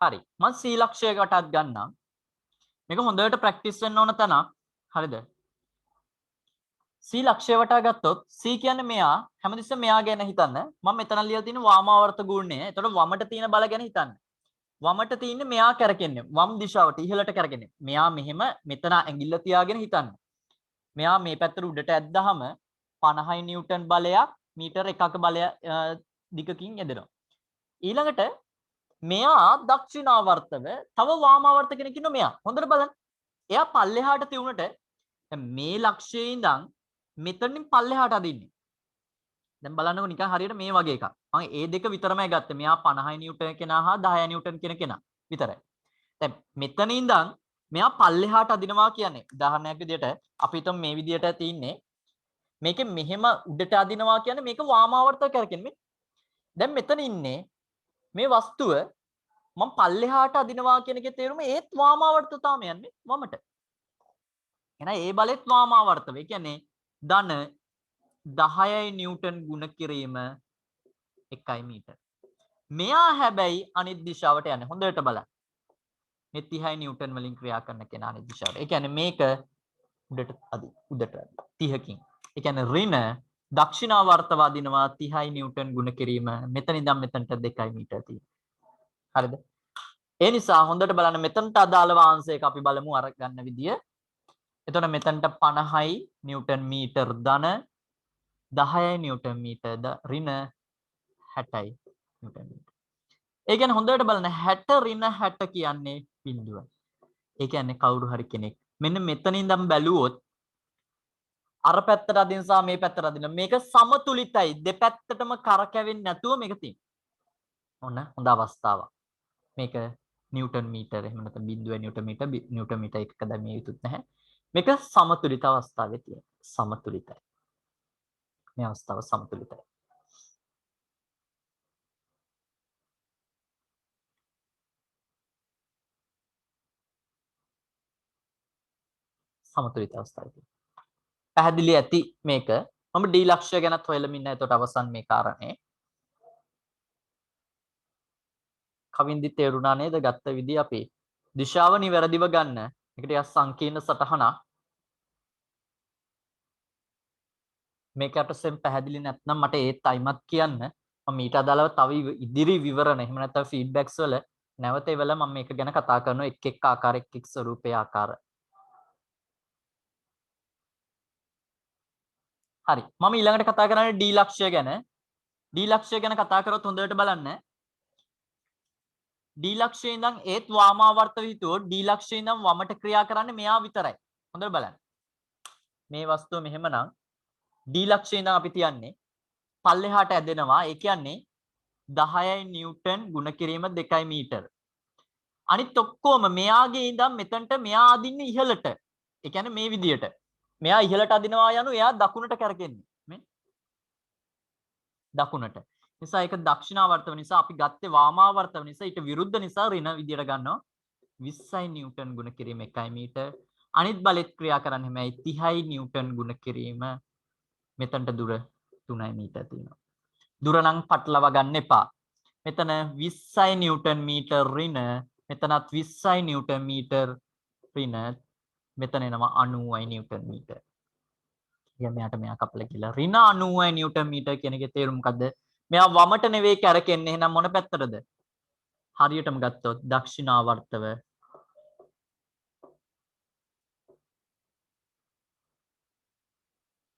හරි. මම C ලක්ෂ්‍යයකටත් ගන්නම්. මේක හොඳට ප්‍රැක්ටිස් වෙන්න ඕන තැනක්. හරිද? C ලක්ෂ්‍ය වටා ගත්තොත් C කියන්නේ මෙයා හැමතිස්සෙම මෙයා ගැන හිතන්න. මම මෙතන ලියලා තියෙන වාමාවර්ත ගුණය. එතකොට වමට තියෙන බල ගැන හිතන්න. වමට තියෙන්නේ මෙයා කරකෙන්නේ. වම් දිශාවට ඉහළට කරකෙන්නේ. මෙයා මෙහෙම මෙතන ඇඟිල්ල තියාගෙන හිතන්න. මෙයා මේ පැත්තට උඩට ඇද්දාම 50යි නිව්ටන් බලයක් මීටර 1ක බලය දිගකින් යදෙනවා. ඊළඟට මෙයා දක්ෂිනාවර්තව තව වාමාවර්ත කෙනෙක් ඉන්නවා මෙයා. හොඳට බලන්න. එයා පල්ලෙහාට තියුණට මේ ලක්ෂයේ ඉඳන් මෙතනින් පල්ලෙහාට අදින්නේ. දැන් බලන්නකො නිකන් හරියට මේ වගේ එකක්. මම ඒ දෙක විතරමයි ගත්තේ. මෙයා 50යි නිව්ටන් කෙනා හා 10යි නිව්ටන් කියන කෙනා විතරයි. දැන් මෙතන ඉඳන් මෙයා පල්ලෙහාට අදිනවා කියන්නේ උදාහරණයක් විදිහට අපි හිතමු මේ විදිහට තින්නේ මේකේ මෙහෙම උඩට අදිනවා කියන්නේ මේක වාමාවර්තව කරකින්නේ. දැන් මෙතන ඉන්නේ මේ වස්තුව මම පල්ලෙහාට අදිනවා කියන එකේ තේරුම ඒත් වාමාවර්තව තමයි යන්නේ වමට. එහෙනම් ඒ බලෙත් වාමාවර්තව. ඒ කියන්නේ ධන 10යි නිව්ටන් ගුණ කිරීම 1 මීටර. මෙයා හැබැයි අනිත් දිශාවට යන්නේ. හොඳට බලන්න. මේ 30යි නිව්ටන් වලින් ක්‍රියා කරන කෙනා අනිත් දිශාවට. ඒ කියන්නේ මේක උඩට 30කින්. ඒ කියන්නේ ඍණ දක්ෂිනාවර්තව අදිනවා 30යි නිව්ටන් ගුණ කිරීම මෙතන ඉඳන් මෙතනට 2 මීටර තියෙනවා. හරිද? ඒ නිසා හොඳට බලන්න මෙතනට අදාළ වාංශයක අපි බලමු අර ගන්න විදිය. එතකොට මෙතනට 50යි නිව්ටන් මීටර ධන 10යි නිව්ටන් මීටර ඍණ 60යි නිව්ටන් මීටර. ඒ කියන්නේ හොඳට බලන්න 60 ඍණ 60 කියන්නේ බිඳුව. ඒ කියන්නේ කවුරු හරි කෙනෙක් මෙන්න මෙතන ඉඳන් බැලුවොත් අර පැත්තට අදින සහ මේ පැත්තට අදින මේක සමතුලිතයි. දෙපැත්තටම කරකැවෙන්නේ නැතුව මේක තියෙනවා. ඔන්න හොඳ අවස්ථාවක්. මේක නිව්ටන් මීටර එහෙම නැත්නම් 0 නිව්ටන් මීටර එකක දැමිය යුතුත් නැහැ. මේක සමතුලිත අවස්ථාවේ තියෙන. සමතුලිතයි. මේ අවස්ථාව සමතුලිතයි. සමතුලිත අවස්ථාවේ. පැහැදිලි ඇති මේක. මම ඩී ලක්ෂ්‍ය ගැනත් හොයලමින් ඉන්න. එතකොට අවසන් මේ කාරණේ. කවින්දි තේරුණා නේද? ගත්ත විදිහ අපි දිශාව නිවැරදිව ගන්න. මේක ටිකක් සංකීර්ණ සටහනක්. මේකට සෙම් පැහැදිලි නැත්නම් මට ඒත් අයිමත් කියන්න. මම ඊට අදාළව තව ඉදිරි විවරණ එහෙම නැත්නම් ෆීඩ්බැක්ස් වල නැවත එවල මම මේක ගැන කතා කරනවා එක් එක් ආකාර එක් එක් ස්වරූපයේ ආකාර. හරි. මම ඊළඟට කතා කරන්නේ ඩී ලක්ෂ්‍ය ගැන. ඩී ලක්ෂ්‍ය ගැන කතා කරොත් හොඳට බලන්න. ඩී ලක්ෂ්‍යයෙන් ඉඳන් ඒත් වාමාවර්තව හිතුවොත් ඩී ලක්ෂ්‍යයෙන් ඉඳන් වමට ක්‍රියා කරන්නේ මෙයා විතරයි. හොඳට බලන්න. මේ වස්තුව මෙහෙමනම් ඩී ලක්ෂ්‍යයෙන් ඉඳන් අපි තියන්නේ පල්ලෙහාට ඇදෙනවා. ඒ කියන්නේ 10යි නිව්ටන් ගුණ කිරීම 2 මීටර. අනිත් ඔක්කොම මෙයාගේ ඉඳන් මෙතනට මෙයා අදින්නේ ඉහළට. ඒ කියන්නේ මේ විදියට. මෙයා ඉහළට අදිනවා යනු එයා දකුණට කරකෙන්නේ. මේ දකුණට. නිසා ඒක දක්ෂිනාවර්තව නිසා අපි ගත්තේ වාමාවර්තව නිසා ඊට විරුද්ධ නිසා ඍණ විදියට ගන්නවා. 20යි නිව්ටන් ගුණ කිරීම 1 මීටර. අනිත් බලෙත් ක්‍රියා කරන්නේ හැමයි 30යි නිව්ටන් ගුණ කිරීම මෙතනට දුර 3 මීටර තියෙනවා. දුර නම් පටලවා ගන්න එපා. මෙතන 20යි නිව්ටන් මීටර ඍණ මෙතනත් 20යි නිව්ටන් මීටර ඍණ මෙතන එනවා 90යි නිව්ටන් මීටර. කියන්නේ මෙයාට මෙයා කපලා කියලා ඍණ 90යි නිව්ටන් මීටර කියන එකේ තේරුම මොකද්ද? මෙයා වමට නෙවෙයි කැරකෙන්නේ. එහෙනම් මොන පැත්තටද? හරියටම ගත්තොත් දක්ෂිනාවර්තව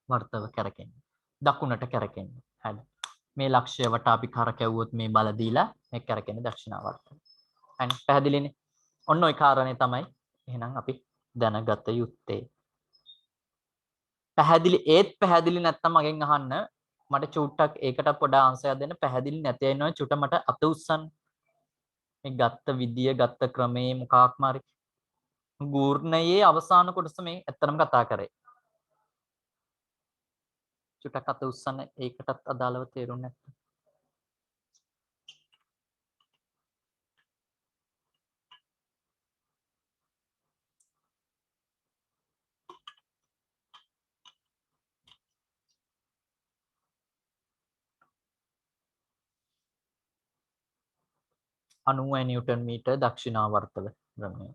වර්තව කැරකෙන්නේ. දකුණට කැරකෙන්නේ. හරි. මේ ලක්ෂ්‍ය වට අපි කරකැවුවොත් මේ බල දීලා මේ කැරකෙන්නේ දක්ෂිනාවර්තව. හරි. පැහැදිලිනේ? ඔන්න ඔය කාරණේ තමයි එහෙනම් අපි දැනගත යුත්තේ. පැහැදිලි නැත්නම් මගෙන් අහන්න. මට චුට්ටක් ඒකට පොඩ ආන්සරයක් දෙන්න. පැහැදිලි නැති වෙනවා චුට්ට මට අත උස්සන්න. මේ ගත්ත විදිය ගත්ත ක්‍රමේ මොකක්ම හරි ගූර්ණයේ අවසාන කොටස මේ ඇත්තටම කතා කරේ. චුට්ටක් අත උස්සන්න ඒකටත් අදාළව තේරුම් නැත්නම්. අනුවයි නිව්ටන් මීටර් දක්ෂිනාවර්තව ක්‍රමය.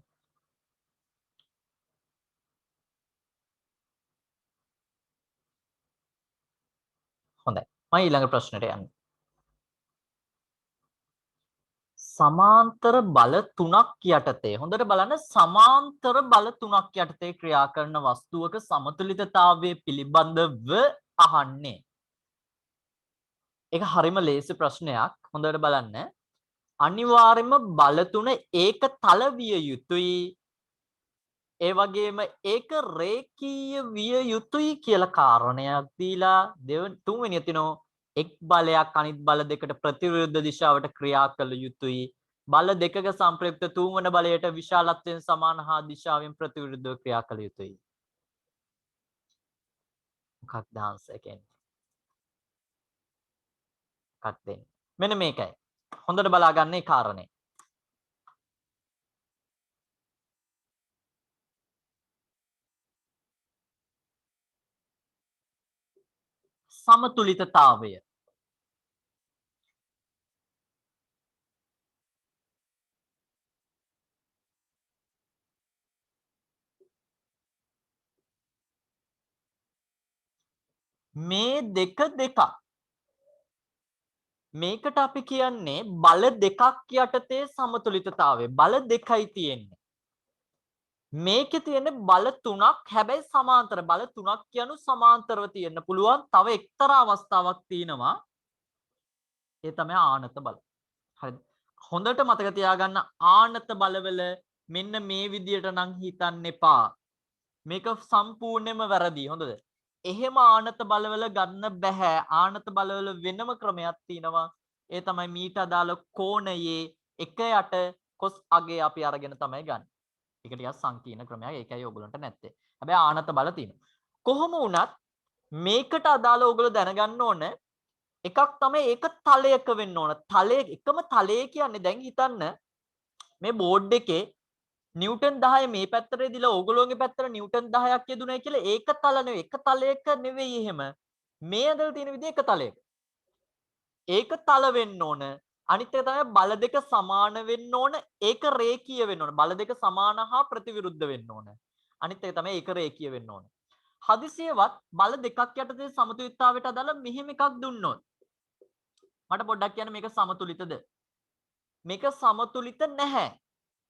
හොඳයි. මම ඊළඟ ප්‍රශ්නෙට යන්නේ. සමාන්තර බල තුනක් යටතේ හොඳට බලන්න සමාන්තර බල තුනක් යටතේ ක්‍රියා කරන වස්තුවක සමතුලිතතාවය පිළිබඳව අහන්නේ. ඒක හරිම ලේසි ප්‍රශ්නයක්. හොඳට බලන්න. අනිවාර්යයෙන්ම බල තුන ඒක තල විය යුතුයි. ඒ වගේම ඒක රේඛීය විය යුතුයි කියලා කාරණයක් දීලා තුන්වෙනිය තිනෝ එක් බලයක් අනිත් බල දෙකට ප්‍රතිවිරුද්ධ දිශාවට ක්‍රියා කළ යුතුයි. බල දෙකක සංප්‍රයුක්ත තුන්වන බලයට විශාලත්වයෙන් සමාන හා දිශාවෙන් ප්‍රතිවිරුද්ධව ක්‍රියා කළ යුතුයි. මොකක්ද ආන්සර් කියන්නේ? මොකක්ද දෙන්නේ? මෙන්න මේකයි. හොඳට බලා ගන්න ඒ කාරණේ. සමතුලිතතාවය. මේ දෙක දෙකක්. මේකට අපි කියන්නේ බල දෙකක් යටතේ සමතුලිතතාවය. බල දෙකයි තියෙන්නේ. මේකේ තියෙන්නේ බල තුනක් හැබැයි සමාන්තර. බල තුනක් කියනු සමාන්තරව තියෙන්න පුළුවන්. තව එක්තරා අවස්ථාවක් තියෙනවා. ඒ තමයි ආනත බල. හරිද? හොඳට මතක තියාගන්න ආනත බලවල මෙන්න මේ විදියට නම් හිතන්න එපා. මේක සම්පූර්ණයෙන්ම වැරදි. හොඳද? එහෙම ආනත බලවල ගන්න බෑ. ආනත බලවල වෙනම ක්‍රමයක් තියෙනවා. ඒ තමයි මීට අදාළ කෝණයේ එක යට කොස් අගේ අපි අරගෙන තමයි ගන්න. ඒක ටිකක් සංකීර්ණ ක්‍රමයක්. ඒකයි ඔයගොල්ලන්ට නැත්තේ. හැබැයි ආනත බල තියෙනවා. කොහොම වුණත් මේකට අදාළ ඔයගොල්ලෝ දැනගන්න ඕන එකක් තමයි ඒක තලයක වෙන්න ඕන. තලයේ එකම තලය කියන්නේ දැන් හිතන්න මේ බෝඩ් එකේ නිව්ටන් 10 මේ පැත්තට දීලා ඕගොල්ලෝගේ පැත්තට නිව්ටන් 10ක් යෙදුණයි කියලා ඒක තල නෙවෙයි. එක තලයක නෙවෙයි එහෙම. මේ ඇදලා තියෙන විදිහ එක තලයක. ඒක තල වෙන්න ඕන. අනිත් එක තමයි බල දෙක සමාන වෙන්න ඕන. ඒක රේඛීය වෙන්න ඕන. බල දෙක සමාන හා ප්‍රතිවිරුද්ධ වෙන්න ඕන. අනිත් එක තමයි ඒක රේඛීය වෙන්න ඕන. හදිසියවත් බල දෙකක් යටතේ සමතුලිතතාවයට අදාළ මෙහෙම එකක් දුන්නොත් මට පොඩ්ඩක් කියන්න මේක සමතුලිතද? මේක සමතුලිත නැහැ.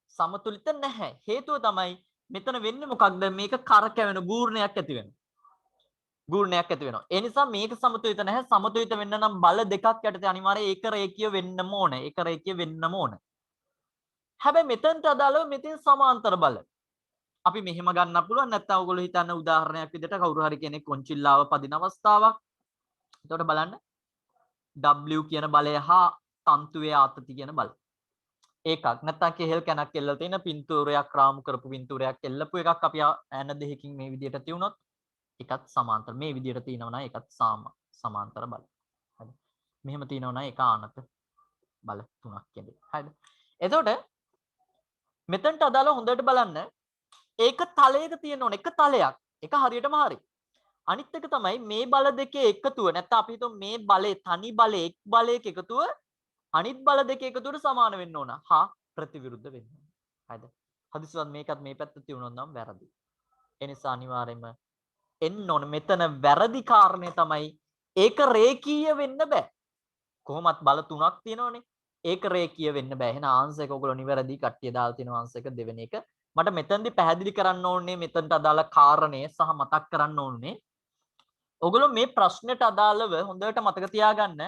සමතුලිත නැහැ. හේතුව තමයි මෙතන වෙන්නේ මොකක්ද? මේක කරකැවෙන ගූර්ණයක් ඇති වෙනවා. ගූර්ණයක් ඇති වෙනවා. ඒ නිසා මේක සමතුලිත නැහැ. සමතුලිත වෙන්න නම් බල දෙකක් යටතේ අනිවාර්යයෙන් ඒක රේඛීය වෙන්නම ඕන. ඒක රේඛීය වෙන්නම ඕන. හැබැයි මෙතනට අදාළව මෙතෙන් සමාන්තර බල. අපි මෙහෙම ගන්න පුළුවන්. නැත්නම් ඔයගොල්ලෝ හිතන්න උදාහරණයක් විදිහට කවුරු හරි කෙනෙක් කොන්චිල්ලාව පදින අවස්ථාවක්. එතකොට බලන්න W කියන බලය හා තන්තුවේ ආතති කියන බලය. ඒකක් නැත්නම් කෙහෙල් කැනක් එල්ලලා තියෙන පින්තූරයක් රාමු කරපු පින්තූරයක් එල්ලපු එකක් අපි ඇන දෙකකින් මේ විදිහට තියුණොත් එකත් සමාන්තර. මේ විදිහට තියෙනවා නම් ඒකත් සමාන්තර බල. හරිද? මෙහෙම තියෙනවා නම් ඒක ආනත බල තුනක් කියන්නේ. හරිද? එතකොට මෙතනට අදාළ හොඳට බලන්න ඒක තලයක තියෙන ඕන එක තලයක්. ඒක හරියටම හරි. අනිත් එක තමයි මේ බල දෙකේ එකතුව. නැත්නම් අපි හිතමු මේ බලේ තනි බලේ එක් බලයක එකතුව අනිත් බල දෙක එකතුවට සමාන වෙන්න ඕන. හා ප්‍රතිවිරුද්ධ වෙන්න ඕන. හරිද? හදිසියවත් මේකත් මේ පැත්ත තියුණොත් නම් වැරදි. ඒ නිසා අනිවාර්යයෙන්ම එන්න ඕන. මෙතන වැරදි කාරණේ තමයි ඒක රේඛීය වෙන්න බෑ. කොහොමත් බල තුනක් තියෙනවනේ. ඒක රේඛීය වෙන්න බෑ. එහෙනම් ආන්සර් එක ඔයගොල්ලෝ නිවැරදි කට්ටිය දාලා තියෙන ආන්සර් එක දෙවෙනි එක. මට මෙතනදී පැහැදිලි කරන්න ඕනේ මෙතනට අදාළ කාරණේ සහ මතක් කරන්න ඕනේ. ඔයගොල්ලෝ මේ ප්‍රශ්නෙට අදාළව හොඳට මතක තියාගන්න.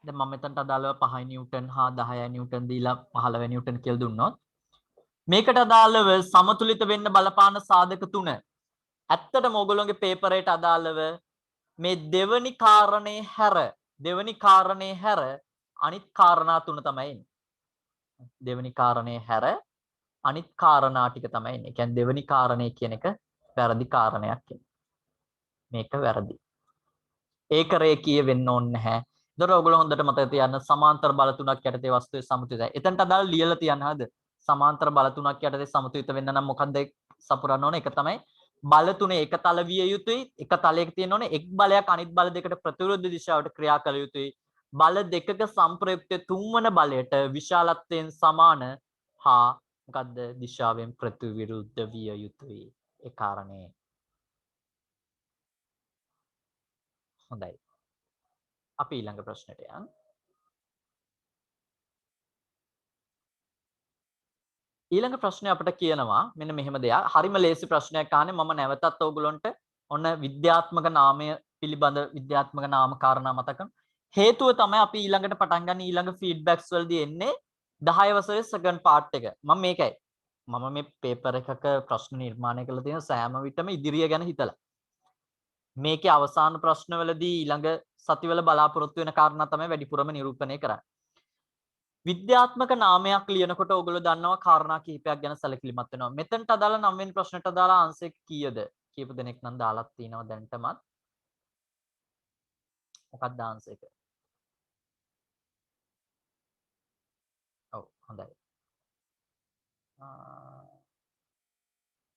දැන් මම මෙතනට අදාළව 5 නිව්ටන් හා 10 නිව්ටන් දීලා 15 නිව්ටන් කියලා දුන්නොත් මේකට අදාළව සමතුලිත වෙන්න බලපාන සාධක තුන. ඇත්තටම ඔයගොල්ලෝගේ පේපර් එකට අදාළව මේ දෙවනි කාරණේ හැර අනිත් කාරණා තුන තමයි එන්නේ. දෙවනි කාරණේ හැර අනිත් කාරණා ටික තමයි එන්නේ. කියන්නේ දෙවනි කාරණේ කියන එක වැරදි කාරණයක් කියන්නේ. මේක වැරදි. ඒක රේඛීය වෙන්න ඕනේ නැහැ. ඒතර ඔයගොල්ලෝ හොඳට මතක තියාගන්න සමාන්තර බල තුනක් යටතේ වස්තුවේ සමතුලිතයි. එතනට අදාළ ලියලා තියන්න හරිද? සමාන්තර බල තුනක් යටතේ සමතුලිත වෙන්න නම් මොකක්ද සපුරන්න ඕනේ? එක තමයි බල තුනේ එක තල විය යුතුයි. එක තලයක තියෙන්න ඕනේ එක් බලයක් අනිත් බල දෙකට ප්‍රතිවිරුද්ධ දිශාවට ක්‍රියා කළ යුතුයි. බල දෙකක සංප්‍රයුක්ත තුන්වන බලයට විශාලත්වයෙන් සමාන හා මොකද්ද දිශාවෙන් ප්‍රතිවිරුද්ධ විය යුතුයි. ඒ කාරණේ. හොඳයි. අපි ඊළඟ ප්‍රශ්නට යන්න. ඊළඟ ප්‍රශ්නේ අපිට කියනවා මෙන්න මෙහෙම දෙයක්. හරිම ලේසි ප්‍රශ්නයක් අහන්නේ මම නැවතත් ඔයගොල්ලන්ට ඔන්න විද්‍යාත්මක නාමය පිළිබඳ විද්‍යාත්මක නාම කාරණා මතක කරගන්න. හේතුව තමයි අපි ඊළඟට පටන් ගන්න ඊළඟ ෆීඩ්බැක්ස් වලදී එන්නේ 10 වසරේ සෙකන්ඩ් පාර්ට් එක. මම මේකයි. මම මේ පේපර් එකක ප්‍රශ්න නිර්මාණය කරලා තියෙන සෑම විටම ඉදිරිය ගැන හිතලා. මේකේ අවසාන ප්‍රශ්නවලදී ඊළඟ සතිවල බලාපොරොත්තු වෙන කාරණා තමයි වැඩිපුරම නිරූපණය කරන්නේ. විද්‍යාත්මක නාමයක් ලියනකොට ඔයගොල්ලෝ දන්නවා කාරණා කිහිපයක් ගැන සැලකිලිමත් වෙනවා. මෙතනට අදාළ 9 වෙනි ප්‍රශ්නට අදාළ ආන්සර් කීයද? කීප දෙනෙක් නම් දාලා තිනවා දැන්ටමත්. මොකක්ද ආන්සර් එක? ඔව් හොඳයි.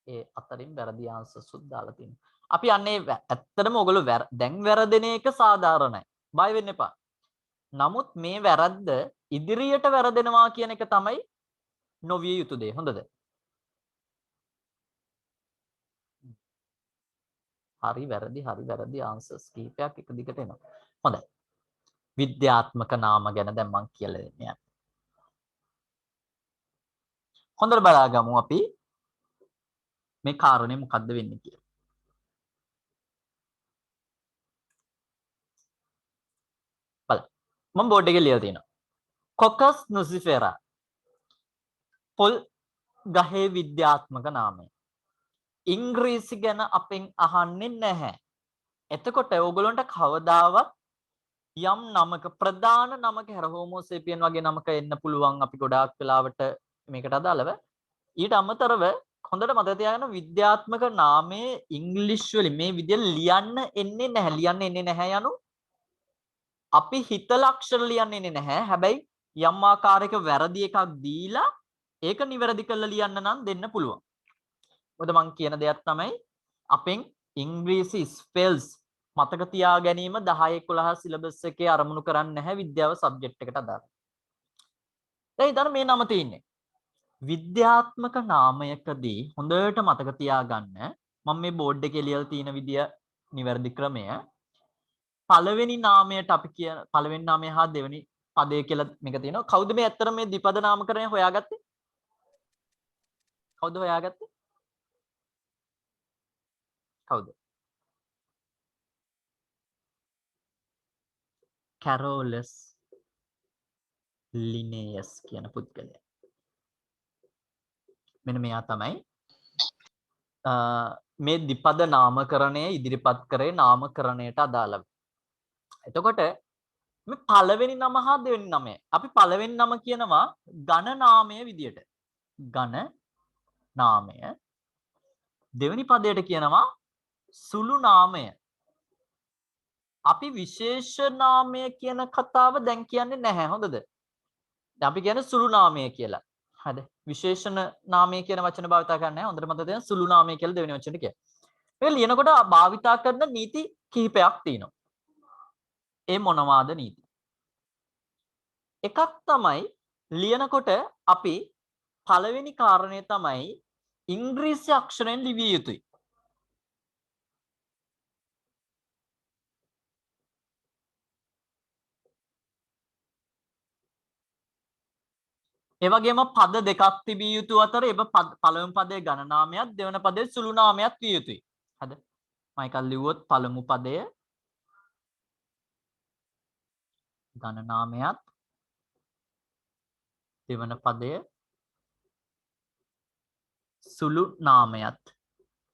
ඒ අතරින් වැරදි ආන්සර්ස්ුත් දාලා තිනවා. අපි යන්නේ ඇත්තටම ඔයගොල්ලෝ දැන් වැරදෙන එක සාධාරණයි. බය වෙන්න එපා. නමුත් මේ වැරද්ද ඉදිරියට වැරදෙනවා කියන එක තමයි නොවිය යුතු දේ. හොඳද? හරි වැරදි ආන්සර්ස් කීපයක් එක දිගට එනවා. හොඳයි. විද්‍යාත්මක නාම ගැන දැන් මම කියලා දෙන්නේ. හොඳට බලාගමු අපි මේ කාරණේ මොකද්ද වෙන්නේ කියලා. බලන්න. මම බෝඩ් එකේ ලියලා තියෙනවා. කොකස් නුසිෆෙරා පොල් ගහේ විද්‍යාත්මක නාමය. ඉංග්‍රීසි ගැන අපෙන් අහන්නේ නැහැ. එතකොට ඕගොල්ලන්ට කවදාවත් යම් නමක ප්‍රධාන නමක හැර හෝමෝ සේපියන් වගේ නමක එන්න පුළුවන් අපි ගොඩාක් වෙලාවට මේකට අදාළව. ඊට අමතරව හොඳට මතක තියාගන්න විද්‍යාත්මක නාමයේ ඉංග්‍රීසි වලින් මේ විදිහට ලියන්න එන්නේ නැහැ. ලියන්න එන්නේ නැහැ යනු අපි හිතල අක්ෂර ලියන්න එන්නේ නැහැ. හැබැයි යම් ආකාරයක වැරදි එකක් දීලා ඒක නිවැරදි කරලා ලියන්න නම් දෙන්න පුළුවන්. මොකද මම කියන දෙයක් තමයි අපෙන් ඉංග්‍රීසි ස්පෙල්ස් මතක තියා ගැනීම 10 11 සිලබස් එකේ අරමුණු කරන්නේ නැහැ විද්‍යාව සබ්ජෙක්ට් එකට අදාළ. දැන් ඊතන මේ නම තියෙන්නේ. විද්‍යාත්මක නාමයකදී හොඳට මතක තියාගන්න මම මේ බෝඩ් එකේ ලියලා තියෙන විදිය නිවැරදි ක්‍රමය පළවෙනි නාමයට අපි කියන පළවෙනි නාමය හා දෙවෙනි පදය කියලා මේක තියෙනවා. කවුද මේ ඇත්තට මේ ද්විපද නාමකරණය හොයාගත්තේ? කවුද හොයාගත්තේ? කවුද? කැරෝලස් ලිනේයස් කියන පුද්ගලයා. මෙන්න මෙයා තමයි මේ ද්විපද නාමකරණය ඉදිරිපත් කරේ නාමකරණයට අදාළව. එතකොට මේ පළවෙනි නම හා දෙවෙනි නමය. අපි පළවෙනි නම කියනවා ඝන නාමය විදියට. ඝන නාමය. දෙවෙනි පදයට කියනවා සුළු නාමය. අපි විශේෂ නාමය කියන කතාව දැන් කියන්නේ නැහැ. හොඳද? දැන් අපි කියන්නේ සුළු නාමය කියලා. හරිද? විශේෂණ නාමය කියන වචන භාවිතා කරන්නේ නැහැ. හොඳට මතක තියාගන්න සුළු නාමය කියලා දෙවෙනි වචනේ කියනවා. මේක ලියනකොට භාවිතා කරන නීති කිහිපයක් තියෙනවා. ඒ මොනවාද නීති? එකක් තමයි ලියනකොට අපි පළවෙනි කාරණය තමයි ඉංග්‍රීසි අක්ෂරයෙන් ලිවිය යුතුයි. ඒ වගේම පද දෙකක් තිබිය යුතු අතර ඒ පළවෙනි පදයේ ඝන නාමයක් දෙවන පදයේ සුළු නාමයක් විය යුතුයි. හරිද? මම එකක් ලිව්වොත් පළමු පදය ඝන නාමයක් දෙවන පදය සුළු නාමයක්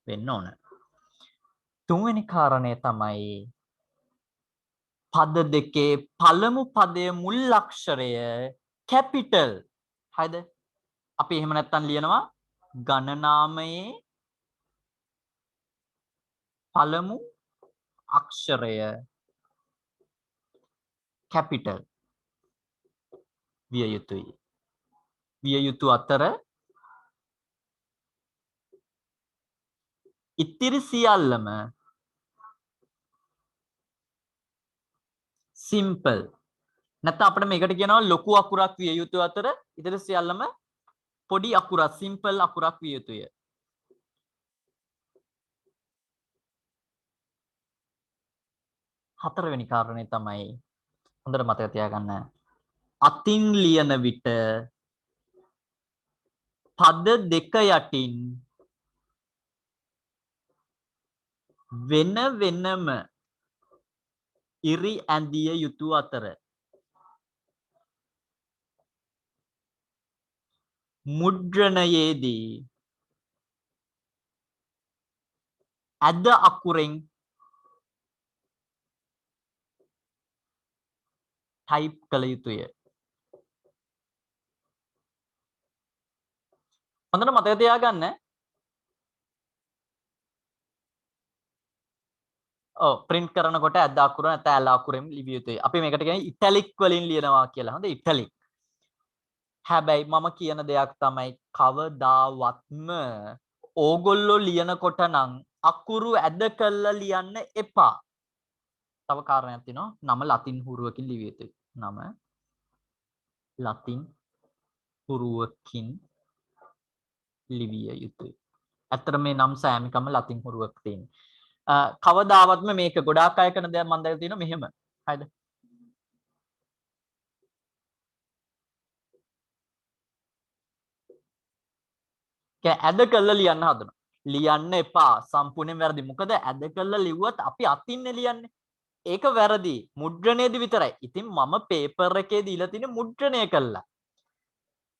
වෙන්න ඕන. තුන්වෙනි කාරණය තමයි පද දෙකේ පළමු පදයේ මුල් අක්ෂරය කැපිටල්. හරිද? අපි එහෙම නැත්තම් ලියනවා ඝන නාමයේ පළමු අක්ෂරය කැපිටල් විය යුතුයි. විය යුතු අතර ඉතිරි සියල්ලම සිම්පල්. නැත්නම් අපිට මේකට කියනවා ලොකු අකුරක් විය යුතු අතර ඉතිරි සියල්ලම පොඩි අකුරක් සිම්පල් අකුරක් විය යුතුය. හතරවෙනි කාරණේ තමයි හොඳට මතක තියාගන්න. අතින් ලියන විට පද දෙක යටින් වෙන වෙනම ඉරි ඇඳිය යුතු අතර මුද්‍රණයේදී අද අකුරෙන් ටයිප් කළ යුතුය. හොඳට මතක තියාගන්න. ඔව් print කරනකොට ඇද්ද අකුර නැත්නම් ඇල අකුරෙන් ලිවිය යුතුයි. අපි මේකට කියන්නේ ඉටැලික් වලින් ලියනවා කියලා. හොඳ ඉටැලික්. හැබැයි මම කියන දෙයක් තමයි කවදාවත්ම ඕගොල්ලෝ ලියනකොට නම් අකුරු ඇද කරලා ලියන්න එපා. තව කාරණයක් තියෙනවා. නම ලතින් හුරුවකින් ලිවිය යුතුයි. නම ලතින් හුරුවකින් ලිවිය යුතුයි. ඇත්තට මේ නම් සෑම එකම ලතින් හුරුවක් තියෙනවා. කවදාවත්ම මේක ගොඩාක් අය කරන දෙයක් මම දැකලා තියෙනවා මෙහෙම. හරිද? ඇද කළා ලියන්න හදනවා. ලියන්න එපා. සම්පූර්ණයෙන් වැරදි. මොකද ඇද කළා ලිව්වත් අපි අතින්නේ ලියන්නේ. ඒක වැරදි. මුද්‍රණයේදී විතරයි. ඉතින් මම පේපර් එකේ දීලා තියෙන මුද්‍රණය කළා.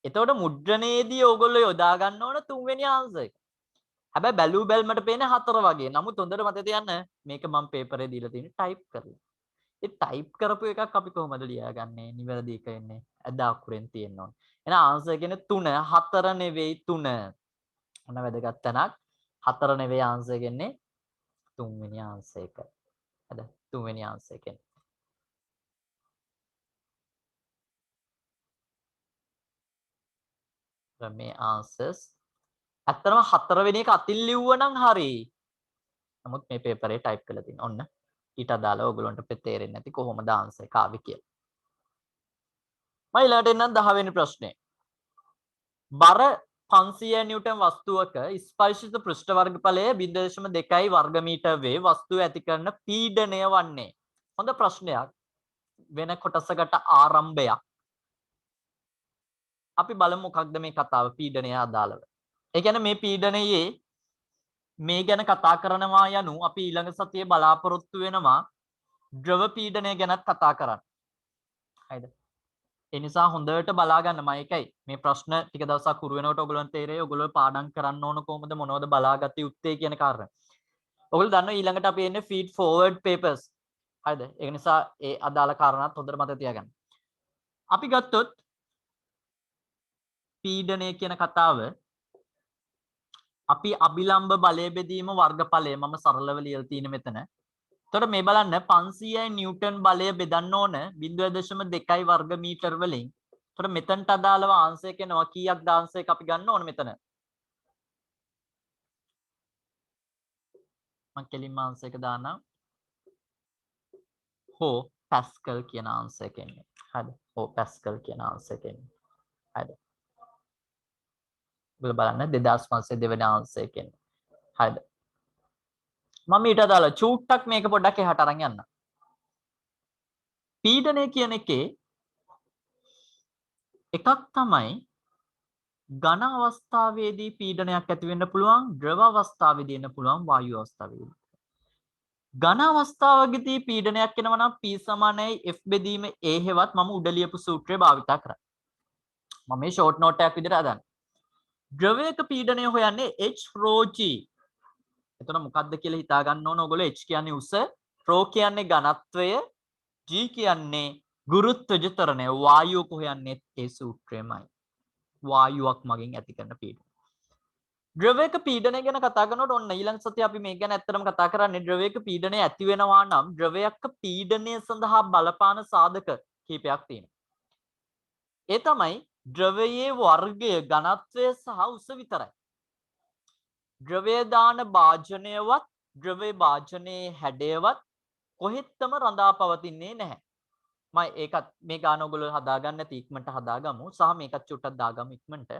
එතකොට මුද්‍රණයේදී ඕගොල්ලෝ යොදා ගන්න ඕන තුන්වෙනි ආන්සර් එක. හැබැයි බැලූ බැල්මට පේන්නේ 4 වගේ. නමුත් හොඳට මතක තියාගන්න මේක මම පේපරේ දීලා තියෙන්නේ ටයිප් කරලා. ඒ ටයිප් කරපු එකක් අපි කොහොමද ලියාගන්නේ? නිවැරදි එක එන්නේ ඇද අකුරෙන් තියෙන්න ඕනේ. එහෙනම් ආන්සර් කියන්නේ 3 4 නෙවෙයි 3. මොන වැදගත් තැනක් 4 නෙවෙයි ආන්සර් කියන්නේ තුන්වෙනි ආන්සර් එක. හරිද? තුන්වෙනි ආන්සර් එක. මේ ආන්සර්ස් ඇත්තටම 4 වෙනි එක අතින් ලිව්වනම් හරි. නමුත් මේ පේපරේ ටයිප් කරලා තියෙනවා. ඔන්න ඊට අදාළව ඔයගොල්ලන්ට තේරෙන්නේ නැති කොහොමද ආන්සර් එක ආවේ කියලා. මම ඊළඟට එන්නම් 10 වෙනි ප්‍රශ්නේ. බර 500 නිව්ටන් වස්තුවක ස්පර්ශිත පෘෂ්ඨ වර්ගඵලය 0.2 වර්ග මීටර් වේ වස්තුව ඇති කරන පීඩනය වන්නේ. හොඳ ප්‍රශ්නයක්. වෙන කොටසකට ආරම්භයක්. අපි බලමු මොකක්ද මේ කතාව පීඩනය අදාළව. ඒ කියන්නේ මේ පීඩනයේ මේ ගැන කතා කරනවා යනු අපි ඊළඟ සතියේ බලාපොරොත්තු වෙනවා ද්‍රව පීඩනය ගැනත් කතා කරන්න. හරිද? ඒ නිසා හොඳට බලා ගන්න මම එකයි මේ ප්‍රශ්න ටික දවසක් හුරු වෙනකොට ඔයගොල්ලන්ට තේරෙයි ඔයගොල්ලෝ පාඩම් කරන්න ඕන කොහොමද මොනවද බලාගත්තේ යුත්තේ කියන කාරණා. ඔයගොල්ලෝ දන්නවා ඊළඟට අපි එන්නේ feed forward papers. හරිද? ඒ නිසා ඒ අදාළ කාරණාත් හොඳට මතක තියාගන්න. අපි ගත්තොත් පීඩනය කියන කතාව අපි අභිලම්භ බලය බෙදීම වර්ගඵලය මම සරලව ලියලා තියෙන මෙතන. එතකොට මේ බලන්න 500යි නිව්ටන් බලය බෙදන්න ඕන 0.2 වර්ග මීටර වලින්. එතකොට මෙතනට අදාළව ආන්සර් එක එනවා කීයක්ද ආන්සර් එක අපි ගන්න ඕන මෙතන. මම කෙලින්ම ආන්සර් එක දාන්නම්. හෝ පැස්කල් කියන ආන්සර් එක එන්නේ. හරිද? හෝ පැස්කල් කියන ආන්සර් එක එන්නේ. හරිද? ඔයගොල්ලෝ බලන්න 2500 දෙවෙනි ආන්සර් එක එන්නේ. හරිද? මම ඊට අදාළ චූට්ටක් මේක පොඩ්ඩක් එහාට අරන් යන්න. පීඩනය කියන එකේ එකක් තමයි ඝන අවස්ථාවේදී පීඩනයක් ඇති වෙන්න පුළුවන්, ද්‍රව අවස්ථාවේදී එන්න පුළුවන්, වායු අවස්ථාවේදී. ඝන අවස්ථාවකදී පීඩනයක් එනවා නම් P = F බෙදීම A හෙවත් මම උඩ ලියපු සූත්‍රය භාවිතා කරා. මම මේ ෂෝට් නෝට් එකක් විදිහට හදන්න. ද්‍රවයක පීඩනය හොයන්නේ H rho G. එතන මොකක්ද කියලා හිතා ගන්න ඕන ඔයගොල්ලෝ H කියන්නේ උස, rho කියන්නේ ඝනත්වය, G කියන්නේ ගුරුත්වජ ත්වරණය. වායුවක හොයන්නේ ඒ සූත්‍රයමයි. වායුවක් මගින් ඇති කරන පීඩනය. ද්‍රවයක පීඩනය ගැන කතා කරනකොට ඔන්න ඊළඟ සතියේ අපි මේ ගැන ඇත්තටම කතා කරන්නේ ද්‍රවයක පීඩනය ඇති වෙනවා නම් ද්‍රවයක පීඩනය සඳහා බලපාන සාධක කීපයක් තියෙනවා. ඒ තමයි ද්‍රවයේ වර්ගය, ඝනත්වය සහ උස විතරයි. ද්‍රවය දාන භාජනයවත්, ද්‍රවයේ භාජනයේ හැඩයවත් කොහෙත්ම රඳා පවතින්නේ නැහැ. මම ඒකත් මේ ගාන ඔයගොල්ලෝ හදාගන්න නැති ඉක්මනට හදාගමු සහ මේකත් චුට්ටක් දාගමු ඉක්මනට.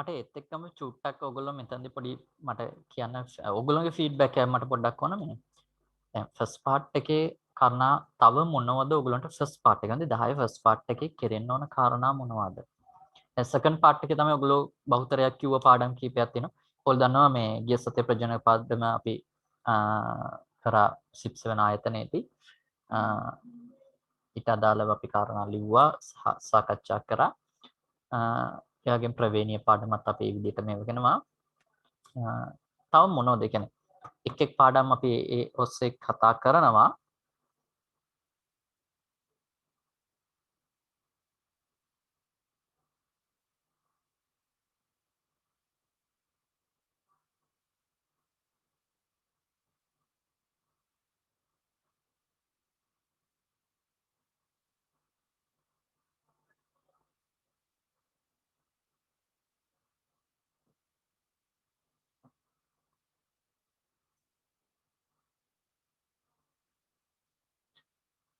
මට ඒත් එක්කම චුට්ටක් ඔයගොල්ලෝ මෙතනදී පොඩි මට කියන්න ඔයගොල්ලෝගේ ෆීඩ්බැක් එක මට පොඩ්ඩක් ඕන මේ. දැන් ෆස්ට් පාර්ට් එකේ කාරණා තව මොනවද ඔයගොල්ලන්ට ෆස්ට් පාර්ට් එකේ 10 ෆස්ට් පාර්ට් එකේ කෙරෙන්න ඕන කාරණා මොනවද? දැන් සෙකන්ඩ් පාර්ට් එකේ තමයි ඔයගොල්ලෝ බහුතරයක් කිව්ව පාඩම් කීපයක් තියෙනවා. ඔයගොල්ලෝ දන්නවා මේ ගිය සතියේ ප්‍රජනන පාඩම අපි කරා සිප්ස් වෙන ආයතනයේදී ඊට අදාළව අපි කාරණා ලිව්වා සාකච්ඡා කරා. එයාගෙන් ප්‍රවේණීය පාඩමත් අපි මේ විදිහට මේව වෙනවා. තව මොනවද? ඒ කියන්නේ එක් එක් පාඩම් අපි ඒ ඔස්සේ කතා කරනවා.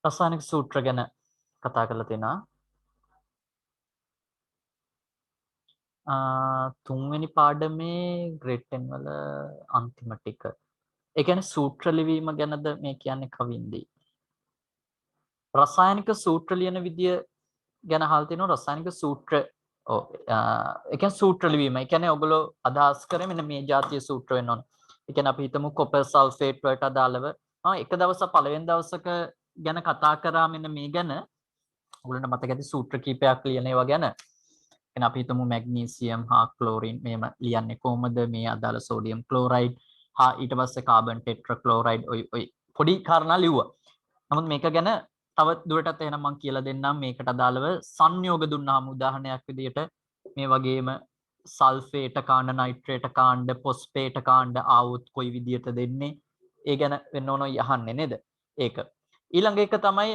රසායනික සූත්‍ර ගැන කතා කරලා තියෙනවා. තුන්වෙනි පාඩමේ ග්‍රේඩ් 10 වල අන්තිම ටික. ඒ කියන්නේ සූත්‍ර ලිවීම ගැනද මේ කියන්නේ කවින්දී. රසායනික සූත්‍ර ලියන විදිය ගැන අහලා තිනවා. රසායනික සූත්‍ර ඔව් ඒ කියන්නේ සූත්‍ර ලිවීම. ඒ කියන්නේ ඔයගොල්ලෝ අදහස් කරේ මෙන්න මේ જાතිය සූත්‍ර වෙන්න ඕන. ඒ කියන්නේ අපි හිතමු කොපර් සල්ෆේට් වලට අදාළව එක දවසක් පළවෙනි දවසක ගැන කතා කරා මෙන්න මේ ගැන ඔයගොල්ලන්ට මතක ඇති සූත්‍ර කීපයක් ලියන ඒවා ගැන. එහෙනම් අපි හිතමු මැග්නීසියම් හා ක්ලෝරින් මේම ලියන්නේ කොහොමද මේ අදාළ සෝඩියම් ක්ලෝරයිඩ් හා ඊට පස්සේ කාබන් ටෙට්‍රාක්ලෝරයිඩ් ඔය පොඩි කාරණා ලිව්වා. නමුත් මේක ගැන තව දුරටත් එහෙනම් මම කියලා දෙන්නම් මේකට අදාළව සංයෝග දුන්නාම උදාහරණයක් විදියට මේ වගේම සල්ෆේට කාණ්ඩ නයිට්‍රේට කාණ්ඩ ෆොස්ෆේට කාණ්ඩ ආවොත් කොයි විදියට දෙන්නේ ඒ ගැන වෙන්න ඕන යහන්නේ නේද ඒක ඊළඟ එක තමයි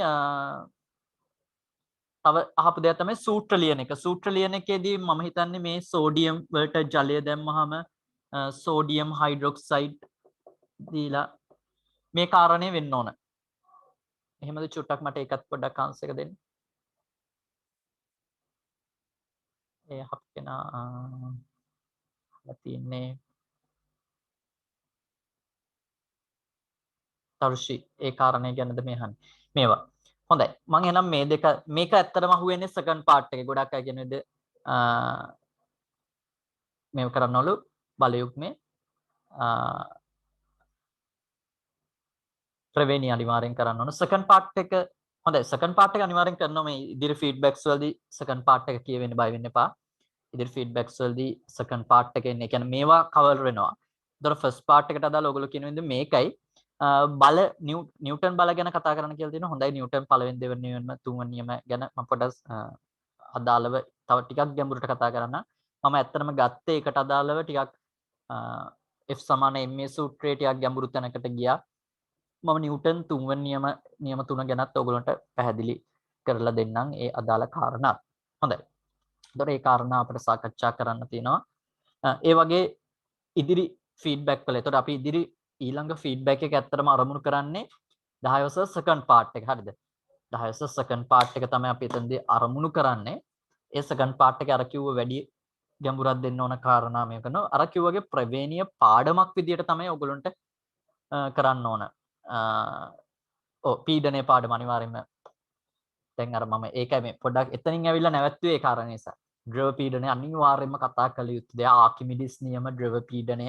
තව අහපු දෙයක් තමයි සූත්‍ර ලියන එක සූත්‍ර ලියන එකේදී මම හිතන්නේ මේ සෝඩියම් වලට ජලය දැම්මහම සෝඩියම් හයිඩ්‍රොක්සයිඩ් දීලා මේ කාරණේ වෙන්න ඕන එහෙමද චුට්ටක් මට ඒකත් පොඩ්ඩක් ආන්සර් එක දෙන්න. ඒ අපේන තියෙන්නේ තරුෂි ඒ කාරණේ ගැනද මේ අහන්නේ. මේවා. හොඳයි. මම එහෙනම් මේ දෙක මේක ඇත්තටම අහුවෙන්නේ සෙකන්ඩ් පාර්ට් එකේ. ගොඩක් අය කියන විදිහ මේව කරනවලු බලයුක්මේ ප්‍රවේණී අනිවාර්යෙන් කරන්න ඕන. සෙකන්ඩ් පාර්ට් එක හොඳයි. සෙකන්ඩ් පාර්ට් එක අනිවාර්යෙන් කරනවා මේ ඉදිරි ෆීඩ්බැක්ස් වලදී සෙකන්ඩ් පාර්ට් එක කියවෙන්න බය වෙන්න එපා. ඉදිරි ෆීඩ්බැක්ස් වලදී සෙකන්ඩ් පාර්ට් එකේ ඉන්නේ. කියන්නේ මේවා කවර් වෙනවා. ඒතර ෆස්ට් පාර්ට් එකට අදාළ ඔයගොල්ලෝ කියන විදිහ මේකයි බල නිව්ටන් බල ගැන කතා කරන්න කියලා තියෙනවා. හොඳයි නිව්ටන් පළවෙනි දෙවෙනි නියම තුන්වෙනි නියම ගැන මම පොඩ්ඩක් අදාළව තව ටිකක් ගැඹුරට කතා කරන්න. මම ඇත්තටම ගත්තේ ඒකට අදාළව ටිකක් F සමාන ma සූත්‍රයේ ටිකක් ගැඹුරු තැනකට ගියා. මම නිව්ටන් තුන්වෙනි නියම තුන ගැනත් ඔයගොල්ලන්ට පැහැදිලි කරලා දෙන්නම් ඒ අදාළ කාරණා. හොඳයි. ඒතකොට ඒ කාරණා අපිට සාකච්ඡා කරන්න තියෙනවා. ඒ වගේ ඉදිරි ෆීඩ්බැක් වල. ඒතකොට අපි ඉදිරි ඊළඟ ෆීඩ්බැක් එක ඇත්තටම අරමුණු කරන්නේ 10 වසර සෙකන්ඩ් පාර්ට් එක. හරිද? 10 වසර සෙකන්ඩ් පාර්ට් එක තමයි අපි එතනදී අරමුණු කරන්නේ. ඒ සෙකන්ඩ් පාර්ට් එකේ අර කිව්ව වැඩි ගැඹුරක් දෙන්න ඕන කාරණා මේක කරනවා. අර කිව්වගේ ප්‍රවේණීය පාඩමක් විදියට තමයි ඔයගොල්ලන්ට කරන්න ඕන. පීඩනය පාඩම අනිවාර්යෙන්ම දැන් අර මම ඒකයි මේ පොඩ්ඩක් එතනින් ඇවිල්ලා නැවැත්තුවේ ඒ කාරණේ නිසා. ද්‍රව පීඩනය අනිවාර්යෙන්ම කතා කළ යුතු දෙයක්. ආකිමිඩිස් නියම ද්‍රව පීඩනය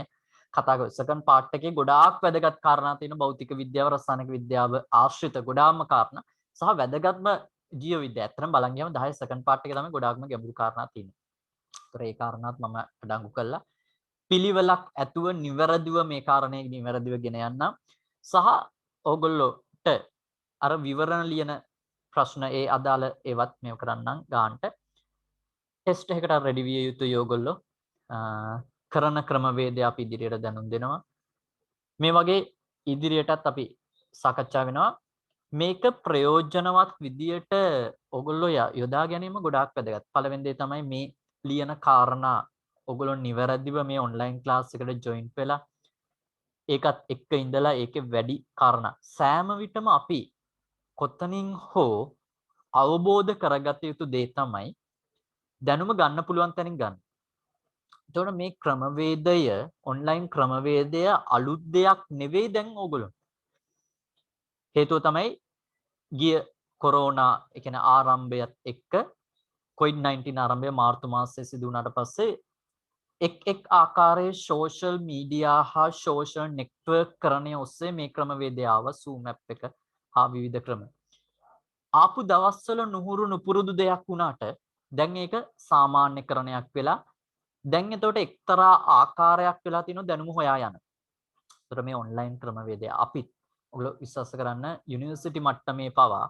කතා කරමු. සෙකන්ඩ් පාර්ට් එකේ ගොඩාක් වැදගත් කාරණා තියෙන භෞතික විද්‍යාව, රසායනික විද්‍යාව ආශ්‍රිත ගොඩාක්ම කාරණා සහ වැදගත්ම ජීව විද්‍යාව. ඇත්තටම බලන් ගියාම 10 සෙකන්ඩ් පාර්ට් එකේ තමයි ගොඩාක්ම ගැඹුරු කාරණා තියෙන්නේ. ඒතර ඒ කාරණාත් මම අඩංගු කළා. පිළිවෙලක් ඇතුව නිවැරදිව මේ කාරණේ නිවැරදිව ගෙන යන්න සහ ඕගොල්ලෝට අර විවරණ ලියන ප්‍රශ්න ඒ අදාළ ඒවත් මේව කරන්නම් ගාන්ට ටෙස්ට් එකකට රෙඩි විය යුතුයි ඕගොල්ලෝ කරන ක්‍රමවේදය අපි ඉදිරියට දැනුම් දෙනවා මේ වගේ ඉදිරියටත් අපි සාකච්ඡා වෙනවා මේක ප්‍රයෝජනවත් විදියට ඕගොල්ලෝ යොදා ගැනීම ගොඩාක් වැදගත්. පළවෙනි දේ තමයි මේ ලියන කාරණා ඔයගොල්ලෝ නිවැරදිව මේ ඔන්ලයින් ක්ලාස් එකට ජොයින් වෙලා ඒකත් එක්ක ඉඳලා ඒකේ වැඩි කාරණා සෑම විටම අපි කොතනින් හෝ අවබෝධ කරගත යුතු දේ තමයි දැනුම ගන්න පුළුවන් තැනින් ගන්න. එතකොට මේ ක්‍රමවේදය ඔන්ලයින් ක්‍රමවේදය අලුත් දෙයක් නෙවෙයි දැන් ඕගොල්ලෝ. හේතුව තමයි ගිය කොරෝනා ඒ කියන්නේ ආරම්භයත් එක්ක COVID-19 ආරම්භය මාර්තු මාසයේ සිදු වුණාට පස්සේ එක් ආකාරයේ සෝෂල් මීඩියා හා සෝෂල් නෙට්වර්ක් කරණය ඔස්සේ මේ ක්‍රමවේදය ආව Zoom app එක හා විවිධ ක්‍රම. ආපු දවස්වල නුහුරු නුපුරුදු දෙයක් වුණාට දැන් ඒක සාමාන්‍යකරණයක් වෙලා දැන් එතකොට එක්තරා ආකාරයක් වෙලා තියෙනවා දැනුම හොයා යන. ඒතර මේ ඔන්ලයින් ක්‍රමවේදය අපිත් ඔයගොල්ලෝ විශ්වාස කරන්න යුනිවර්සිටි මට්ටමේ පවා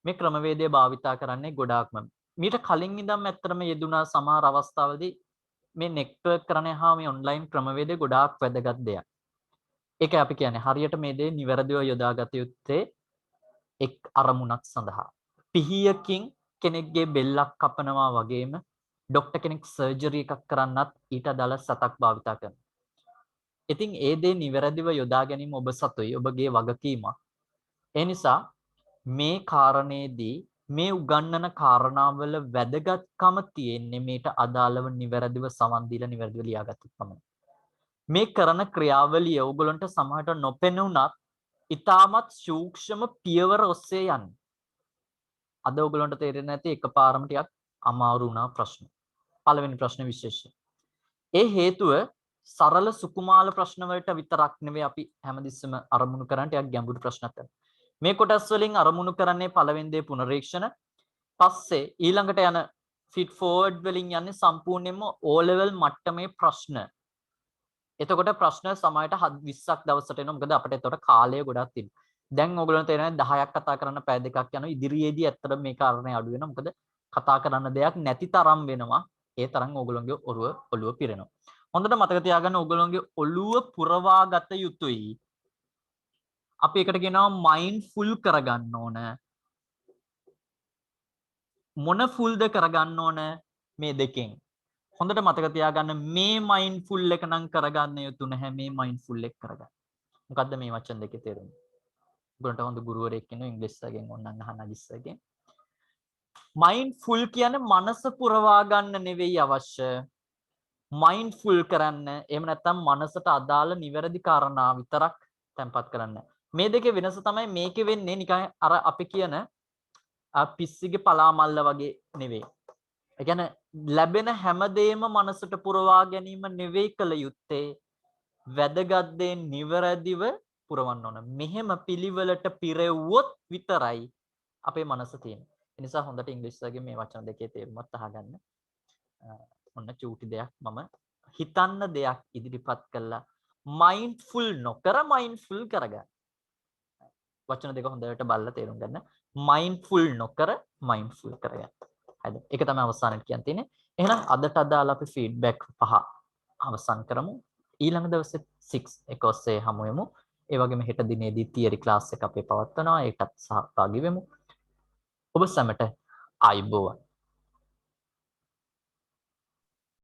මේ ක්‍රමවේදය භාවිතා කරන්නේ ගොඩාක්ම. මීට කලින් ඉඳන්ම ඇත්තටම යෙදුනා සමහර අවස්ථාවලදී මේ නෙට්වර්ක් කරණය හා මේ ඔන්ලයින් ක්‍රමවේදය ගොඩාක් වැදගත් දෙයක්. ඒක අපි කියන්නේ හරියට මේ දේ නිවැරදිව යොදාගත යුත්තේ එක් අරමුණක් සඳහා. පිහියකින් කෙනෙක්ගේ බෙල්ලක් කපනවා වගේම ડોක්ටර් කෙනෙක් සර්ජරි එකක් කරන්නත් ඊට අදාළ සතක් භාවිතා කරනවා. ඉතින් ඒ දේ නිවැරදිව යොදා ගැනීම ඔබ සතුයි ඔබගේ වගකීමක්. ඒ නිසා මේ කාරණේදී මේ උගන්වන කාරණාවල වැදගත්කම තියෙන්නේ මේට අදාළව නිවැරදිව සවන් දීලා නිවැරදිව ලියාගත්තොත් පමණයි. මේ කරන ක්‍රියාවලිය ඕගොල්ලන්ට සමහරට නොපෙනුනත් ඊටමත් සූක්ෂම පියවර ඔස්සේ යන්නේ. අද ඕගොල්ලන්ට තේරෙන්නේ නැති එකපාරම ටිකක් අමාරු වුණා ප්‍රශ්න. පළවෙනි ප්‍රශ්න විශේෂයි. ඒ හේතුව සරල සුකුමාල ප්‍රශ්න වලට විතරක් නෙවෙයි අපි හැමතිස්සෙම අරමුණු කරන්නේ ටිකක් ගැඹුරු ප්‍රශ්නක් කරනවා. මේ කොටස් වලින් අරමුණු කරන්නේ පළවෙනි දේ පුනරීක්ෂණ. පස්සේ ඊළඟට යන ෆීඩ් ෆෝවර්ඩ් වලින් යන්නේ සම්පූර්ණයෙන්ම O level මට්ටමේ ප්‍රශ්න. එතකොට ප්‍රශ්න සමහරට 20ක් දවසට එනවා. මොකද අපිට එතකොට කාලය ගොඩක් තියෙනවා. දැන් ඕගොල්ලන්ට තේරෙනවා 10ක් කතා කරන්න පැය දෙකක් යනවා. ඉදිරියේදී ඇත්තටම මේ කාරණේ අඩු වෙනවා. මොකද කතා කරන්න දෙයක් නැති තරම් වෙනවා. ඒ තරම් ඕගොල්ලන්ගේ ඔළුව පිරෙනවා. හොඳට මතක තියාගන්න ඕගොල්ලන්ගේ ඔළුව පුරවා ගත යුතුයි. අපි එකට කියනවා මයින්ඩ්ෆුල් කරගන්න ඕන. මොන ෆුල්ද කරගන්න ඕන මේ දෙකෙන්. හොඳට මතක තියාගන්න මේ මයින්ඩ්ෆුල් එක නම් කරගන්න යුතු නැහැ මේ මයින්ඩ්ෆුල් එක කරගන්න. මොකද්ද මේ වචන දෙකේ තේරුම? ඔයගොල්ලන්ට හොඳ ගුරුවරයෙක් ඉන්නවා ඉංග්‍රීසියෙන් ඕනනම් අහන්න අජිස්සගෙන්. මයින්ඩ්ෆුල් කියන්නේ මනස පුරවා ගන්න නෙවෙයි අවශ්‍ය. මයින්ඩ්ෆුල් කරන්න එහෙම නැත්නම් මනසට අදාළ නිවැරදි කාරණා විතරක් තැම්පත් කරන්න. මේ දෙකේ වෙනස තමයි මේකේ වෙන්නේ නිකන් අර අපි කියන පිස්සිගේ පලාමල්ල වගේ නෙවෙයි. ඒ කියන්නේ ලැබෙන හැමදේම මනසට පුරවා ගැනීම නෙවෙයි කළ යුත්තේ. වැදගත් දේ නිවැරදිව පුරවන්න ඕන. මෙහෙම පිළිවෙලට පිරෙව්වොත් විතරයි අපේ මනස තියෙන්නේ. ඒ නිසා හොඳට ඉංග්‍රීසියෙන් මේ වචන දෙකේ තේරුමත් අහගන්න. ඔන්න චූටි දෙයක් මම හිතන්න දෙයක් ඉදිරිපත් කළා. මයින්ඩ්ෆුල් නොකර මයින්ඩ්ෆුල් කරගන්න. වචන දෙක හොඳට බලලා තේරුම් ගන්න. මයින්ඩ්ෆුල් නොකර මයින්ඩ්ෆුල් කරගන්න. හරිද? ඒක තමයි අවසානයේ කියන්න තියෙන්නේ. එහෙනම් අදට අදාළ අපි ෆීඩ්බැක් 5 අවසන් කරමු. ඊළඟ දවසේ 6 එක ඔස්සේ හමු වෙමු. ඒ වගේම හෙට දිනේදී තියරි ක්ලාස් එක අපි පවත්වනවා. ඒකටත් සහභාගී වෙමු. ඔබ සැමට ආයුබෝවන්.